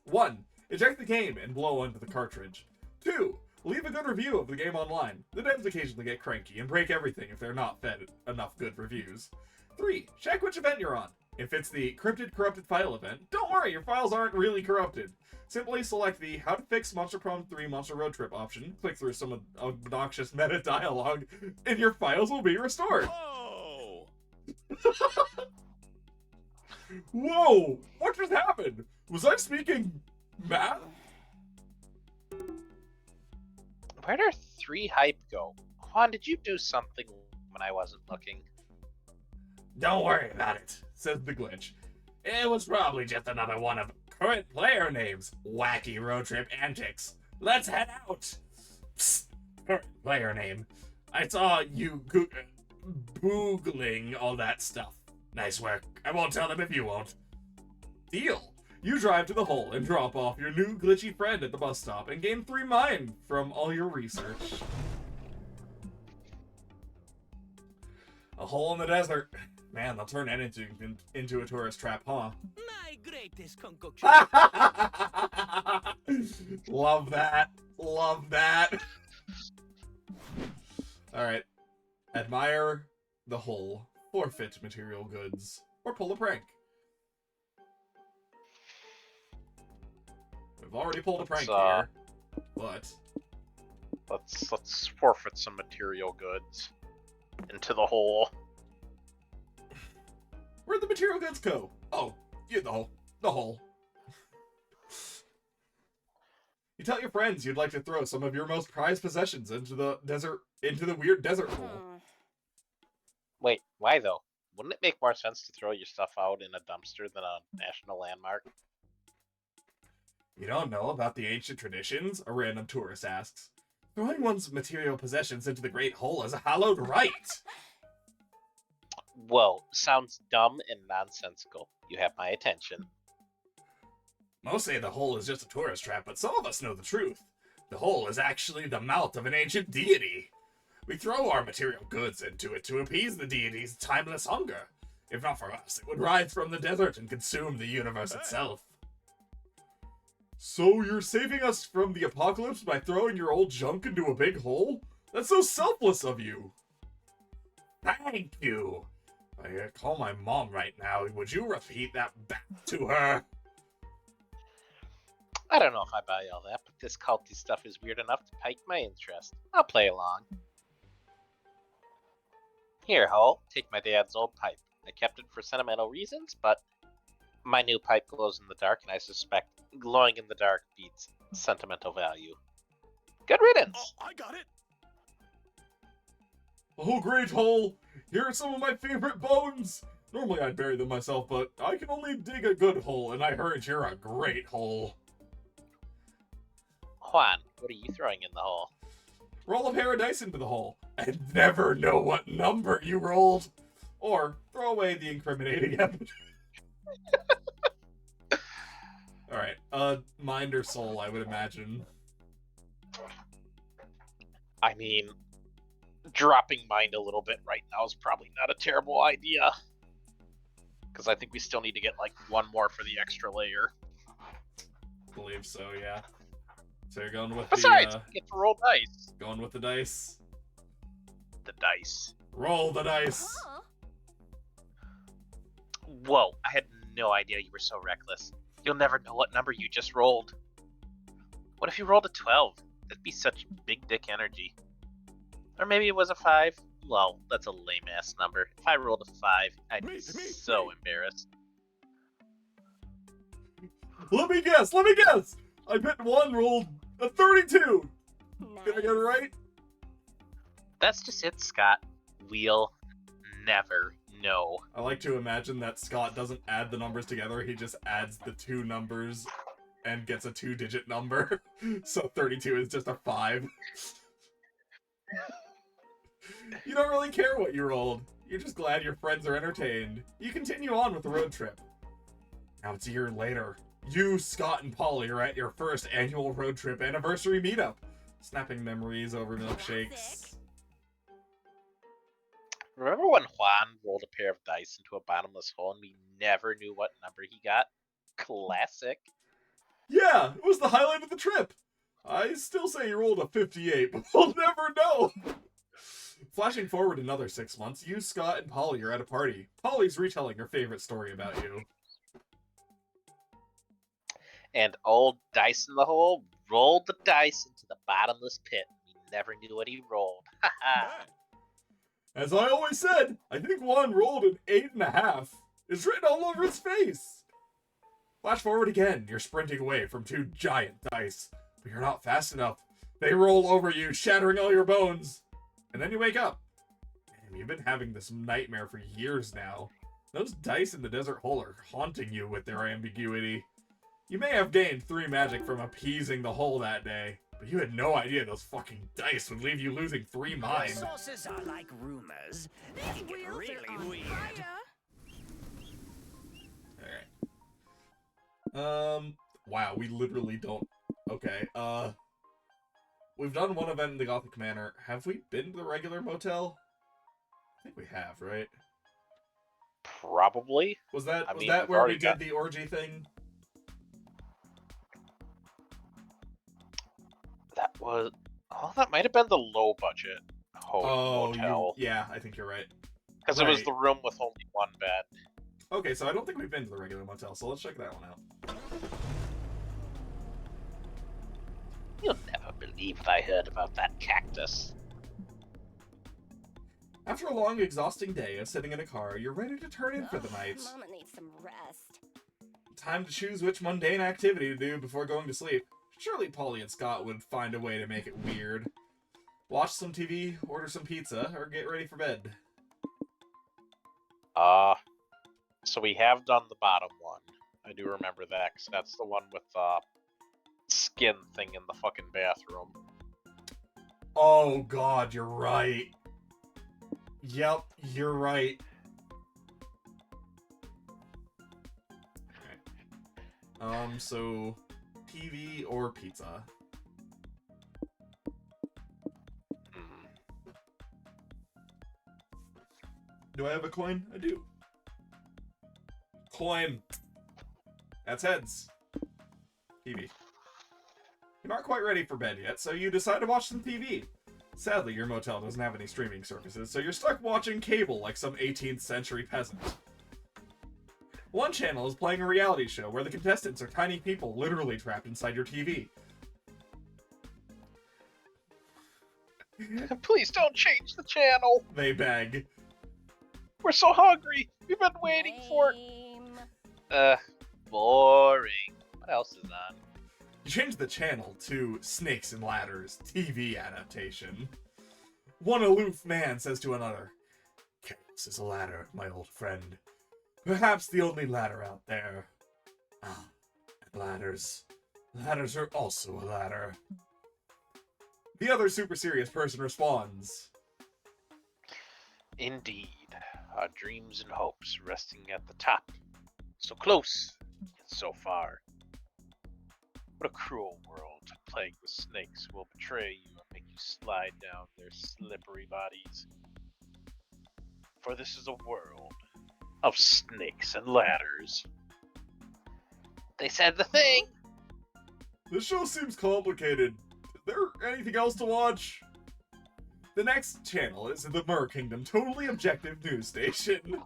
S14: 1. Eject the game and blow onto the cartridge. 2. Leave a good review of the game online. The devs occasionally get cranky and break everything if they're not fed enough good reviews. 3. Check which event you're on. If it's the Cryptid Corrupted File event, don't worry, your files aren't really corrupted. Simply select the How to Fix Monster Prom 3 Monster Road Trip option, click through some obnoxious meta dialogue, and your files will be restored.
S11: Oh!
S14: Whoa! What just happened? Was I speaking math?
S5: Where did 3 hype go? Quan, did you do something when I wasn't looking?
S14: Don't worry about it, says the glitch. It was probably just another one of current player names. Wacky road trip antics. Let's head out. Psst, current player name. I saw you boogling all that stuff. Nice work. I won't tell them if you won't. Deal. You drive to the hole and drop off your new glitchy friend at the bus stop and gain 3 mind from all your research. A hole in the desert. Man, they'll turn that into a tourist trap, huh?
S6: My greatest concoction.
S14: Love that. Love that. Alright. Admire the hole. forfeit material goods, or pull a prank. We've already pulled a prank here, but
S4: let's forfeit some material goods into the hole.
S14: Where'd the material goods go? Oh, you know, the hole. You tell your friends you'd like to throw some of your most prized possessions into the weird desert hole.
S4: Wait, why though? Wouldn't it make more sense to throw your stuff out in a dumpster than a national landmark?
S14: You don't know about the ancient traditions? A random tourist asks. Throwing one's material possessions into the Great Hole is a hallowed rite.
S4: Whoa, sounds dumb and nonsensical. You have my attention.
S14: Most say the hole is just a tourist trap, but some of us know the truth. The hole is actually the mouth of an ancient deity. We throw our material goods into it to appease the deity's timeless hunger. If not for us, it would rise from the desert and consume the universe itself. So you're saving us from the apocalypse by throwing your old junk into a big hole? That's so selfless of you! Thank you! I call my mom right now. Would you repeat that back to her?
S4: I don't know if I buy all that, but this culty stuff is weird enough to pique my interest. I'll play along. Here, Hole, take my dad's old pipe. I kept it for sentimental reasons, but my new pipe glows in the dark, and I suspect glowing in the dark beats sentimental value. Good riddance!
S11: Oh, I got it!
S14: Oh, great Hole! Here are some of my favorite bones! Normally I'd bury them myself, but I can only dig a good hole, and I heard you're a great hole.
S4: Juan, what are you throwing in the hole?
S14: Roll a pair of dice into the hole, and never know what number you rolled. Or throw away the incriminating evidence. Alright, mind or soul, I would imagine.
S4: I mean, dropping mind a little bit right now is probably not a terrible idea. Because I think we still need to get, like, one more for the extra layer.
S14: Believe so, yeah. So you're going with
S4: Besides,
S14: the,
S4: get to roll dice.
S14: Going with the dice?
S4: The dice.
S14: Roll the dice!
S4: Whoa, I had no idea you were so reckless. You'll never know what number you just rolled. What if you rolled a 12? That'd be such big dick energy. Or maybe it was a 5? Well, that's a lame-ass number. If I rolled a 5, I'd be so embarrassed.
S14: Let me guess! I bet one rolled a 32! Did I get it right?
S4: That's just it, Scott. We'll never know.
S14: I like to imagine that Scott doesn't add the numbers together, he just adds the two numbers and gets a 2-digit number. So 32 is just a 5. You don't really care what you rolled. You're just glad your friends are entertained. You continue on with the road trip. Now it's a year later. You, Scott, and Polly are at your first annual road trip anniversary meetup. Snapping memories over milkshakes.
S4: Remember when Juan rolled a pair of dice into a bottomless hole and we never knew what number he got? Classic.
S14: Yeah, it was the highlight of the trip. I still say you rolled a 58, but we'll never know. Flashing forward another 6 months, you, Scott, and Polly are at a party. Polly's retelling her favorite story about you.
S4: And old Dice in the Hole rolled the dice into the bottomless pit. We never knew what he rolled. Haha.
S14: As I always said, I think Juan rolled an 8.5. It's written all over his face. Flash forward again. You're sprinting away from 2 giant dice, but you're not fast enough. They roll over you, shattering all your bones. And then you wake up. Man, you've been having this nightmare for years now. Those dice in the desert hole are haunting you with their ambiguity. You may have gained 3 magic from appeasing the hole that day, but you had no idea those fucking dice would leave you losing 3 mind.
S6: Sources are like rumors. They can get really weird.
S14: Alright. Wow, we literally don't... Okay, we've done one event in the Gothic Manor. Have we been to the regular motel? I think we have, right?
S4: Probably.
S14: Was that
S4: I mean,
S14: where we did the orgy thing?
S4: That was... Oh, that might have been the low budget motel.
S14: Yeah, I think you're right.
S4: Because it was
S1: Right.
S4: the room with only one bed.
S1: Okay, so I don't think we've been to the regular motel, so let's check that one out.
S4: You'll never believe what I heard about that cactus.
S1: After a long, exhausting day of sitting in a car, you're ready to turn in for the night.
S8: Mama needs some rest.
S1: Time to choose which mundane activity to do before going to sleep. Surely Polly and Scott would find a way to make it weird. Watch some TV, order some pizza, or get ready for bed.
S4: So we have done the bottom one. I do remember that, because that's the one with the skin thing in the fucking bathroom.
S1: Oh god, you're right. Yep, you're right. Okay. So TV or pizza? Do I have a coin? I do. Coin. That's heads. TV. You're not quite ready for bed yet, so you decide to watch some TV. Sadly, your motel doesn't have any streaming services, so you're stuck watching cable like some 18th century peasant. One channel is playing a reality show where the contestants are tiny people literally trapped inside your TV.
S4: Please don't change the channel.
S1: They beg.
S4: We're so hungry. We've been waiting for it. Boring. What else is on?
S1: You change the channel to Snakes and Ladders TV adaptation. One aloof man says to another, "Chaos is a ladder, my old friend. Perhaps the only ladder out there. Ah, and ladders. Ladders are also a ladder." The other super serious person responds,
S4: Indeed. Our dreams and hopes resting at the top. So close, yet so far. What a cruel world, plagued with snakes who will betray you and make you slide down their slippery bodies. For this is a world of snakes and ladders. They said the thing!
S1: "This show seems complicated. Is there anything else to watch?" The next channel is the Mer Kingdom Totally Objective News Station.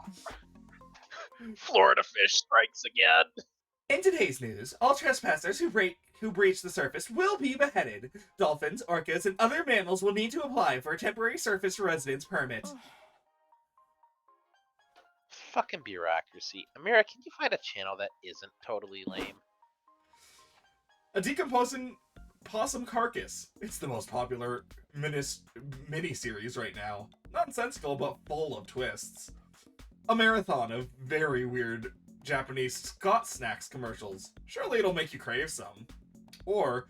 S4: Florida fish strikes again!
S1: In today's news, all trespassers who breach the surface will be beheaded. Dolphins, orcas, and other mammals will need to apply for a temporary surface residence permit.
S4: Fucking bureaucracy. Amira, can you find a channel that isn't totally lame?
S1: A decomposing possum carcass. It's the most popular mini-series right now. Nonsensical, but full of twists. A marathon of very weird Japanese Scott Snacks commercials. Surely it'll make you crave some. Or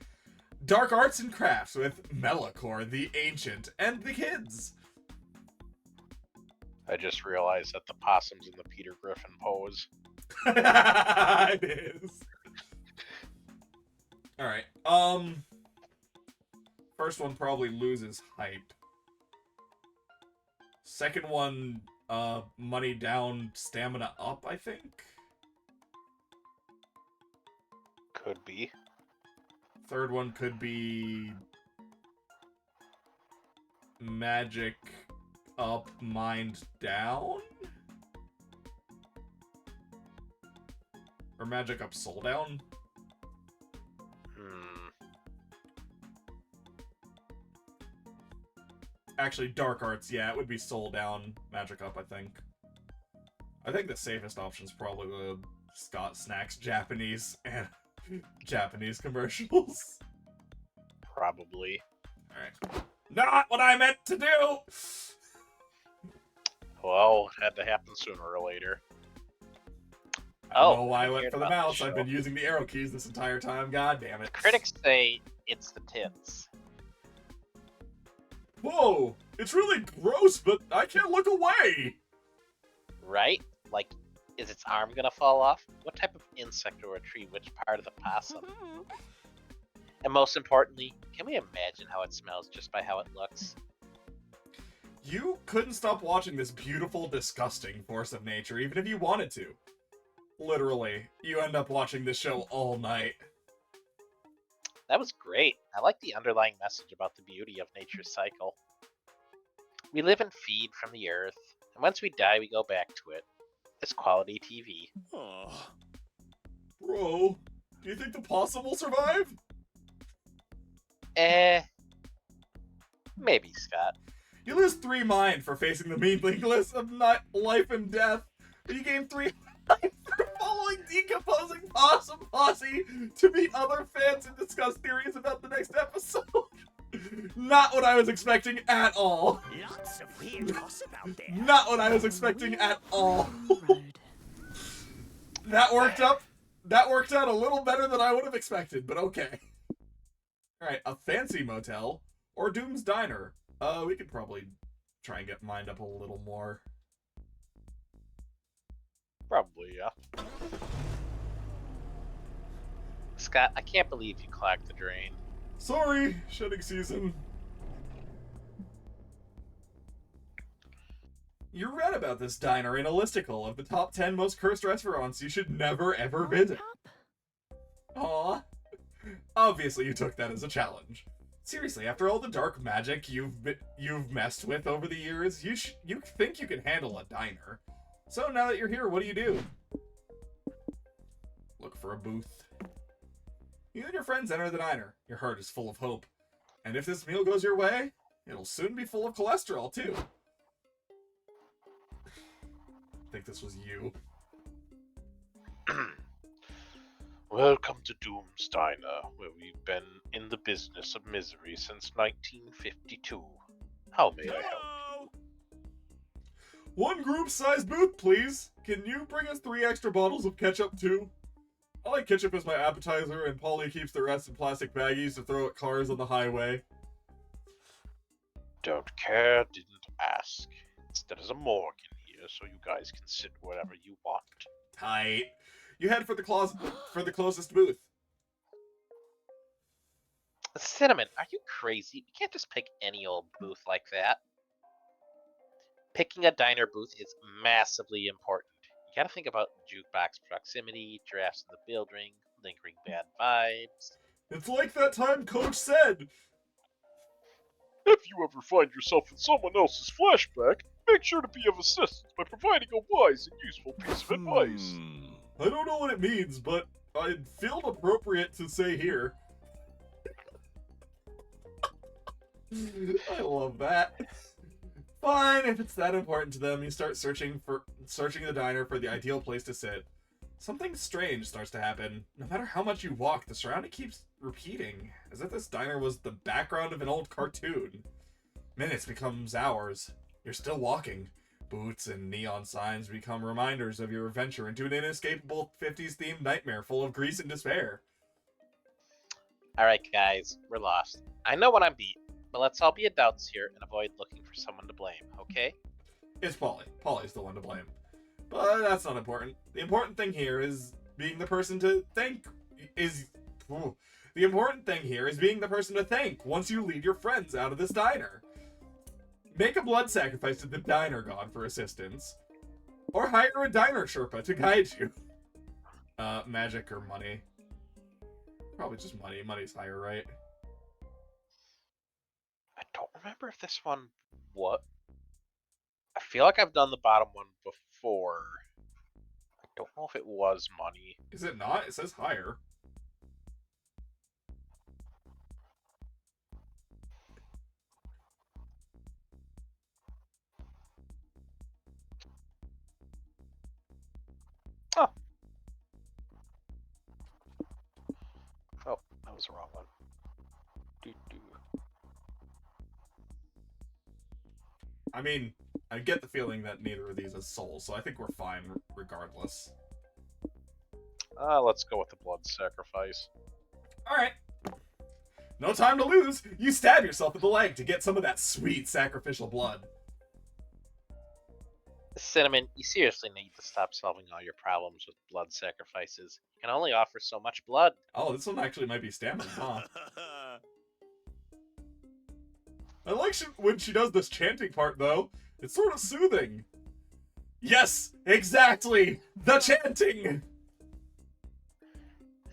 S1: dark arts and crafts with Melakor the Ancient and the kids.
S4: I just realized that the possum's in the Peter Griffin pose.
S1: It is. Alright, first one probably loses hype. Second one, money down, stamina up, I think?
S4: Could be.
S1: Third one could be magic up, mind down? Or magic up, soul down? Actually, dark arts, yeah, it would be soul down, magic up, I think. I think the safest option is probably the Scott Snacks Japanese and Japanese commercials.
S4: Probably.
S1: Alright. Not what I meant to do!
S4: Well, it had to happen sooner or later.
S1: I don't know why I went for the mouse. I've been using the arrow keys this entire time. God damn it.
S4: Critics say it's the tits.
S1: Whoa! It's really gross, but I can't look away!
S4: Right? Like, is its arm gonna fall off? What type of insect or a tree? Which part of the possum? And most importantly, can we imagine how it smells just by how it looks?
S1: You couldn't stop watching this beautiful, disgusting force of nature, even if you wanted to. Literally, you end up watching this show all night.
S4: That was great. I like the underlying message about the beauty of nature's cycle. We live and feed from the earth, And once we die, we go back to it. It's quality TV.
S11: Oh.
S1: Bro, do you think the possum will survive?
S4: Maybe, Scott.
S1: You lose 3 mind for facing the mean list of not life and death, but you gain 3 mind for following decomposing possum posse to meet other fans and discuss theories about the next episode. Not what I was expecting at all.
S6: Lots of weird gossip out there.
S1: Not what I was expecting at all. That worked out a little better than I would have expected, but okay. Alright, a fancy motel or Doom's Diner. We could probably try and get mined up a little more.
S4: Probably, yeah. Scott, I can't believe you clogged the drain.
S1: Sorry, shedding season. You read about this diner in a listicle of the top 10 most cursed restaurants you should never ever visit. Aw. Obviously you took that as a challenge. Seriously, after all the dark magic you've messed with over the years, you think you can handle a diner. So now that you're here, what do? Look for a booth. You and your friends enter the diner. Your heart is full of hope. And if this meal goes your way, it'll soon be full of cholesterol, too. I think this was you.
S7: Welcome to Doom's Diner, where we've been in the business of misery since 1952. How may I help?
S1: One group-sized booth, please. Can you bring us 3 extra bottles of ketchup, too? I like ketchup as my appetizer, and Polly keeps the rest in plastic baggies to throw at cars on the highway.
S7: Don't care, didn't ask. Instead, there's a morgue in here, so you guys can sit wherever you want.
S1: Tight. You head for the closest booth.
S4: Cinnamon, are you crazy? You can't just pick any old booth like that. Picking a diner booth is massively important. You gotta think about jukebox proximity, drafts in the building, lingering bad vibes.
S1: It's like that time Coach said.
S7: If you ever find yourself in someone else's flashback, make sure to be of assistance by providing a wise and useful piece of advice.
S1: I don't know what it means, but I feel appropriate to say here. I love that. Fine, if it's that important to them, you start searching the diner for the ideal place to sit. Something strange starts to happen. No matter how much you walk, the surrounding keeps repeating, as if this diner was the background of an old cartoon. Minutes becomes hours. You're still walking. Boots and neon signs become reminders of your adventure into an inescapable 50s-themed nightmare full of grease and despair.
S4: Alright guys, we're lost. I know what I'm beat, but let's all be adults here and avoid looking for someone to blame, okay?
S1: It's Polly. Polly's the one to blame. But that's not important. The important thing here is being the person to thank The important thing here is being the person to thank once you lead your friends out of this diner. Make a blood sacrifice to the diner god for assistance. Or hire a diner Sherpa to guide you. Magic or money? Probably just money. Money's higher, right?
S4: I don't remember if this one... What? I feel like I've done the bottom one before. I don't know if it was money.
S1: Is it not? It says higher.
S4: Oh. Oh, that was the wrong one.
S1: I mean, I get the feeling that neither of these is soul, so I think we're fine regardless.
S7: Let's go with the blood sacrifice.
S1: Alright. No time to lose! You stab yourself in the leg to get some of that sweet sacrificial blood.
S4: Cinnamon, you seriously need to stop solving all your problems with blood sacrifices. You can only offer so much blood.
S1: Oh, this one actually might be stamina, huh? I like when she does this chanting part, though. It's sort of soothing. Yes, exactly! The chanting!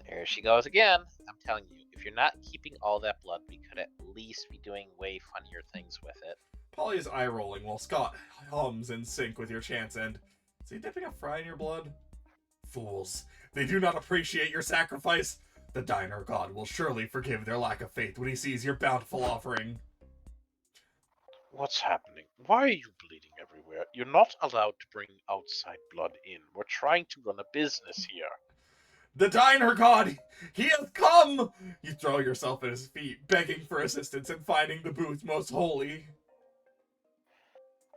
S4: There she goes again. I'm telling you, if you're not keeping all that blood, we could at least be doing way funnier things with it.
S14: Polly is eye-rolling while Scott hums in sync with your chants and... Is he dipping a fry in your blood? Fools. They do not appreciate your sacrifice. The diner god will surely forgive their lack of faith when he sees your bountiful offering.
S5: What's happening? Why are you bleeding everywhere? You're not allowed to bring outside blood in. We're trying to run a business here.
S14: The diner god! He has come! You throw yourself at his feet, begging for assistance and finding the booth most holy.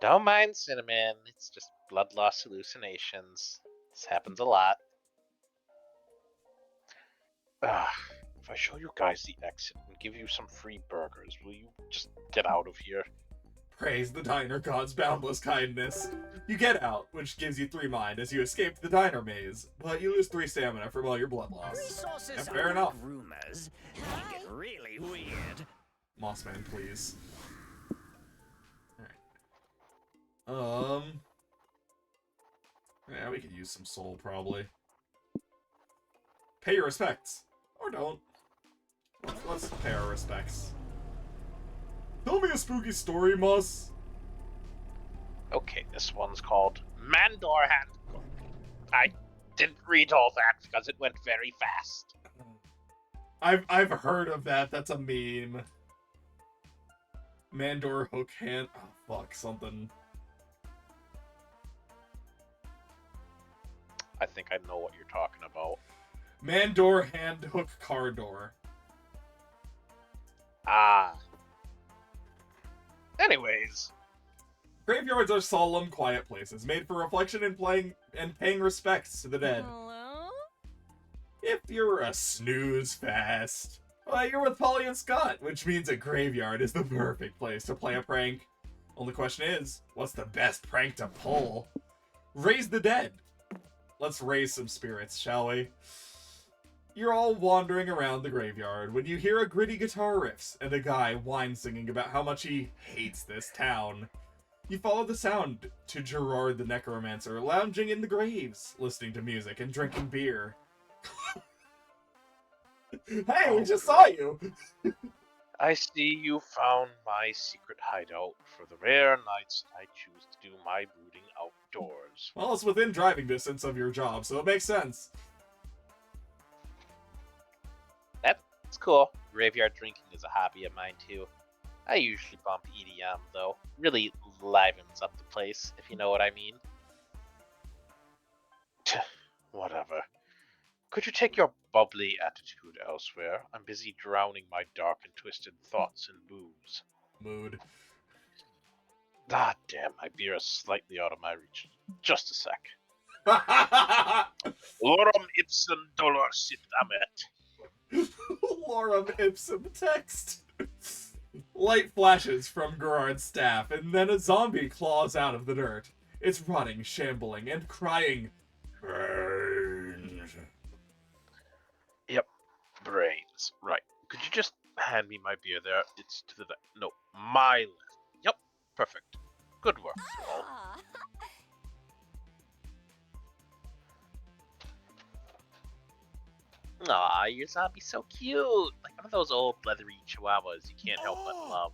S4: Don't mind Cinnamon. It's just blood loss hallucinations. This happens a lot.
S5: If I show you guys the exit and give you some free burgers, will you just get out of here?
S14: Praise the diner god's boundless kindness. You get out, which gives you 3 mind as you escape the diner maze, but you lose 3 stamina from all your blood loss.
S6: Resources
S14: Yeah,
S6: are
S14: fair
S6: like
S14: enough.
S6: rumors. They get really weird.
S14: Mossman, please. Alright. Yeah, we could use some soul, probably. Pay your respects. Or don't. Let's pay our respects. Tell me a spooky story, Moss.
S5: Okay, this one's called Mandor Handcook. I didn't read all that because it went very fast.
S14: I've heard of that. That's a meme. Mandor hook hand. Oh, fuck, something.
S5: I think I know what you're talking about.
S14: Mandor hand hook car door.
S5: Ah. Anyways.
S14: Graveyards are solemn, quiet places, made for reflection and paying respects to the dead.
S8: Hello?
S14: If you're a snooze fest, well, you're with Polly and Scott, which means a graveyard is the perfect place to play a prank. Only question is, what's the best prank to pull? Raise the dead. Let's raise some spirits, shall we? You're all wandering around the graveyard when you hear a gritty guitar riffs and a guy whine singing about how much he hates this town. You follow the sound to Gerard the Necromancer lounging in the graves, listening to music and drinking beer. Hey, we just saw you!
S5: I see you found my secret hideout for the rare nights that I choose to do my brooding outdoors.
S14: Well, it's within driving distance of your job, so it makes sense.
S4: That's cool. Graveyard drinking is a hobby of mine too. I usually bump EDM though. Really livens up the place, if you know what I mean.
S5: Whatever. Could you take your bubbly attitude elsewhere? I'm busy drowning my dark and twisted thoughts in booze.
S14: Mood.
S5: Ah, damn, my beer is slightly out of my reach. Just a sec. Lorem ipsum dolor sit amet.
S14: Lorem ipsum text. Light flashes from Gerard's staff, and then a zombie claws out of the dirt. It's running, shambling, and crying. Brains.
S5: Yep, brains. Right. Could you just hand me my beer there? It's to the left. No, my left. Yep, perfect. Good work, all.
S4: Aw, your zombie's so cute! Like one of those old leathery chihuahuas you can't help but love.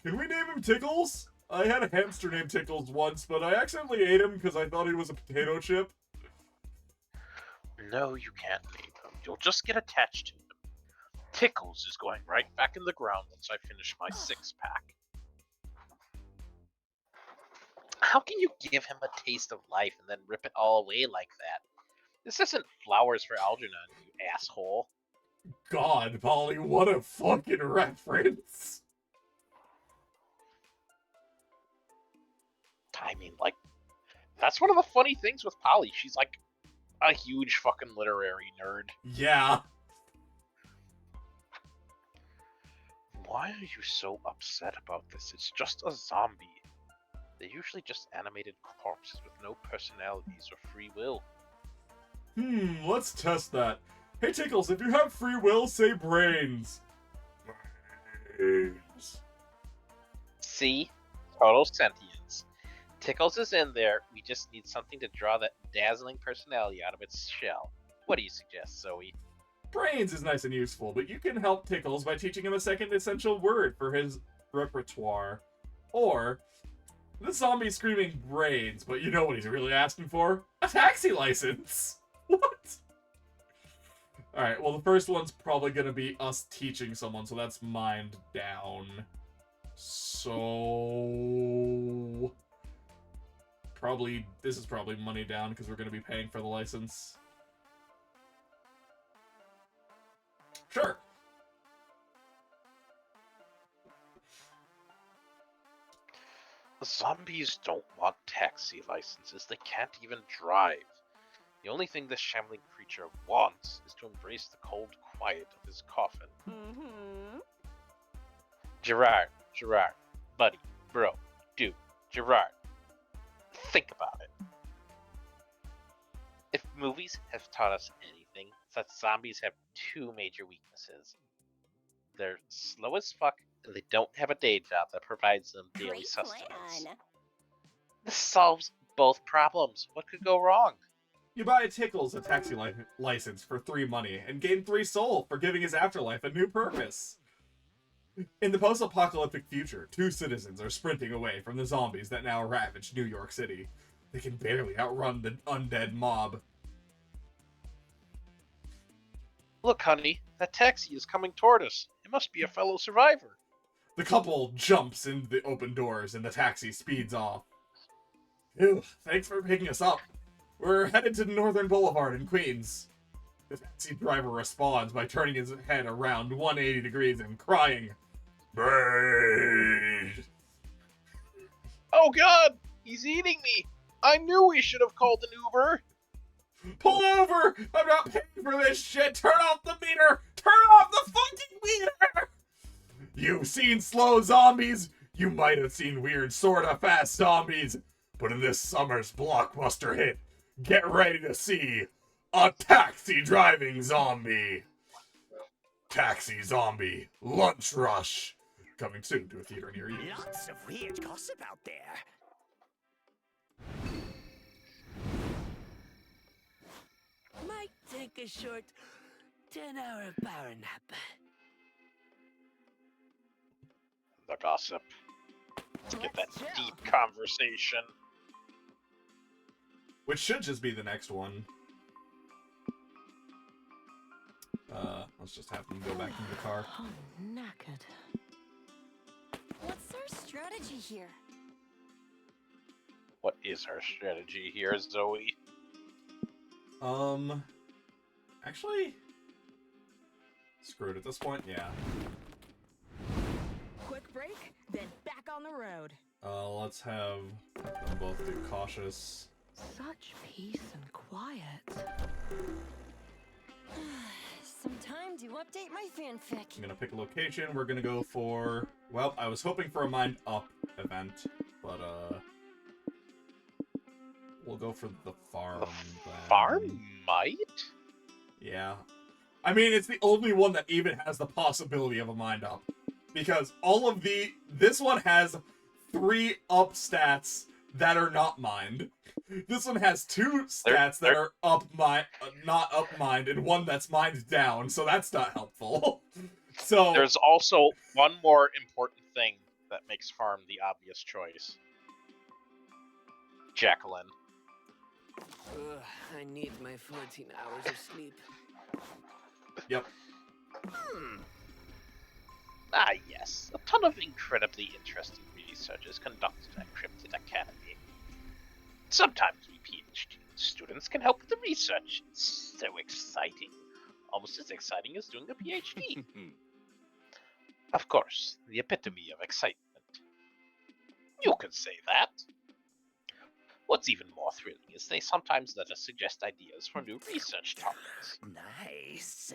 S14: Can we name him Tickles? I had a hamster named Tickles once, but I accidentally ate him because I thought he was a potato chip.
S5: No, you can't name him. You'll just get attached to him. Tickles is going right back in the ground once I finish my 6-pack.
S4: How can you give him a taste of life and then rip it all away like that? This isn't Flowers for Algernon, you asshole.
S14: God, Polly, what a fucking reference.
S5: I mean, like, that's one of the funny things with Polly. She's like a huge fucking literary nerd.
S14: Yeah.
S5: Why are you so upset about this? It's just a zombie. They're usually just animated corpses with no personalities or free will.
S14: Let's test that. Hey, Tickles, if you have free will, say brains. Brains.
S4: See? Total sentience. Tickles is in there, we just need something to draw that dazzling personality out of its shell. What do you suggest, Zoe?
S1: Brains is nice and useful, but you can help Tickles by teaching him a second essential word for his repertoire. Or, the zombie screaming brains, but you know what he's really asking for? A taxi license! What? Alright, well the first one's probably gonna be us teaching someone, so that's mind down. So... this is probably money down, because we're gonna be paying for the license. Sure!
S5: The zombies don't want taxi licenses. They can't even drive. The only thing this shambling creature wants is to embrace the cold quiet of his coffin.
S8: Mm-hmm.
S5: Gerard, buddy, bro, dude, Gerard, think about it. If movies have taught us anything, it's that zombies have two major weaknesses. They're slow as fuck, and they don't have a day job that provides them daily
S8: Great
S5: sustenance.
S8: plan.
S5: This solves both problems. What could go wrong?
S1: You buy Tickles a taxi license for 3 money, and gain 3 soul for giving his afterlife a new purpose. In the post-apocalyptic future, 2 citizens are sprinting away from the zombies that now ravage New York City. They can barely outrun the undead mob.
S5: Look, honey, that taxi is coming toward us. It must be a fellow survivor.
S1: The couple jumps into the open doors, and the taxi speeds off. Ew, thanks for picking us up. We're headed to Northern Boulevard in Queens. The taxi driver responds by turning his head around 180 degrees and crying, "Braid!"
S7: Oh god! He's eating me! I knew we should have called an Uber!
S1: Pull over! I'm not paying for this shit! Turn off the meter! Turn off the fucking meter! You've seen slow zombies? You might have seen weird, sorta fast zombies. But in this summer's blockbuster hit, get ready to see a taxi driving zombie. Taxi Zombie Lunch Rush. Coming soon to a theater near you.
S6: Lots of weird gossip out there. Might take a short 10-hour power nap.
S5: The gossip. Let's get that deep conversation.
S1: Which should just be the next one. Let's just have them go back into the car.
S8: I'm knackered. What's our strategy here?
S5: What is our strategy here, Zoe?
S1: Actually, screw it at this point, yeah.
S8: Quick break, then back on the road.
S1: Let's have them both do cautious.
S8: Such peace and quiet. Some time to update my fanfic.
S1: I'm gonna pick a location. We're gonna go for, well, I was hoping for a Mind Up event, but we'll go for the farm.
S5: Farm might?
S1: Yeah. I mean, it's the only one that even has the possibility of a Mind Up. Because this one has 3 up stats that are not mind. This one has 2 stats that are not up mind, and 1 that's mind down, so that's not helpful. So
S5: there's also one more important thing that makes farm the obvious choice. Jacqueline.
S6: Ugh, I need my 14 hours of sleep.
S1: Yep.
S5: Ah, yes. A ton of incredibly interesting research is conducted at Cryptid Academy. Sometimes we PhD students can help with the research. It's so exciting. Almost as exciting as doing a PhD. Of course, the epitome of excitement. You could say that. What's even more thrilling is they sometimes let us suggest ideas for new research topics.
S6: Nice.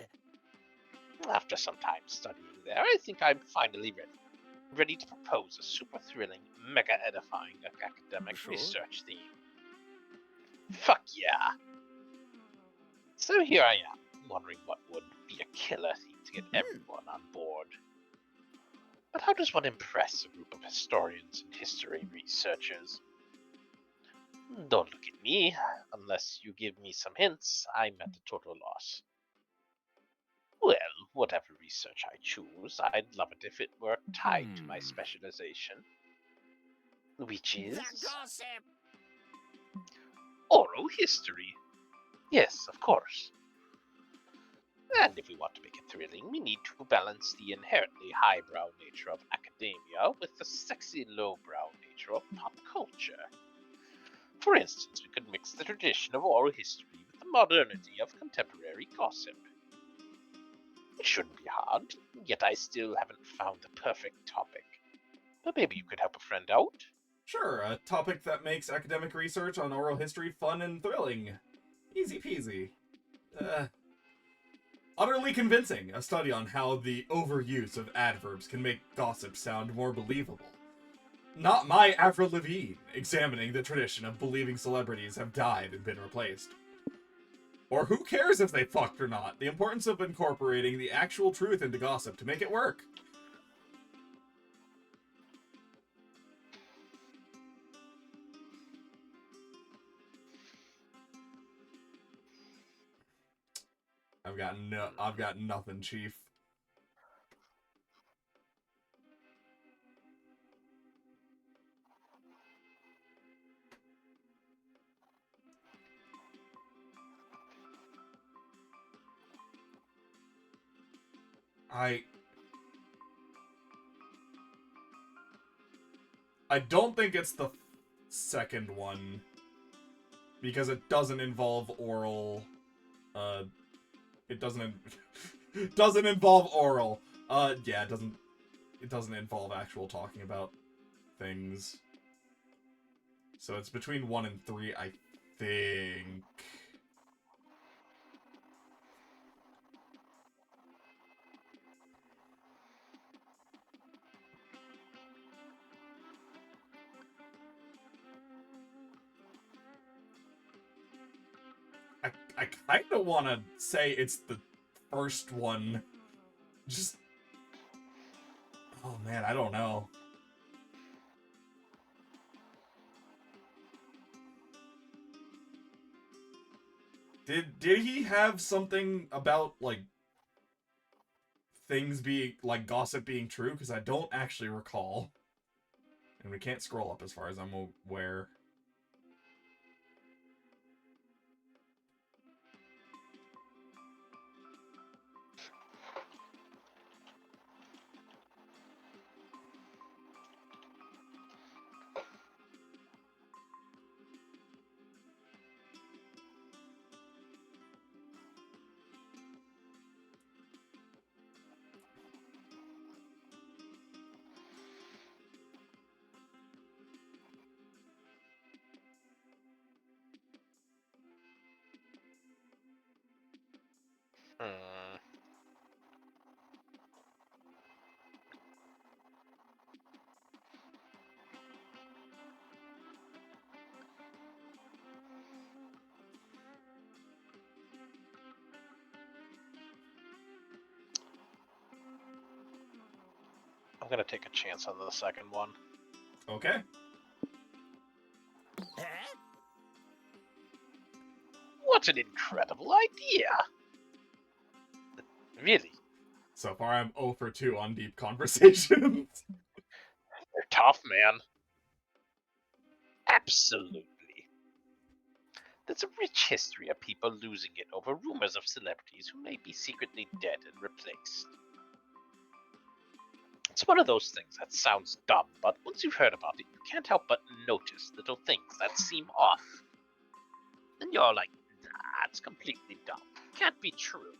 S5: After some time studying there, I think I'm finally ready to propose a super thrilling, mega edifying academic research theme. Fuck yeah! So here I am, wondering what would be a killer theme to get everyone on board. But how does one impress a group of historians and history researchers? Don't look at me. Unless you give me some hints, I'm at a total loss. Well, whatever research I choose, I'd love it if it were tied to my specialization. Which is... oral history. Yes, of course. And if we want to make it thrilling, we need to balance the inherently highbrow nature of academia with the sexy lowbrow nature of pop culture. For instance, we could mix the tradition of oral history with the modernity of contemporary gossip. It shouldn't be hard, yet I still haven't found the perfect topic. But maybe you could help a friend out?
S1: Sure, a topic that makes academic research on oral history fun and thrilling. Easy peasy. Utterly convincing, a study on how the overuse of adverbs can make gossip sound more believable. Not my Avril Lavigne, examining the tradition of believing celebrities have died and been replaced. Or who cares if they fucked or not? The importance of incorporating the actual truth into gossip to make it work. I've got nothing, Chief. I don't think it's the second one, because it doesn't involve oral. It doesn't involve oral. Yeah, it doesn't involve actual talking about things. So it's between 1 and 3, I think. I kind of want to say it's the first one. Just... oh man, I don't know. Did he have something about, like, things being, like, gossip being true? Because I don't actually recall. And we can't scroll up as far as I'm aware.
S5: I'm gonna take a chance on the second one.
S1: Okay.
S5: What an incredible idea! Really?
S1: So far, I'm 0 for 2 on deep conversations.
S5: They're tough, man. Absolutely. There's a rich history of people losing it over rumors of celebrities who may be secretly dead and replaced. It's one of those things that sounds dumb, but once you've heard about it, you can't help but notice little things that seem off. And you're like, nah, it's completely dumb. Can't be true.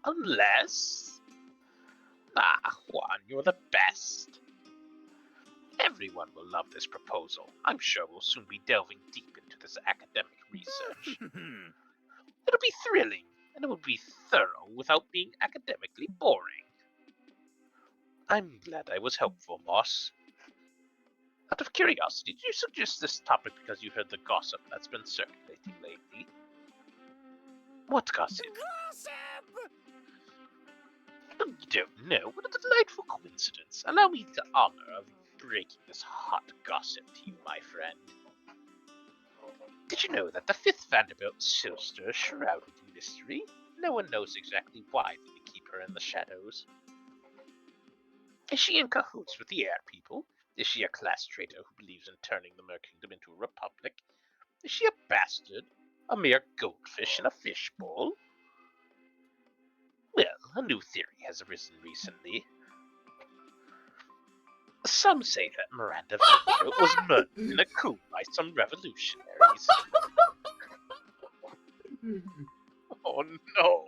S5: Unless... ah, Juan, you're the best. Everyone will love this proposal. I'm sure we'll soon be delving deep into this academic research. It'll be thrilling, and it will be thorough without being academically boring. I'm glad I was helpful, Moss. Out of curiosity, did you suggest this topic because you heard the gossip that's been circulating lately? What gossip?
S6: Gossip!
S5: You don't know. What a delightful coincidence. Allow me the honor of breaking this hot gossip to you, my friend. Did you know that the fifth Vanderbilt Silster is shrouded in mystery? no one knows exactly why they keep her in the shadows. Is she in cahoots with the air people? Is she a class traitor who believes in turning the Mer Kingdom into a republic? Is she a bastard? A mere goldfish in a fishbowl? Well, a new theory has arisen recently. Some say that Miranda Vanderbilt was murdered in a coup by some revolutionaries. Oh no!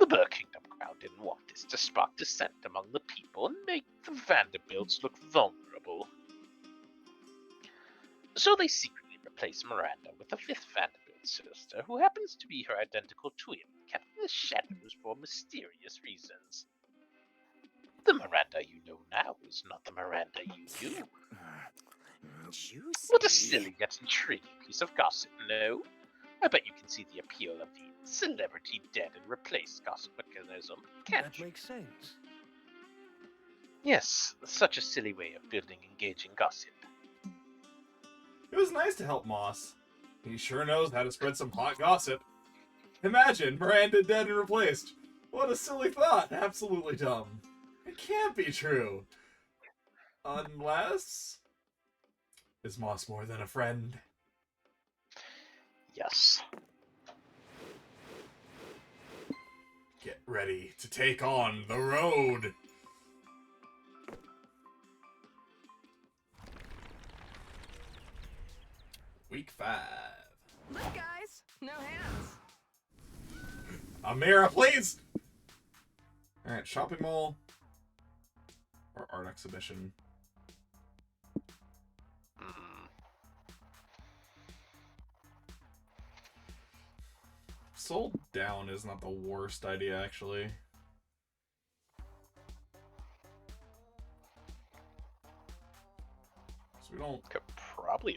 S5: The Mer Kingdom crowd didn't want this to spark dissent among the people and make the Vanderbilts look vulnerable. So they secretly replaced Miranda with a fifth Vanderbilt sister, who happens to be her identical twin, kept in the shadows for mysterious reasons. The Miranda you know now is not the Miranda you knew. What a silly yet intriguing piece of gossip, no? I bet you can see the appeal of the celebrity dead and replaced gossip mechanism, can't you?
S6: That makes sense.
S5: Yes, such a silly way of building engaging gossip.
S1: It was nice to help Moss. He sure knows how to spread some hot gossip. Imagine Miranda dead and replaced. What a silly thought. Absolutely dumb. It can't be true. Unless... Is Moss more than a friend?
S5: Yes.
S1: Get ready to take on the road. Week 5.
S8: Look, guys, no hands.
S1: Amira, please! Alright, shopping mall. Or art exhibition. Sold down is not the worst idea, actually. So we don't...
S7: Could probably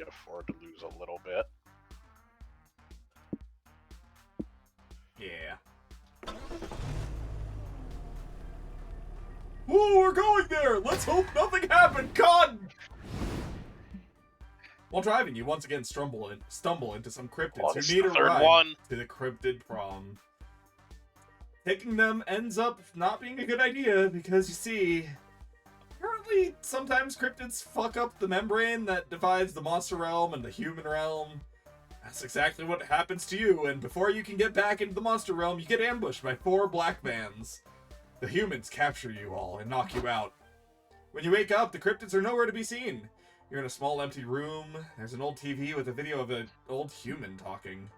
S7: afford to lose a little bit.
S1: Yeah. Whoa, we're going there! Let's hope nothing happened! God! While driving, you once again stumble into some cryptids who need a ride to the cryptid prom. Taking them ends up not being a good idea because, you see, apparently sometimes cryptids fuck up the membrane that divides the monster realm and the human realm. That's exactly what happens to you, and before you can get back into the monster realm, you get ambushed by 4 black vans. The humans capture you all and knock you out. When you wake up, the cryptids are nowhere to be seen. You're in a small empty room. There's an old TV with a video of an old human talking.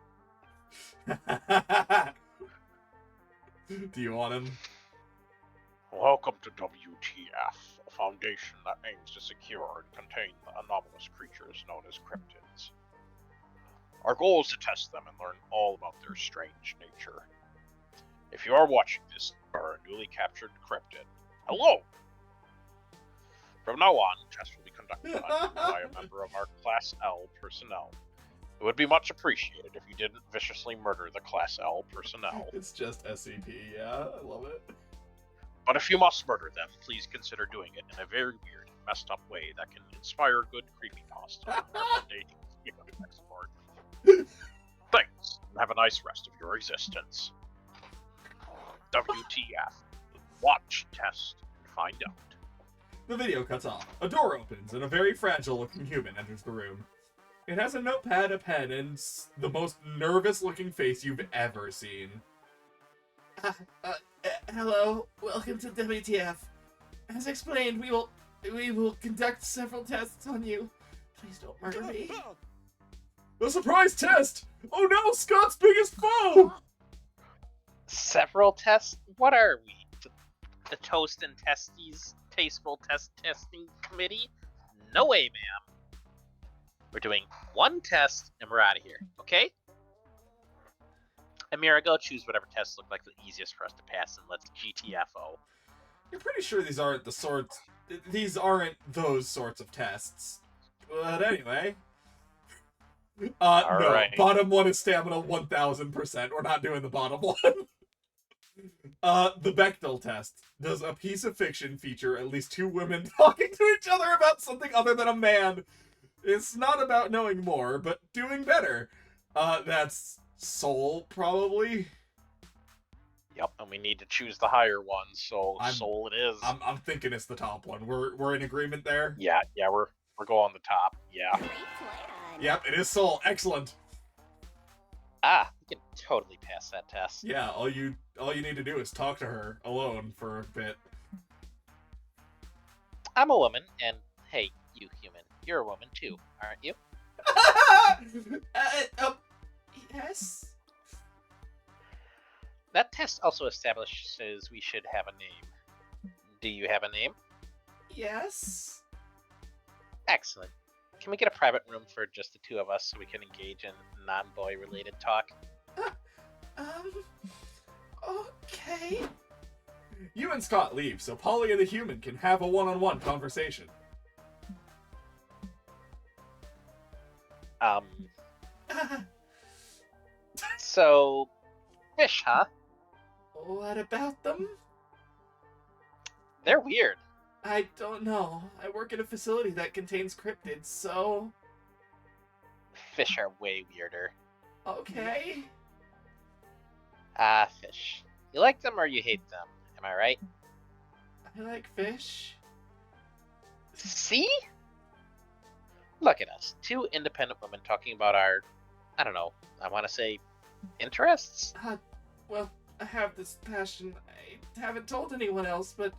S1: Do you want him?
S7: Welcome to WTF, a foundation that aims to secure and contain the anomalous creatures known as cryptids. Our goal is to test them and learn all about their strange nature. If you are watching this, you are a newly captured cryptid. Hello! From now on, tests will be conducted on you by a member of our Class L personnel. It would be much appreciated if you didn't viciously murder the Class L personnel.
S1: It's just SCP, yeah, I love it.
S7: But if you must murder them, please consider doing it in a very weird, messed up way that can inspire good creepypasta. Thanks, and have a nice rest of your existence. WTF. Watch, test, and find out.
S1: The video cuts off. A door opens, and a very fragile-looking human enters the room. It has a notepad, a pen, and the most nervous-looking face you've ever seen.
S15: Hello, welcome to WTF. As explained, we will conduct several tests on you. Please don't murder me.
S1: The surprise test! Oh no, Scott's biggest foe!
S5: Several tests? What are we? The Toast and Testes Tasteful Test Testing Committee? No way, ma'am. We're doing one test and we're out of here, okay? Amira, go choose whatever tests look like the easiest for us to pass and let's GTFO.
S1: You're pretty sure these aren't those sorts of tests. But anyway. No,
S7: right.
S1: Bottom one is stamina 1000%. We're not doing the bottom one. The Bechdel test. Does a piece of fiction feature at least 2 women talking to each other about something other than a man? It's not about knowing more, but doing better. That's Soul, probably.
S7: Yep, and we need to choose the higher one, so Soul it is.
S1: I'm thinking it's the top one. We're in agreement there?
S7: Yeah, we're going the top, yeah.
S1: Yep, it is Soul. Excellent.
S4: Ah, we can totally pass that test.
S1: Yeah, all you need to do is talk to her alone for a bit.
S4: I'm a woman, and hey, you human, you're a woman too, aren't you?
S15: Yes?
S4: That test also establishes we should have a name. Do you have a name?
S15: Yes?
S4: Excellent. Can we get a private room for just the two of us so we can engage in non-boy related talk?
S15: Okay.
S1: You and Scott leave, so Polly and the human can have a one-on-one conversation.
S4: So, fish, huh?
S15: What about them?
S4: They're weird.
S15: I don't know. I work at a facility that contains cryptids, so...
S4: Fish are way weirder.
S15: Okay.
S4: Fish. You like them or you hate them, am I right?
S15: I like fish.
S4: See? Look at us, two independent women talking about our, I don't know, I want to say, interests?
S15: Well, I have this passion. I haven't told anyone else, but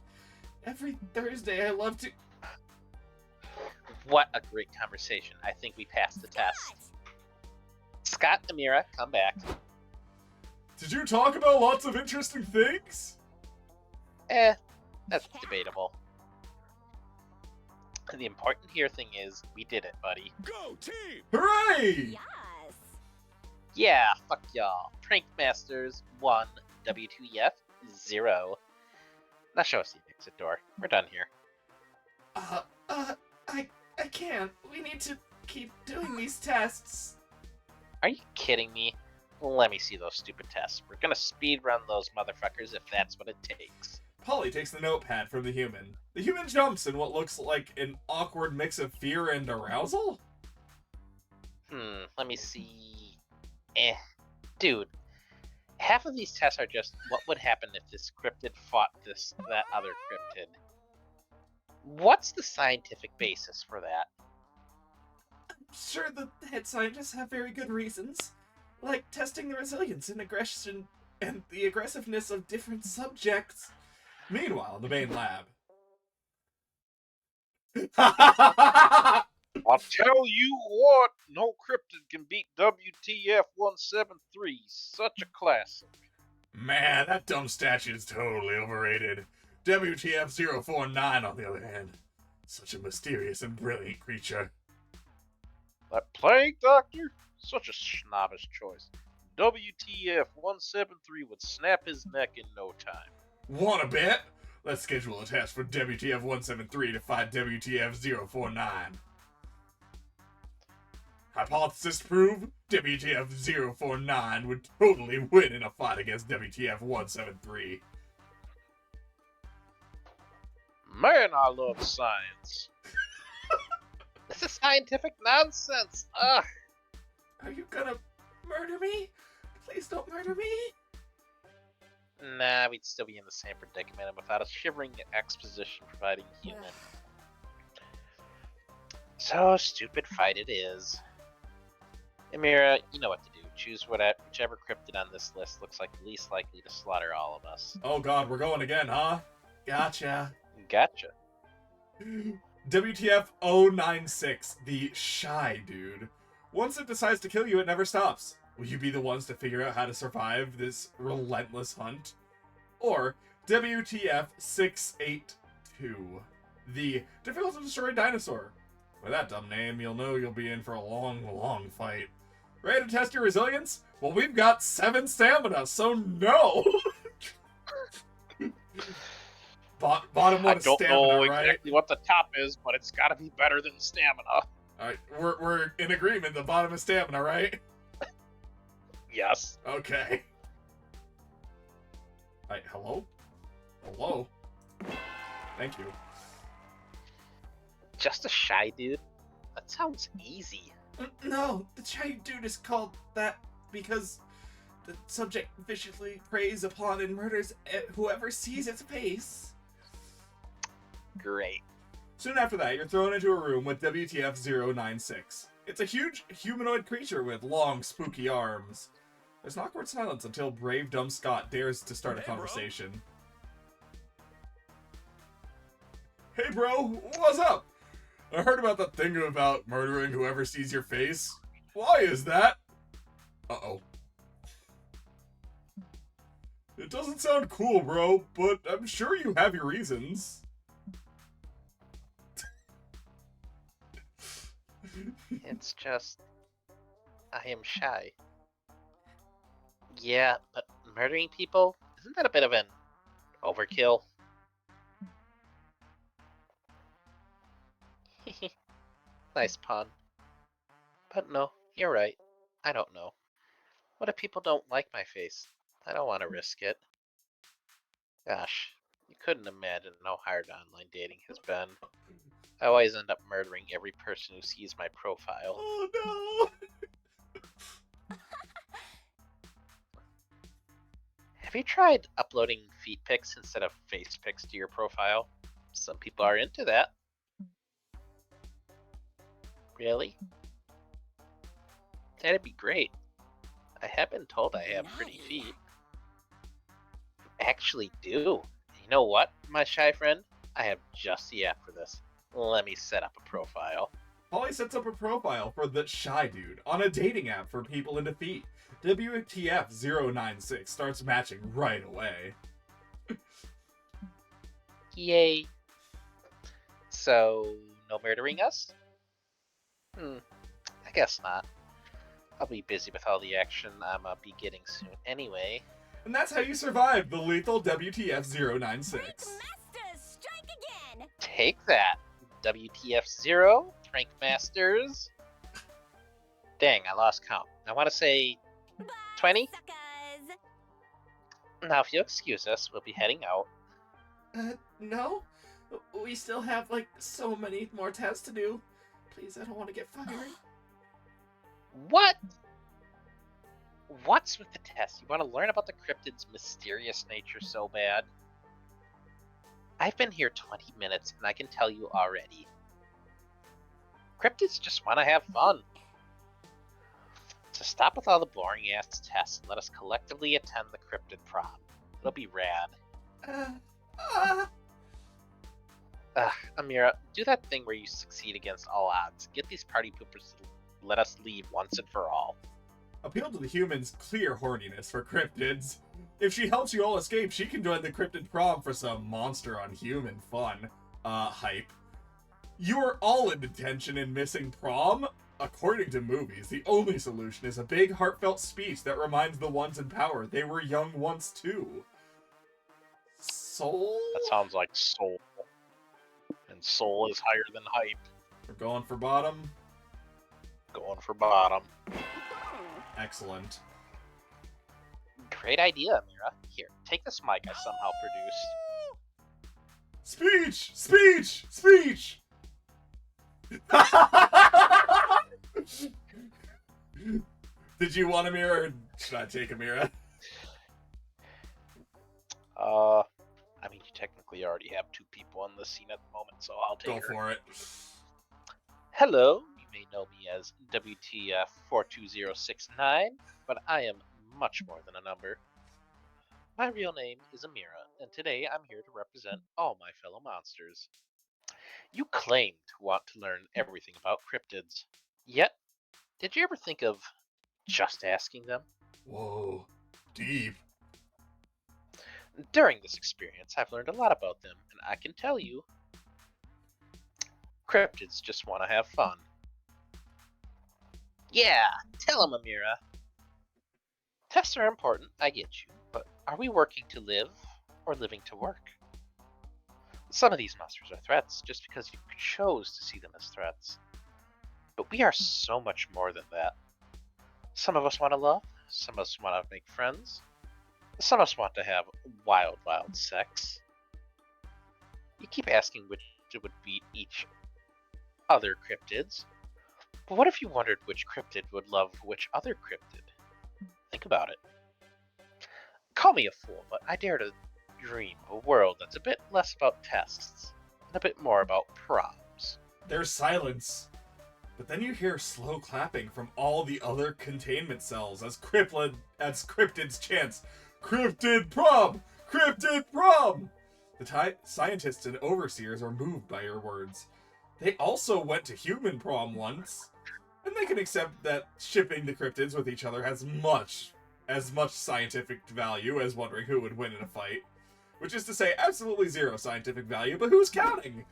S15: every Thursday I love to...
S4: What a great conversation. I think we passed the test. Scott, Amira, come back.
S1: Did you talk about lots of interesting things?
S4: That's debatable. The important here thing is, we did it, buddy.
S11: Go team!
S1: Hooray!
S10: Yes.
S4: Yeah, fuck y'all. Prank Masters 1, W2F 0. Now show us the exit door. We're done here.
S15: I can't. We need to keep doing these tests.
S4: Are you kidding me? Let me see those stupid tests. We're gonna speed run those motherfuckers if that's what it takes.
S1: Polly takes the notepad from the human. The human jumps in what looks like an awkward mix of fear and arousal?
S4: Let me see. Dude, half of these tests are just what would happen if this cryptid fought that other cryptid. What's the scientific basis for that?
S15: I'm sure the head scientists have very good reasons. Like testing the resilience and aggression and the aggressiveness of different subjects.
S1: Meanwhile, in the main lab.
S7: I'll tell you what, no cryptid can beat WTF 173. Such a classic.
S1: Man, that dumb statue is totally overrated. WTF 049, on the other hand, such a mysterious and brilliant creature.
S7: That plague doctor? Such a snobbish choice. WTF 173 would snap his neck in no time.
S1: Wanna bet? Let's schedule a test for WTF 173 to fight WTF 049. Hypothesis prove WTF 049 would totally win in a fight against WTF 173.
S7: Man, I love science.
S4: This is scientific nonsense. Ugh.
S15: Are you gonna murder me? Please don't murder me.
S4: Nah, we'd still be in the same predicament without a shivering exposition providing human. So, stupid fight it is. Amira, you know what to do. Choose whichever cryptid on this list looks like the least likely to slaughter all of us.
S1: Oh god, we're going again, huh? Gotcha.
S4: Gotcha.
S1: WTF 096, the Shy Dude. Once it decides to kill you, it never stops. Will you be the ones to figure out how to survive this relentless hunt? Or WTF 682, the difficult to destroy dinosaur. With that dumb name, you'll know you'll be in for a long, long fight. Ready to test your resilience? Well, we've got 7 stamina, so no! Bottom one is stamina,
S7: I don't know
S1: right?
S7: exactly what the top is, but it's gotta be better than stamina.
S1: Alright, we're in agreement. The bottom is stamina, right?
S7: Yes.
S1: Okay. Alright, hello? Hello? Thank you.
S4: Just a shy dude? That sounds easy.
S15: No, the giant dude is called that because the subject viciously preys upon and murders whoever sees its face.
S4: Great.
S1: Soon after that, you're thrown into a room with WTF-096. It's a huge humanoid creature with long, spooky arms. There's an awkward silence until brave, dumb Scott dares to start a conversation. Hey, bro, what's up? I heard about that thing about murdering whoever sees your face. Why is that? Uh-oh. It doesn't sound cool, bro, but I'm sure you have your reasons.
S4: It's just... I am shy. Yeah, but murdering people? Isn't that a bit of an overkill? Nice pun. But no, you're right. I don't know. What if people don't like my face? I don't want to risk it. Gosh, you couldn't imagine how hard online dating has been. I always end up murdering every person who sees my profile.
S1: Oh no!
S4: Have you tried uploading feet pics instead of face pics to your profile? Some people are into that. Really? That'd be great. I have been told I have pretty feet. Actually do. You know what, my shy friend? I have just the app for this. Let me set up a profile.
S1: Holly sets up a profile for the Shy Dude on a dating app for people into feet. WTF-096 starts matching right away.
S4: Yay. So, no murdering us? I guess not. I'll be busy with all the action I'll be getting soon anyway.
S1: And that's how you survive the lethal WTF-096.
S16: Masters, strike again!
S4: Take that, WTF-0, Prank Masters. Dang, I lost count. I want to say 20? Now, if you'll excuse us, we'll be heading out.
S15: No? We still have, like, so many more tests to do. Please, I don't want to get fired.
S4: What? What's with the test? You want to learn about the cryptid's mysterious nature so bad? I've been here 20 minutes, and I can tell you already. Cryptids just want to have fun. So stop with all the boring-ass tests and let us collectively attend the cryptid prom. It'll be rad. Amira, do that thing where you succeed against all odds. Get these party poopers to let us leave once and for all.
S1: Appeal to the humans' clear horniness for cryptids. If she helps you all escape, she can join the cryptid prom for some monster on human fun. Hype. You are all in detention and missing prom? According to movies, the only solution is a big heartfelt speech that reminds the ones in power they were young once too. Soul?
S7: That sounds like soul. And soul is higher than hype.
S1: We're going for bottom?
S7: Going for bottom.
S1: Excellent.
S4: Great idea, Amira. Here, take this mic I somehow produced.
S1: Speech! Speech! Speech! Did you want Amira, or should I take Amira?
S7: I mean, you technically already have two people on the scene at the moment, so I'll take her.
S1: Go for it.
S4: Hello, you may know me as WTF42069, but I am much more than a number. My real name is Amira, and today I'm here to represent all my fellow monsters. You claim to want to learn everything about cryptids, yet, did you ever think of just asking them?
S1: Whoa, deep.
S4: During this experience, I've learned a lot about them, and I can tell you, cryptids just want to have fun. Yeah, tell them, Amira. Tests are important, I get you, but are we working to live, or living to work? Some of these monsters are threats just because you chose to see them as threats. But we are so much more than that. Some of us want to love, some of us want to make friends, some of us want to have wild, wild sex. You keep asking which would beat each other cryptids,
S5: But what if you wondered which cryptid would love which other cryptid? Think about it. Call me a fool, but I dare to dream of a world that's a bit less about tests and a bit more about proms.
S1: There's silence. But then you hear slow clapping from all the other containment cells as cryptids chants, "Cryptid prom! Cryptid prom!" The scientists and overseers are moved by your words. They also went to human prom once, and they can accept that shipping the cryptids with each other has as much scientific value as wondering who would win in a fight. Which is to say, absolutely zero scientific value, but who's counting?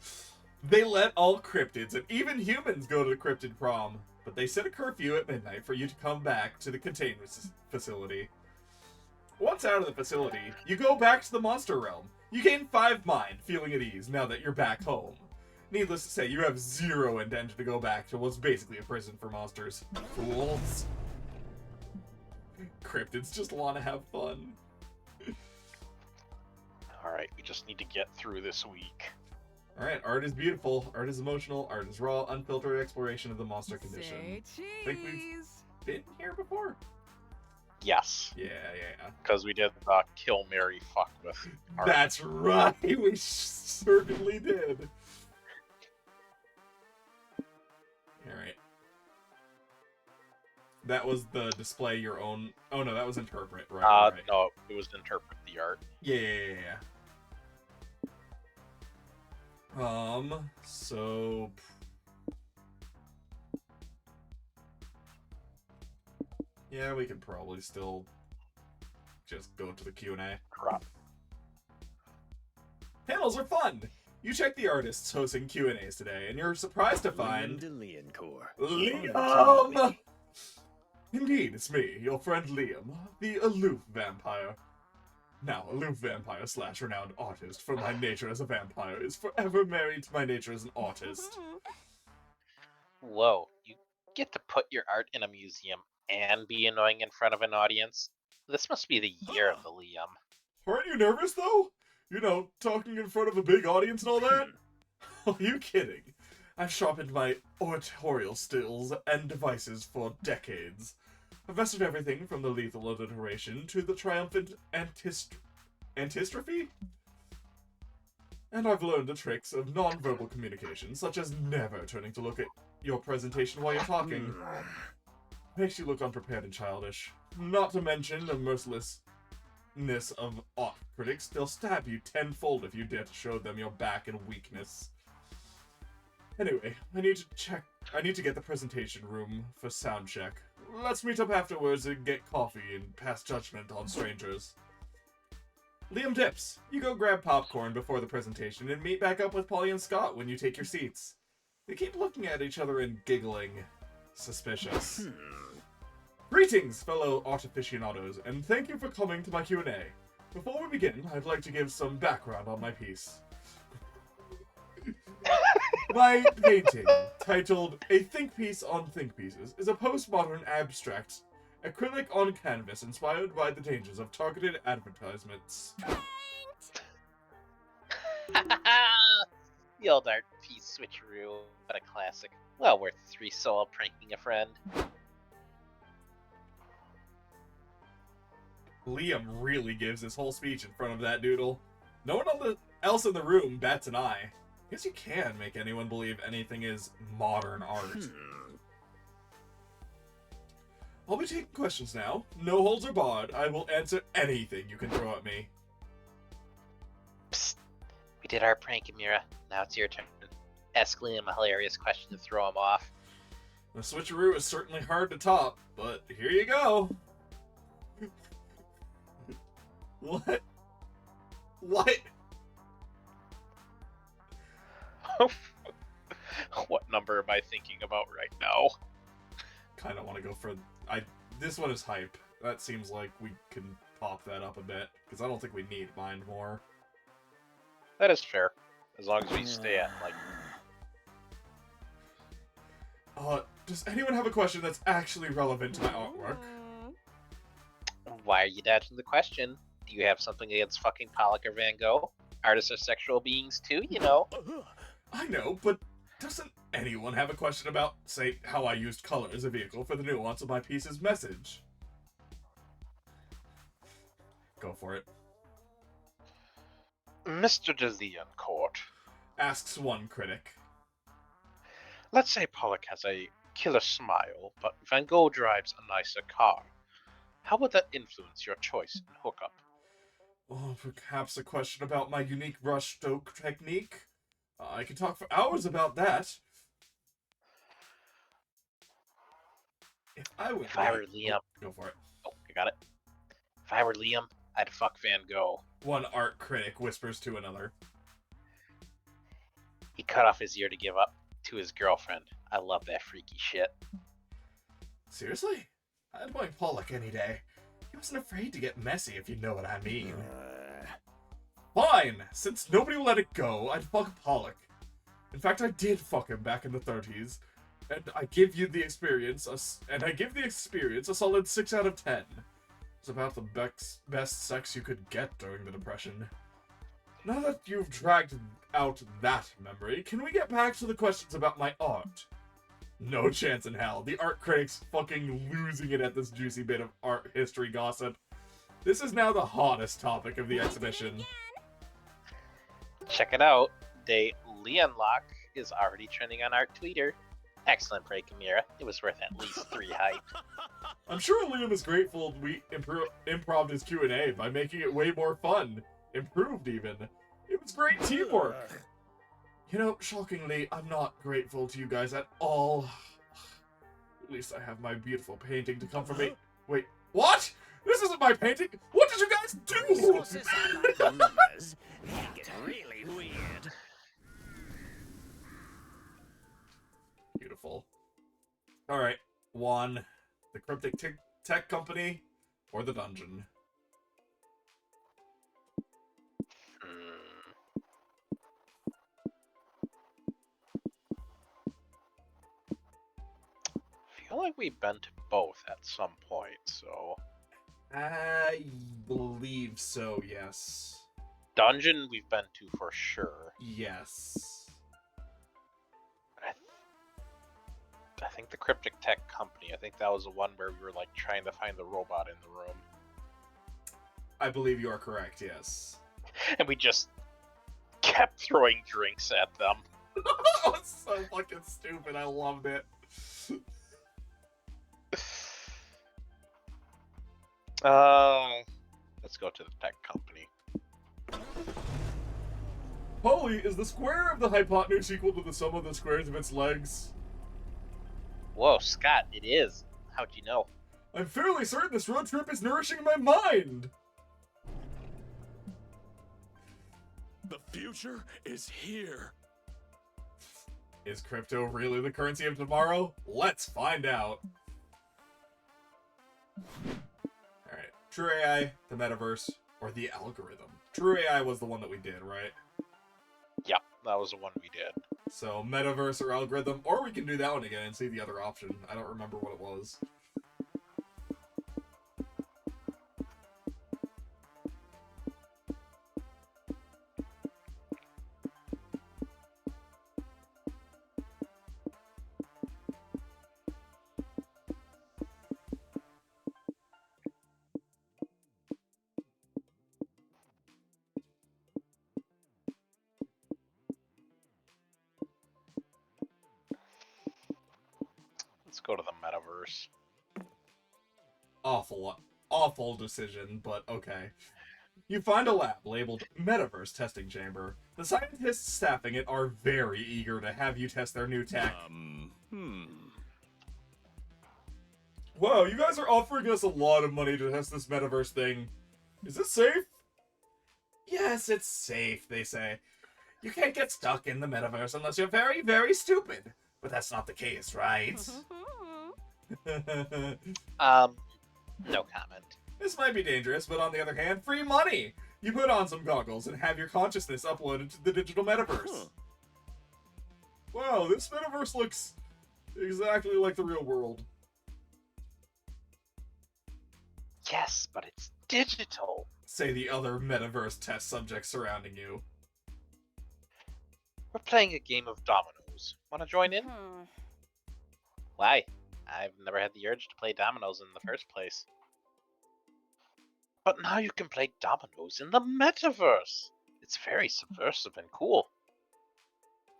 S1: They let all cryptids and even humans go to the cryptid prom, but they set a curfew at midnight for you to come back to the containment facility. Once out of the facility, you go back to the monster realm. You gain 5 mind, feeling at ease now that you're back home. Needless to say, you have zero intention to go back to what's basically a prison for monsters. Fools. Cryptids just want to have fun.
S5: Alright, we just need to get through this week.
S1: Alright, art is beautiful, art is emotional, art is raw, unfiltered exploration of the monster condition.
S8: Say cheese.
S1: I think we've been here before.
S5: Yes.
S1: Yeah.
S5: Because we did kill, marry, fuck with art.
S1: That's right, we certainly did. Alright. That was the display your own... Oh no, that was interpret, right? Right.
S5: No, it was interpret the art.
S1: Yeah. So... Yeah, we could probably still just go to the Q&A.
S5: Crap.
S1: Panels are fun! You check the artists hosting Q&As today, and you're surprised to find... Liam! Indeed, it's me, your friend Liam, the aloof vampire. Now, aloof vampire / renowned artist, for my nature as a vampire is forever married to my nature as an artist.
S5: Whoa, you get to put your art in a museum and be annoying in front of an audience? This must be the year of the Liam.
S1: Aren't you nervous, though? You know, talking in front of a big audience and all that? Are you kidding? I've sharpened my oratorial skills and devices for decades. I've mastered everything from the lethal alliteration to the triumphant antistrophe. And I've learned the tricks of non-verbal communication, such as never turning to look at your presentation while you're talking. Makes you look unprepared and childish. Not to mention the mercilessness of art critics. They'll stab you tenfold if you dare to show them your back and weakness. Anyway, I need to get the presentation room for sound check. Let's meet up afterwards and get coffee and pass judgment on strangers. Liam dips. You go grab popcorn before the presentation and meet back up with Polly and Scott when you take your seats. They keep looking at each other and giggling. Suspicious. Greetings, fellow art aficionados, and thank you for coming to my Q&A. Before we begin, I'd like to give some background on my piece. My painting, titled A Think Piece on Think Pieces, is a postmodern abstract acrylic on canvas inspired by the dangers of targeted advertisements.
S5: The old art piece switcheroo, but a classic. Well worth 3 soul pranking a friend.
S1: Liam really gives his whole speech in front of that doodle. No one else in the room bats an eye. Guess you can make anyone believe anything is modern art. I'll be taking questions now. No holds are barred. I will answer anything you can throw at me.
S5: Psst. We did our prank, Amira. Now it's your turn. Ask Liam a hilarious question to throw him off.
S1: The switcheroo is certainly hard to top, but here you go. What? What?
S5: What number am I thinking about right now?
S1: Kind of want to go for... This one is hype. That seems like we can pop that up a bit, because I don't think we need mind more.
S5: That is fair. As long as we stay at, like...
S1: Does anyone have a question that's actually relevant to my artwork?
S5: Why are you dodging the question? Do you have something against fucking Pollock or Van Gogh? Artists are sexual beings too, you know.
S1: I know, but Doesn't anyone have a question about, say, how I used color as a vehicle for the nuance of my piece's message? Go for it.
S5: Mr. Deliancourt,
S1: Asks one critic.
S5: let's say Pollock has a killer smile, but Van Gogh drives a nicer car. How would that influence your choice in hookup?
S1: Oh, perhaps a question about my unique brush stroke technique? I could talk for hours about that. If I were
S5: Liam...
S1: Go for it.
S5: Oh, you got it. If I were Liam, I'd fuck Van Gogh.
S1: One art critic whispers to another.
S5: He cut off his ear to give up to his girlfriend. I love that freaky shit.
S1: Seriously? I'd want Pollock any day. He wasn't afraid to get messy, if you know what I mean. Fine! Since nobody will let it go, I'd fuck Pollock. In fact, I did fuck him back in the 30s. And I give the experience a solid 6 out of 10. It's about the best sex you could get during the Depression. Now that you've dragged out that memory, can we get back to the questions about my art? No chance in hell. The art critic's fucking losing it at this juicy bit of art history gossip. This is now the hottest topic of the exhibition.
S5: Check it out. The Leonlock is already trending on Art Tweeter. Excellent break, Amira. It was worth at least 3 hype.
S1: I'm sure Liam is grateful we improved his Q&A by making it way more fun. Improved, even. It was great teamwork. You know, shockingly, I'm not grateful to you guys at all. At least I have my beautiful painting to come from me. Wait, what? This isn't my painting! What did you guys do?
S6: Sources are like rumors. They get really weird.
S1: Beautiful. Alright, Juan, the cryptic tech company, or the dungeon?
S5: I feel like we've been to both at some point, so...
S1: I believe so, yes.
S5: Dungeon we've been to for sure.
S1: Yes.
S5: I think the Cryptic Tech Company, I think that was the one where we were like trying to find the robot in the room.
S1: I believe you are correct, yes.
S5: And we just kept throwing drinks at them.
S1: That was so fucking stupid, I loved it.
S5: Let's go to the tech company.
S1: Polly, is the square of the hypotenuse equal to the sum of the squares of its legs?
S5: Whoa, Scott, it is. How'd you know?
S1: I'm fairly certain this road trip is nourishing my mind!
S11: The future is here.
S1: Is crypto really the currency of tomorrow? Let's find out. Alright, True AI, the metaverse, or the algorithm. True AI was the one that we did, right?
S5: Yep, that was the one we did.
S1: So, metaverse or algorithm, or we can do that one again and see the other option. I don't remember what it was.
S5: Let's go to the metaverse.
S1: Awful decision, but okay. You find a lab labeled Metaverse Testing Chamber. The scientists staffing it are very eager to have you test their new tech. Wow, you guys are offering us a lot of money to test this metaverse thing. Is this safe? Yes, it's safe, they say. You can't get stuck in the metaverse unless you're very, very stupid. But that's not the case, right?
S5: No comment.
S1: This might be dangerous, but on the other hand, free money! You put on some goggles and have your consciousness uploaded to the digital metaverse. Wow, this metaverse looks exactly like the real world.
S5: Yes, but it's digital.
S1: Say the other metaverse test subjects surrounding you.
S5: We're playing a game of dominoes.
S4: dominoes. Want to join in? Why? I've never had the urge to play dominoes in the first place.
S5: But now you can play dominoes in the metaverse. It's very subversive and cool.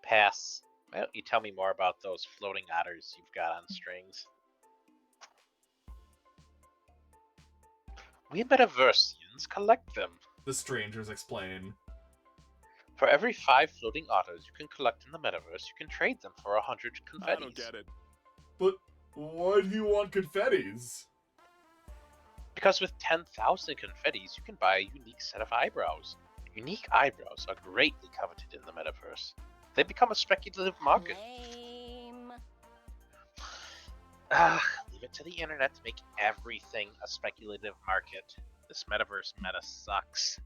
S4: Pass. Why don't you tell me more about those floating otters you've got on strings?
S5: We metaversians collect them.
S1: The strangers explain.
S5: For every 5 floating otters you can collect in the metaverse, you can trade them for 100 confettis.
S11: I don't get it.
S1: But why do you want confettis?
S5: Because with 10,000 confettis, you can buy a unique set of eyebrows. Unique eyebrows are greatly coveted in the metaverse. They become a speculative market.
S4: Leave it to the internet to make everything a speculative market. This metaverse meta sucks.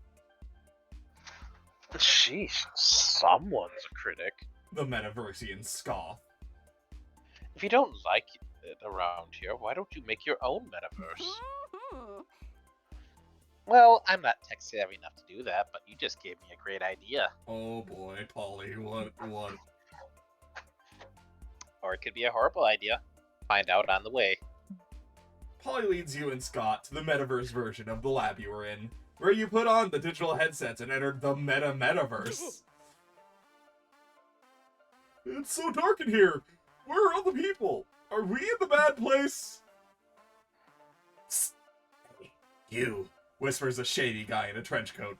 S5: Sheesh, someone's a critic.
S1: The metaversian scoff.
S5: If you don't like it around here, why don't you make your own metaverse?
S4: Well, I'm not tech savvy enough to do that, but you just gave me a great idea.
S1: Oh boy, Polly, what?
S4: Or it could be a horrible idea. Find out on the way.
S1: Polly leads you and Scott to the metaverse version of the lab you were in, where you put on the digital headsets and entered the metaverse. It's so dark in here. Where are all the people? Are we in the bad place? Psst. Hey, you, whispers a shady guy in a trench coat.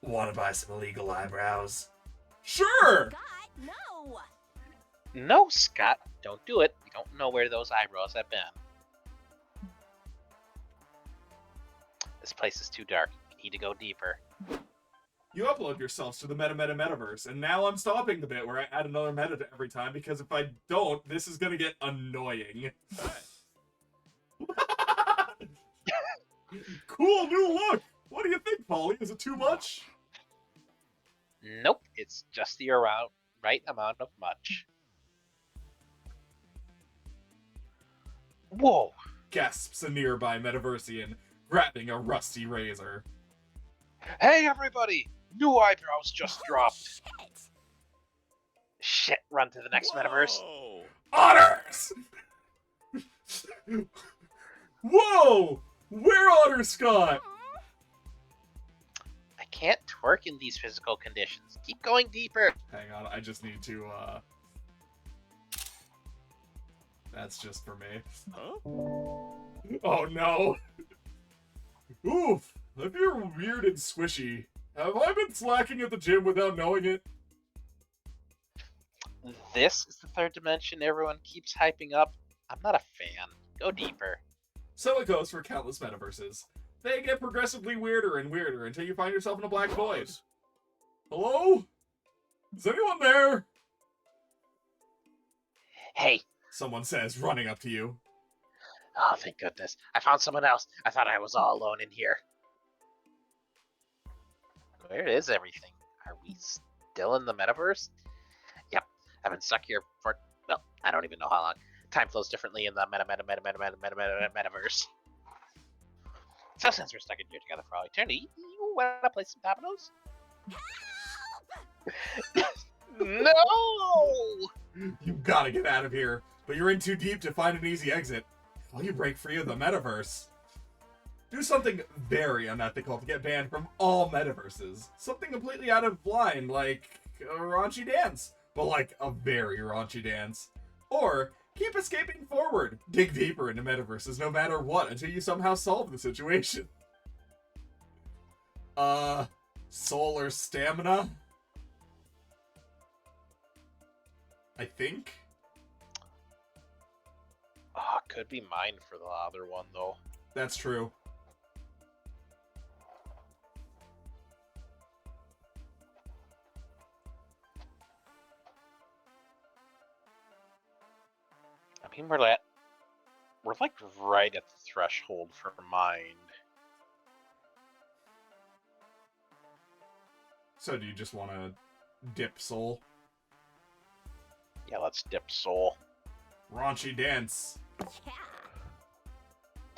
S1: Want to buy some illegal eyebrows? Sure!
S16: God, no!
S4: No, Scott, don't do it. We don't know where those eyebrows have been. This place is too dark. We need to go deeper.
S1: You upload yourselves to the metaverse, and now I'm stopping the bit where I add another meta to every time, because if I don't, this is gonna get annoying. Cool new look! What do you think, Polly? Is it too much?
S4: Nope, it's just the right amount of much.
S5: Whoa!
S1: Gasps a nearby metaversian, grabbing a rusty razor.
S5: Hey everybody! New eyebrows just dropped.
S4: Shit, run to the next metaverse.
S1: Otters! Whoa! Where Otter Scott?
S4: I can't twerk in these physical conditions. Keep going deeper.
S1: Hang on, I just need to, That's just for me.
S11: Huh?
S1: Oh no! Oof! I feel weird and squishy. Have I been slacking at the gym without knowing it?
S4: This is the third dimension everyone keeps hyping up. I'm not a fan. Go deeper.
S1: So it goes for countless metaverses. They get progressively weirder and weirder until you find yourself in a black void. Hello? Is anyone there?
S4: Hey!
S1: Someone says, running up to you.
S4: Oh, thank goodness. I found someone else. I thought I was all alone in here. Where is everything? Are we still in the metaverse? Yep. I've been stuck here for, well, I don't even know how long. Time flows differently in the metaverse. So since we're stuck in here together for all eternity, you wanna play some dominoes? No!
S1: You gotta get out of here, but you're in too deep to find an easy exit. Will you break free of the metaverse? Do something very unethical to get banned from all metaverses. Something completely out of line, like a raunchy dance, but like a very raunchy dance. Or keep escaping forward. Dig deeper into metaverses no matter what until you somehow solve the situation. Soul or stamina? I think.
S5: Ah, could be mine for the other one though.
S1: That's true.
S5: I mean, we're like right at the threshold for mind.
S1: So do you just want to dip soul?
S5: Yeah, let's dip soul.
S1: Raunchy dance.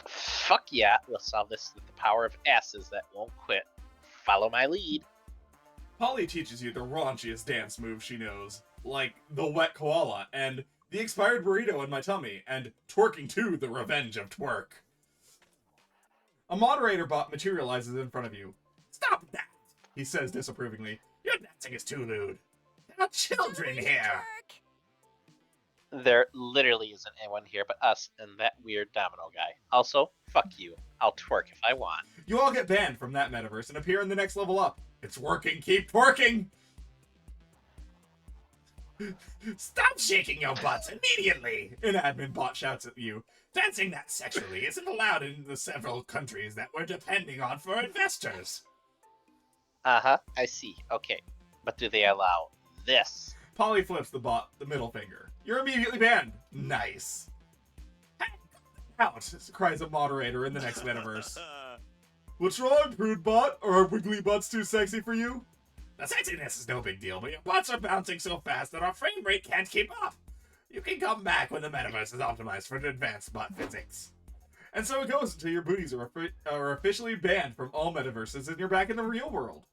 S4: Fuck yeah, we'll solve this with the power of asses that won't quit. Follow my lead.
S1: Polly teaches you the raunchiest dance move she knows, like the wet koala and the expired burrito in my tummy and twerking to the revenge of twerk. A moderator bot materializes in front of you. Stop that, he says disapprovingly. Your dancing is too lewd. There are children here.
S4: There literally isn't anyone here but us and that weird domino guy. Also, fuck you. I'll twerk if I want.
S1: You all get banned from that metaverse and appear in the next level up. It's working, keep twerking! Stop shaking your butts immediately! An admin bot shouts at you. Dancing that sexually isn't allowed in the several countries that we're depending on for investors.
S4: Uh-huh, I see. Okay. But do they allow this?
S1: Polly flips the bot the middle finger. You're immediately banned. Nice. Out, cries a moderator in the next metaverse. What's wrong, prude bot? Are our wiggly butts too sexy for you? The sexiness is no big deal, but your butts are bouncing so fast that our frame rate can't keep up. You can come back when the metaverse is optimized for advanced butt physics. And so it goes until your booties are officially banned from all metaverses and you're back in the real world.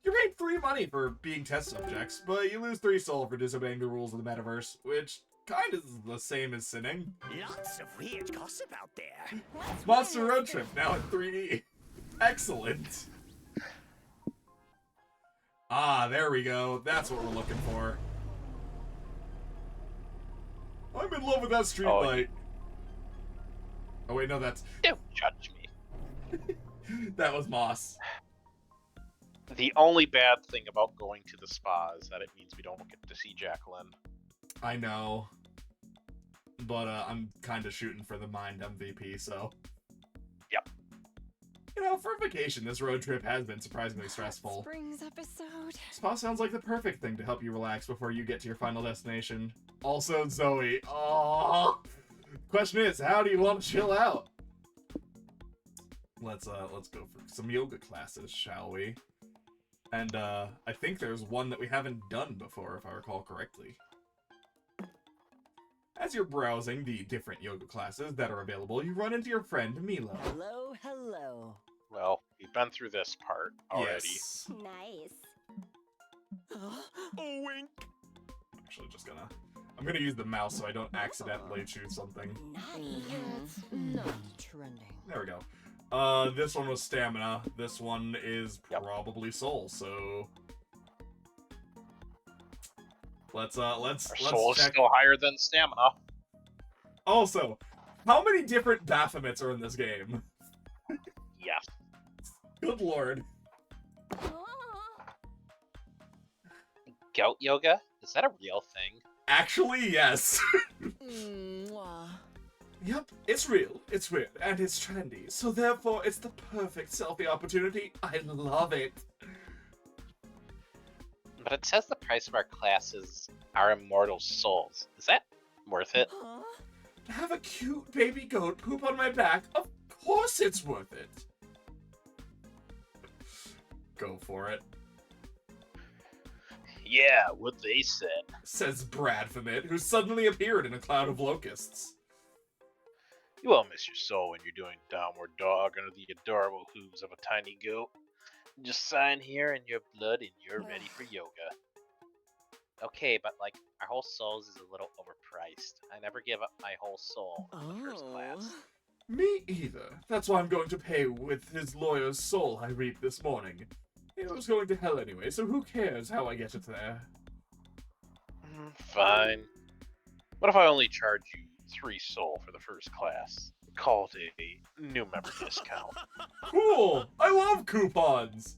S1: You're paid 3 money for being test subjects, but you lose 3 soul for disobeying the rules of the metaverse, which kind of is the same as sinning.
S6: Lots of weird gossip out there.
S1: Monster Road Trip now in 3D. Excellent. Ah, there we go. That's what we're looking for. I'm in love with that street light. Oh wait, no, that's...
S4: Don't judge me.
S1: That was Moss.
S4: The only bad thing about going to the spa is that it means we don't get to see Jacqueline.
S1: I know. But I'm kind of shooting for the Mind MVP, so...
S4: Yep.
S1: You know, for a vacation, this road trip has been surprisingly stressful.
S8: Spring's episode.
S1: Spa sounds like the perfect thing to help you relax before you get to your final destination. Also, Zoe. Aww. Question is, how do you want to chill out? Let's go for some yoga classes, shall we? And I think there's one that we haven't done before, if I recall correctly. As you're browsing the different yoga classes that are available, you run into your friend Milo.
S6: Hello, hello.
S4: Well, we've been through this part already.
S1: Yes.
S16: Nice.
S6: Wink.
S1: Actually, I'm gonna use the mouse so I don't accidentally choose something.
S8: That's not trending.
S1: There we go. This one was stamina. This one is probably soul. So let's
S4: Our
S1: check.
S4: soul is still higher than stamina.
S1: Also, how many different Baphomets are in this game?
S4: Yes.
S1: Good lord.
S4: Goat yoga? Is that a real thing?
S1: Actually, yes.
S8: Mwah.
S1: Yep, it's real, it's weird, and it's trendy. So therefore, it's the perfect selfie opportunity. I love it.
S4: But it says the price of our classes are immortal souls. Is that worth it?
S1: To have a cute baby goat poop on my back, of course it's worth it. Go for it.
S5: Yeah, what they said.
S1: Says Brad Famit, who suddenly appeared in a cloud of locusts.
S5: You won't miss your soul when you're doing downward dog under the adorable hooves of a tiny goat. Just sign here in your blood and you're ready for yoga.
S4: Okay, but like, our whole souls is a little overpriced. I never give up my whole soul in the first class.
S1: Me either. That's why I'm going to pay with his lawyer's soul I reaped this morning. It was going to hell anyway, so who cares how I get it there?
S5: Fine. What if I only charge you 3 soul for the first class? Call it a new member discount.
S1: Cool! I love coupons!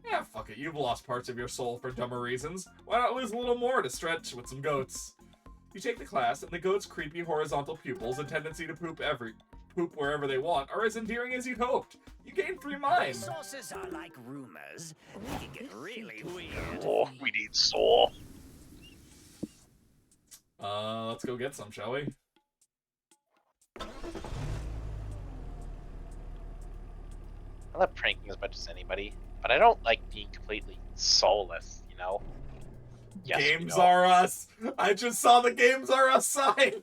S1: Yeah, fuck it, you've lost parts of your soul for dumber reasons. Why not lose a little more to stretch with some goats? You take the class, and the goats' creepy horizontal pupils and tendency to poop wherever they want are as endearing as you'd hoped. You gain 3 minds.
S6: Sources are like rumors. They can get really weird.
S5: Oh, we need soul.
S1: Let's go get some, shall we?
S4: I love pranking as much as anybody, but I don't like being completely soulless, you know? Yes,
S1: Games are us! I just saw the Games are us sign!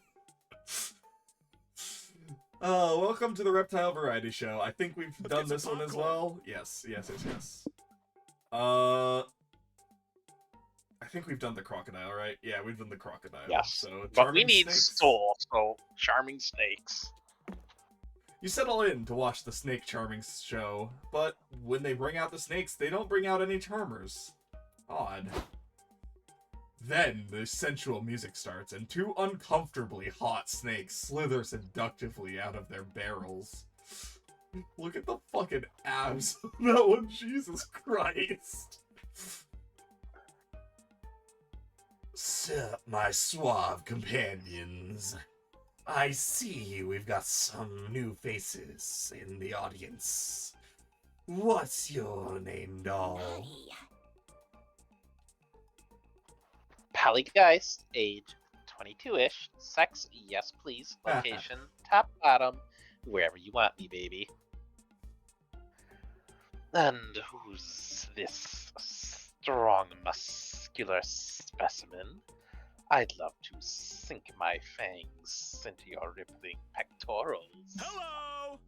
S1: Welcome to the Reptile Variety Show. I think we've done this one as well. Yes. I think we've done the crocodile, right? Yeah, we've done the crocodile.
S4: Yes.
S1: So
S4: But we
S1: charming
S4: need
S1: snakes.
S4: soul, so charming snakes.
S1: You settle in to watch the snake charming show, but when they bring out the snakes, they don't bring out any charmers. Odd. Then the sensual music starts, and two uncomfortably hot snakes slither seductively out of their barrels. Look at the fucking abs of that one, Jesus Christ. Sup, my suave companions. I see we've got some new faces in the audience. What's your name, doll?
S4: Polygeist, age 22-ish, sex, yes please, location, top, bottom, wherever you want me, baby. And who's this strong, muscular specimen? I'd love to sink my fangs into your rippling pectorals.
S11: Hello!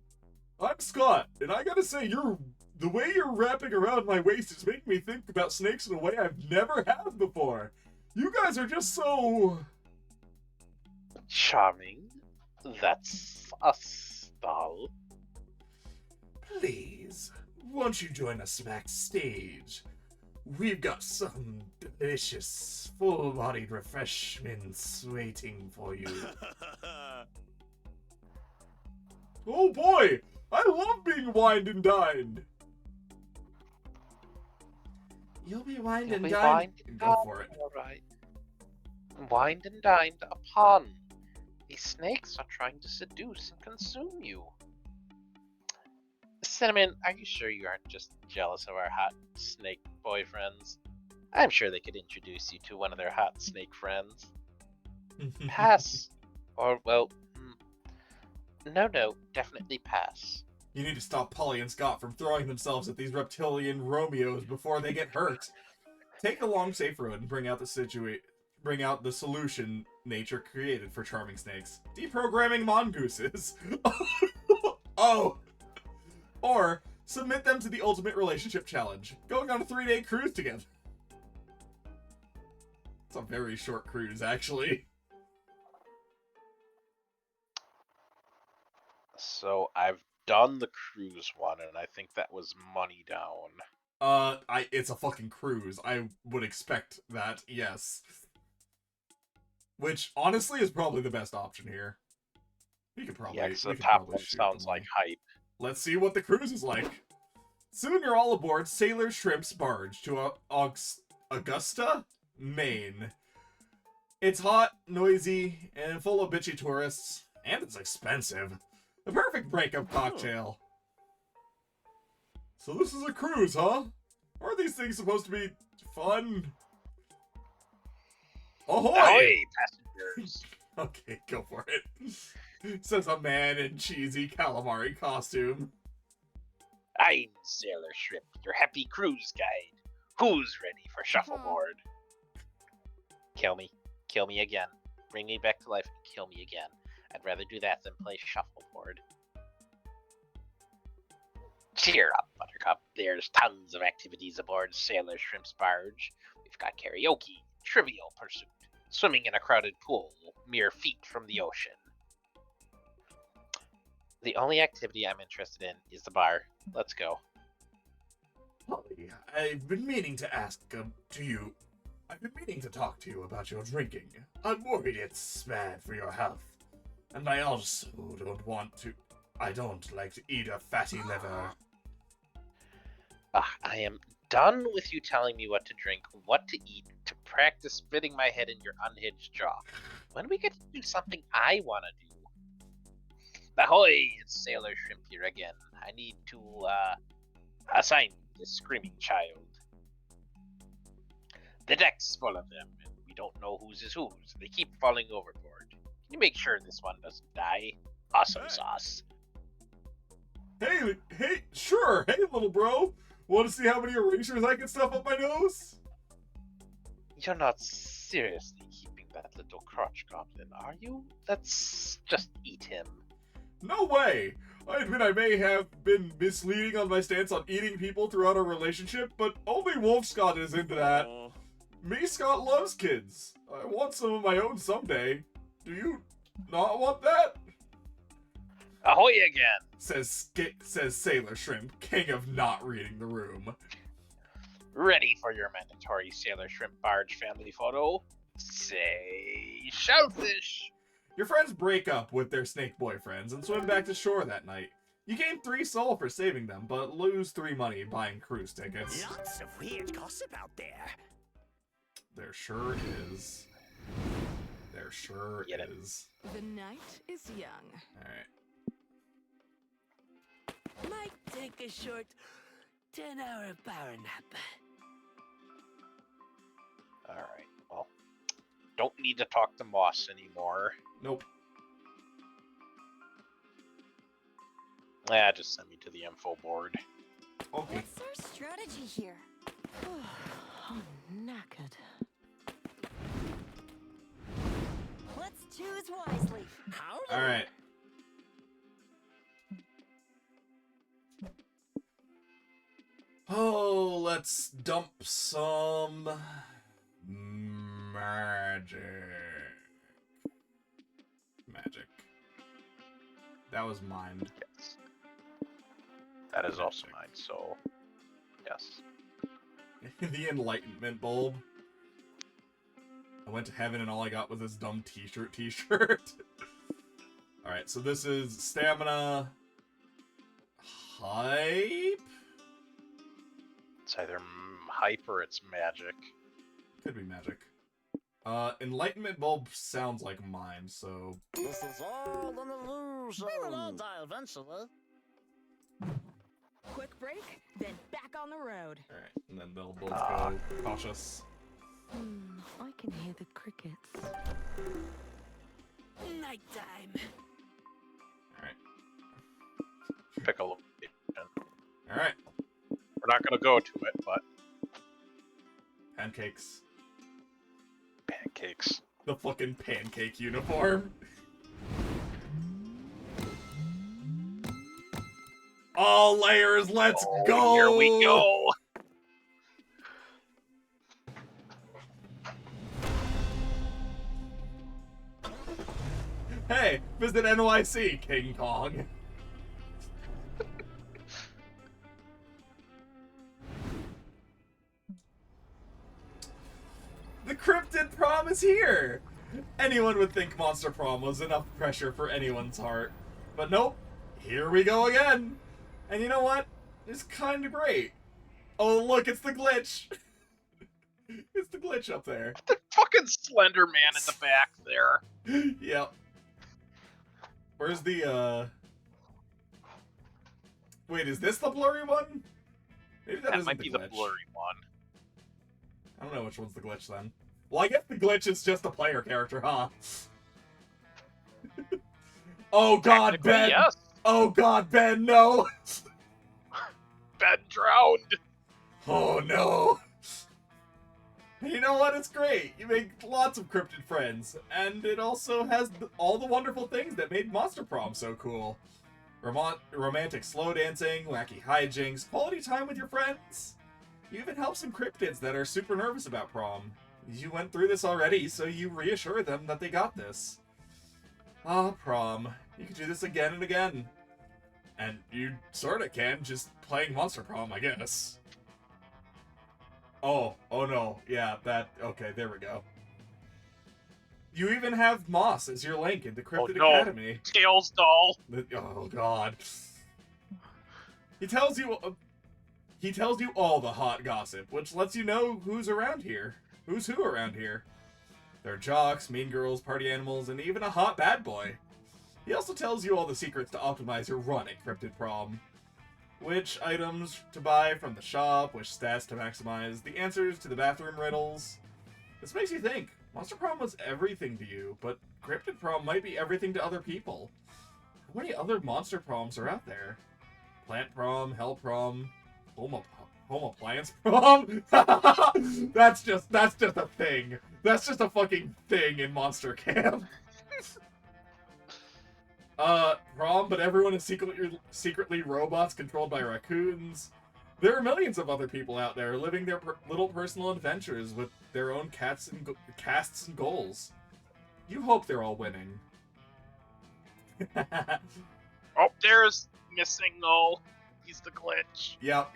S1: I'm Scott, and I gotta say, the way you're wrapping around my waist is making me think about snakes in a way I've never have before. You guys are just so...
S4: Charming. That's us, doll.
S1: Please, won't you join us backstage? We've got some delicious, full-bodied refreshments waiting for you. Oh boy! I love being wined and dined! You'll be wined and dined. Go for it.
S4: Alright. Wined and dined upon. These snakes are trying to seduce and consume you. Cinnamon, are you sure you aren't just jealous of our hot snake boyfriends? I'm sure they could introduce you to one of their hot snake friends. Pass. Or, well, no, definitely pass.
S1: You need to stop Polly and Scott from throwing themselves at these reptilian Romeos before they get hurt. Take the long, safe road and bring out the solution nature created for charming snakes. Deprogramming mongooses. Oh! Or submit them to the ultimate relationship challenge. Going on a 3-day cruise together. It's a very short cruise, actually.
S4: So I've done the cruise one, and I think that was money down.
S1: It's a fucking cruise. I would expect that, yes. Which, honestly, is probably the best option here. We could probably...
S4: Yeah, because the top one sounds like hype.
S1: Let's see what the cruise is like. Soon you're all aboard Sailor Shrimp's barge to Augusta, Maine. It's hot, noisy, and full of bitchy tourists. And it's expensive. The perfect breakup cocktail. So this is a cruise, huh? Aren't these things supposed to be fun? Ahoy!
S4: Ahoy, passengers!
S1: Okay, go for it. Says a man in cheesy calamari costume.
S4: I'm Sailor Shrimp, your happy cruise guide. Who's ready for shuffleboard? Kill me. Kill me again. Bring me back to life and kill me again. I'd rather do that than play shuffleboard. Cheer up, Buttercup. There's tons of activities aboard Sailor Shrimp's barge. We've got karaoke, trivial pursuit, swimming in a crowded pool, mere feet from the ocean. The only activity I'm interested in is the bar. Let's go.
S1: Polly, I've been meaning to ask I've been meaning to talk to you about your drinking. I'm worried it's bad for your health. And I also I don't like to eat a fatty liver.
S4: I am done with you telling me what to drink, what to eat, to practice fitting my head in your unhinged jaw. When we get to do something I want to do. Ahoy, it's Sailor Shrimp here again. I need to, assign this screaming child. The deck's full of them, and we don't know whose is whose. They keep falling overboard. Can you make sure this one doesn't die? Awesome sauce.
S1: Hey, sure. Hey, little bro. Want to see how many erasers I can stuff up my nose?
S4: You're not seriously keeping that little crotch goblin, are you? Let's just eat him.
S1: No way! I admit I may have been misleading on my stance on eating people throughout our relationship, but only Wolf Scott is into that. Me, Scott, loves kids. I want some of my own someday. Do you not want that?
S5: Ahoy again!
S1: Says Sailor Shrimp, king of not reading the room.
S5: Ready for your mandatory Sailor Shrimp Barge family photo? Say shellfish!
S1: Your friends break up with their snake boyfriends and swim back to shore that night. You gain 3 soul for saving them, but lose 3 money buying cruise tickets.
S6: Lots of weird gossip out there.
S1: There sure is. There sure is.
S8: The night is young.
S1: Alright.
S6: Might take a short 10-hour power nap.
S5: Alright, well. Don't need to talk to Moss anymore.
S1: Nope.
S5: Just send me to the info board.
S1: Okay.
S16: What's our strategy here?
S8: I'm knackered.
S16: Let's choose wisely.
S1: Alright. Oh, let's dump some magic. Magic. That was mined.
S5: Yes. That is also mine, so yes.
S1: The enlightenment bulb. I went to heaven and all I got was this dumb t-shirt. Alright, so this is stamina hype?
S5: It's either hype or it's magic.
S1: Could be magic. Enlightenment bulb sounds like mine, so
S6: This is all an illusion. We will all die eventually.
S8: Quick break, then back on the road.
S1: alright, and then they'll both go cautious.
S8: I can hear the crickets.
S6: Nighttime.
S1: Alright.
S5: Pick a location.
S1: Alright.
S5: We're not gonna go to it, but
S1: Pancakes.
S5: pancakes.
S1: The fucking pancake uniform. All layers, let's go!
S5: Here we go!
S1: Hey, visit NYC, King Kong. The Cryptid Prom is here! Anyone would think Monster Prom was enough pressure for anyone's heart. But nope, here we go again! And you know what? It's kinda great. Oh look, it's the glitch! It's the glitch up there.
S5: The fucking Slender Man in the back there.
S1: Yep. Where's the, Wait, is this the blurry one? Maybe that isn't
S5: might
S1: the
S5: be
S1: glitch.
S5: the blurry one.
S1: I don't know which one's the glitch then. Well, I guess the glitch is just a player character, huh? Oh god,
S5: Technically,
S1: Ben!
S5: yes.
S1: Oh god, Ben, no!
S5: Ben drowned.
S1: Oh no! You know what? It's great. You make lots of cryptid friends, and it also has all the wonderful things that made Monster Prom so cool. Romantic slow dancing, wacky hijinks, quality time with your friends. You even help some cryptids that are super nervous about prom. You went through this already, so you reassure them that they got this. Ah, prom. You can do this again and again. And you sorta can, just playing Monster Prom, I guess. Oh no, yeah, okay, there we go. You even have Moss as your link into Cryptid Academy.
S5: Tails doll.
S1: Oh god. He tells you all the hot gossip, which lets you know who's around here. Who's who around here. There are jocks, mean girls, party animals, and even a hot bad boy. He also tells you all the secrets to optimize your run at Cryptid Prom. Which items to buy from the shop, which stats to maximize, the answers to the bathroom riddles. This makes you think, Monster Prom was everything to you, but Cryptid Prom might be everything to other people. How many other Monster Proms are out there? Plant Prom, Hell Prom, Home Appliance Prom? That's just a thing. That's just a fucking thing in Monster Camp. Prom, but everyone is secretly robots controlled by raccoons. There are millions of other people out there living their little personal adventures with their own casts and goals. You hope they're all winning.
S7: Oh, there's Missing Null. He's the glitch.
S1: Yep.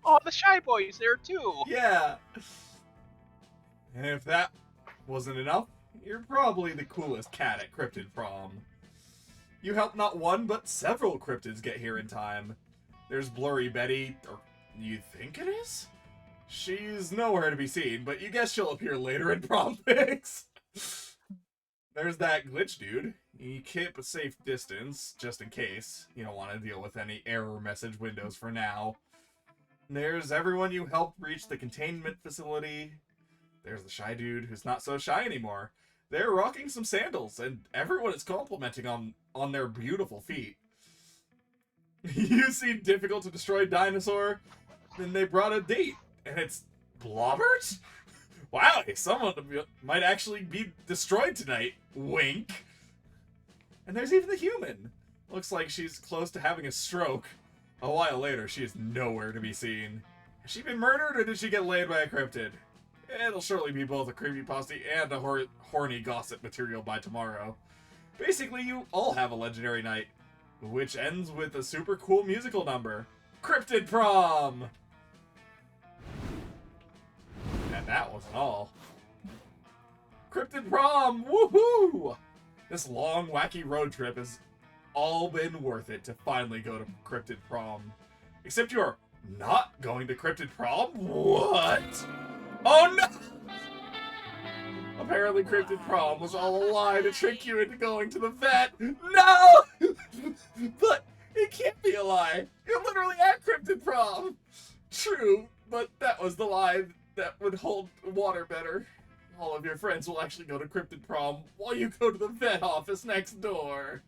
S7: Oh, the Shy Boy's there too.
S1: Yeah. And if that wasn't enough, you're probably the coolest cat at Cryptid Prom. You helped not one, but several cryptids get here in time. There's Blurry Betty, or you think it is? She's nowhere to be seen, but you guess she'll appear later in prom pics. There's that glitch dude. You keep a safe distance, just in case. You don't want to deal with any error message windows for now. There's everyone you helped reach the containment facility. There's the shy dude who's not so shy anymore. They're rocking some sandals, and everyone is complimenting on their beautiful feet. You see Difficult to Destroy Dinosaur, and they brought a date, and it's Blobbert? Wow, someone might actually be destroyed tonight. Wink. And there's even the human. Looks like she's close to having a stroke. A while later, she is nowhere to be seen. Has she been murdered, or did she get laid by a cryptid? It'll surely be both a creepypasta and a horny gossip material by tomorrow. Basically, you all have a legendary night, which ends with a super cool musical number. Cryptid Prom! And that wasn't all. Cryptid Prom! Woohoo! This long, wacky road trip has all been worth it to finally go to Cryptid Prom. Except you're not going to Cryptid Prom? What? Oh no! Apparently Cryptid Prom was all a lie to trick you into going to the vet. No! But it can't be a lie. You're literally at Cryptid Prom. True, but that was the lie that would hold water better. All of your friends will actually go to Cryptid Prom while you go to the vet office next door.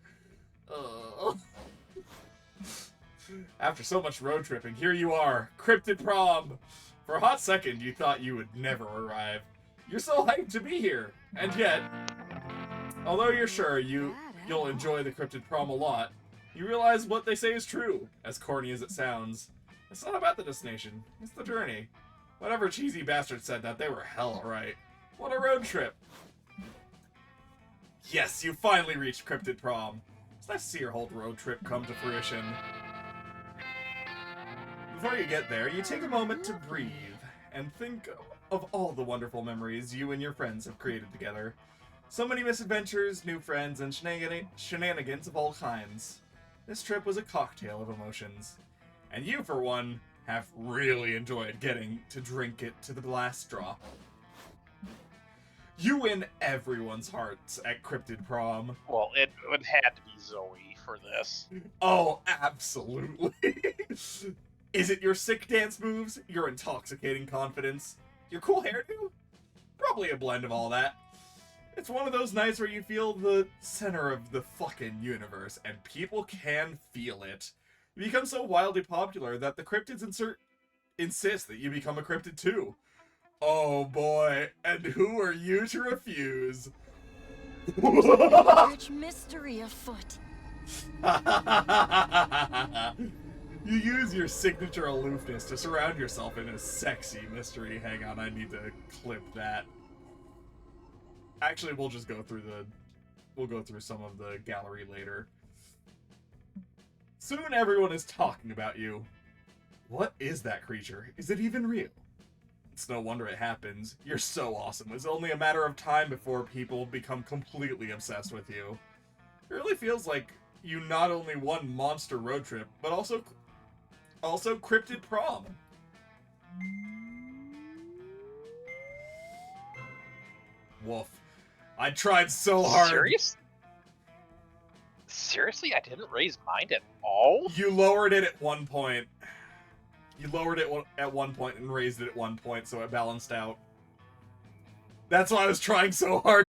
S1: After so much road tripping, here you are, Cryptid Prom. For a hot second, you thought you would never arrive. You're so hyped to be here, and yet, although you're sure you'll enjoy the Cryptid Prom a lot, you realize what they say is true, as corny as it sounds. It's not about the destination, it's the journey. Whatever cheesy bastard said that, they were hella right. What a road trip. Yes, you finally reached Cryptid Prom. It's nice to see your whole road trip come to fruition. Before you get there, you take a moment to breathe and think of all the wonderful memories you and your friends have created together. So many misadventures, new friends, and shenanigans of all kinds. This trip was a cocktail of emotions. And you, for one, have really enjoyed getting to drink it to the last drop. You win everyone's hearts at Cryptid Prom.
S7: Well, it would have to be Zoe for this.
S1: Oh, absolutely. Is it your sick dance moves, your intoxicating confidence, your cool hairdo? Probably a blend of all that. It's one of those nights where you feel the center of the fucking universe, and people can feel it. You become so wildly popular that the cryptids insist that you become a cryptid too. Oh boy, and who are you to refuse?
S16: Rich mystery afoot.
S1: You use your signature aloofness to surround yourself in a sexy mystery. Hang on, I need to clip that. Actually, we'll just go through some of the gallery later. Soon everyone is talking about you. What is that creature? Is it even real? It's no wonder it happens. You're so awesome. It's only a matter of time before people become completely obsessed with you. It really feels like you not only won Monster Road Trip, but also Cryptid Prom. Woof. I tried so hard.
S7: Seriously? I didn't raise mine at all?
S1: You lowered it at one point. You lowered it at one point and raised it at one point, so it balanced out. That's why I was trying so hard.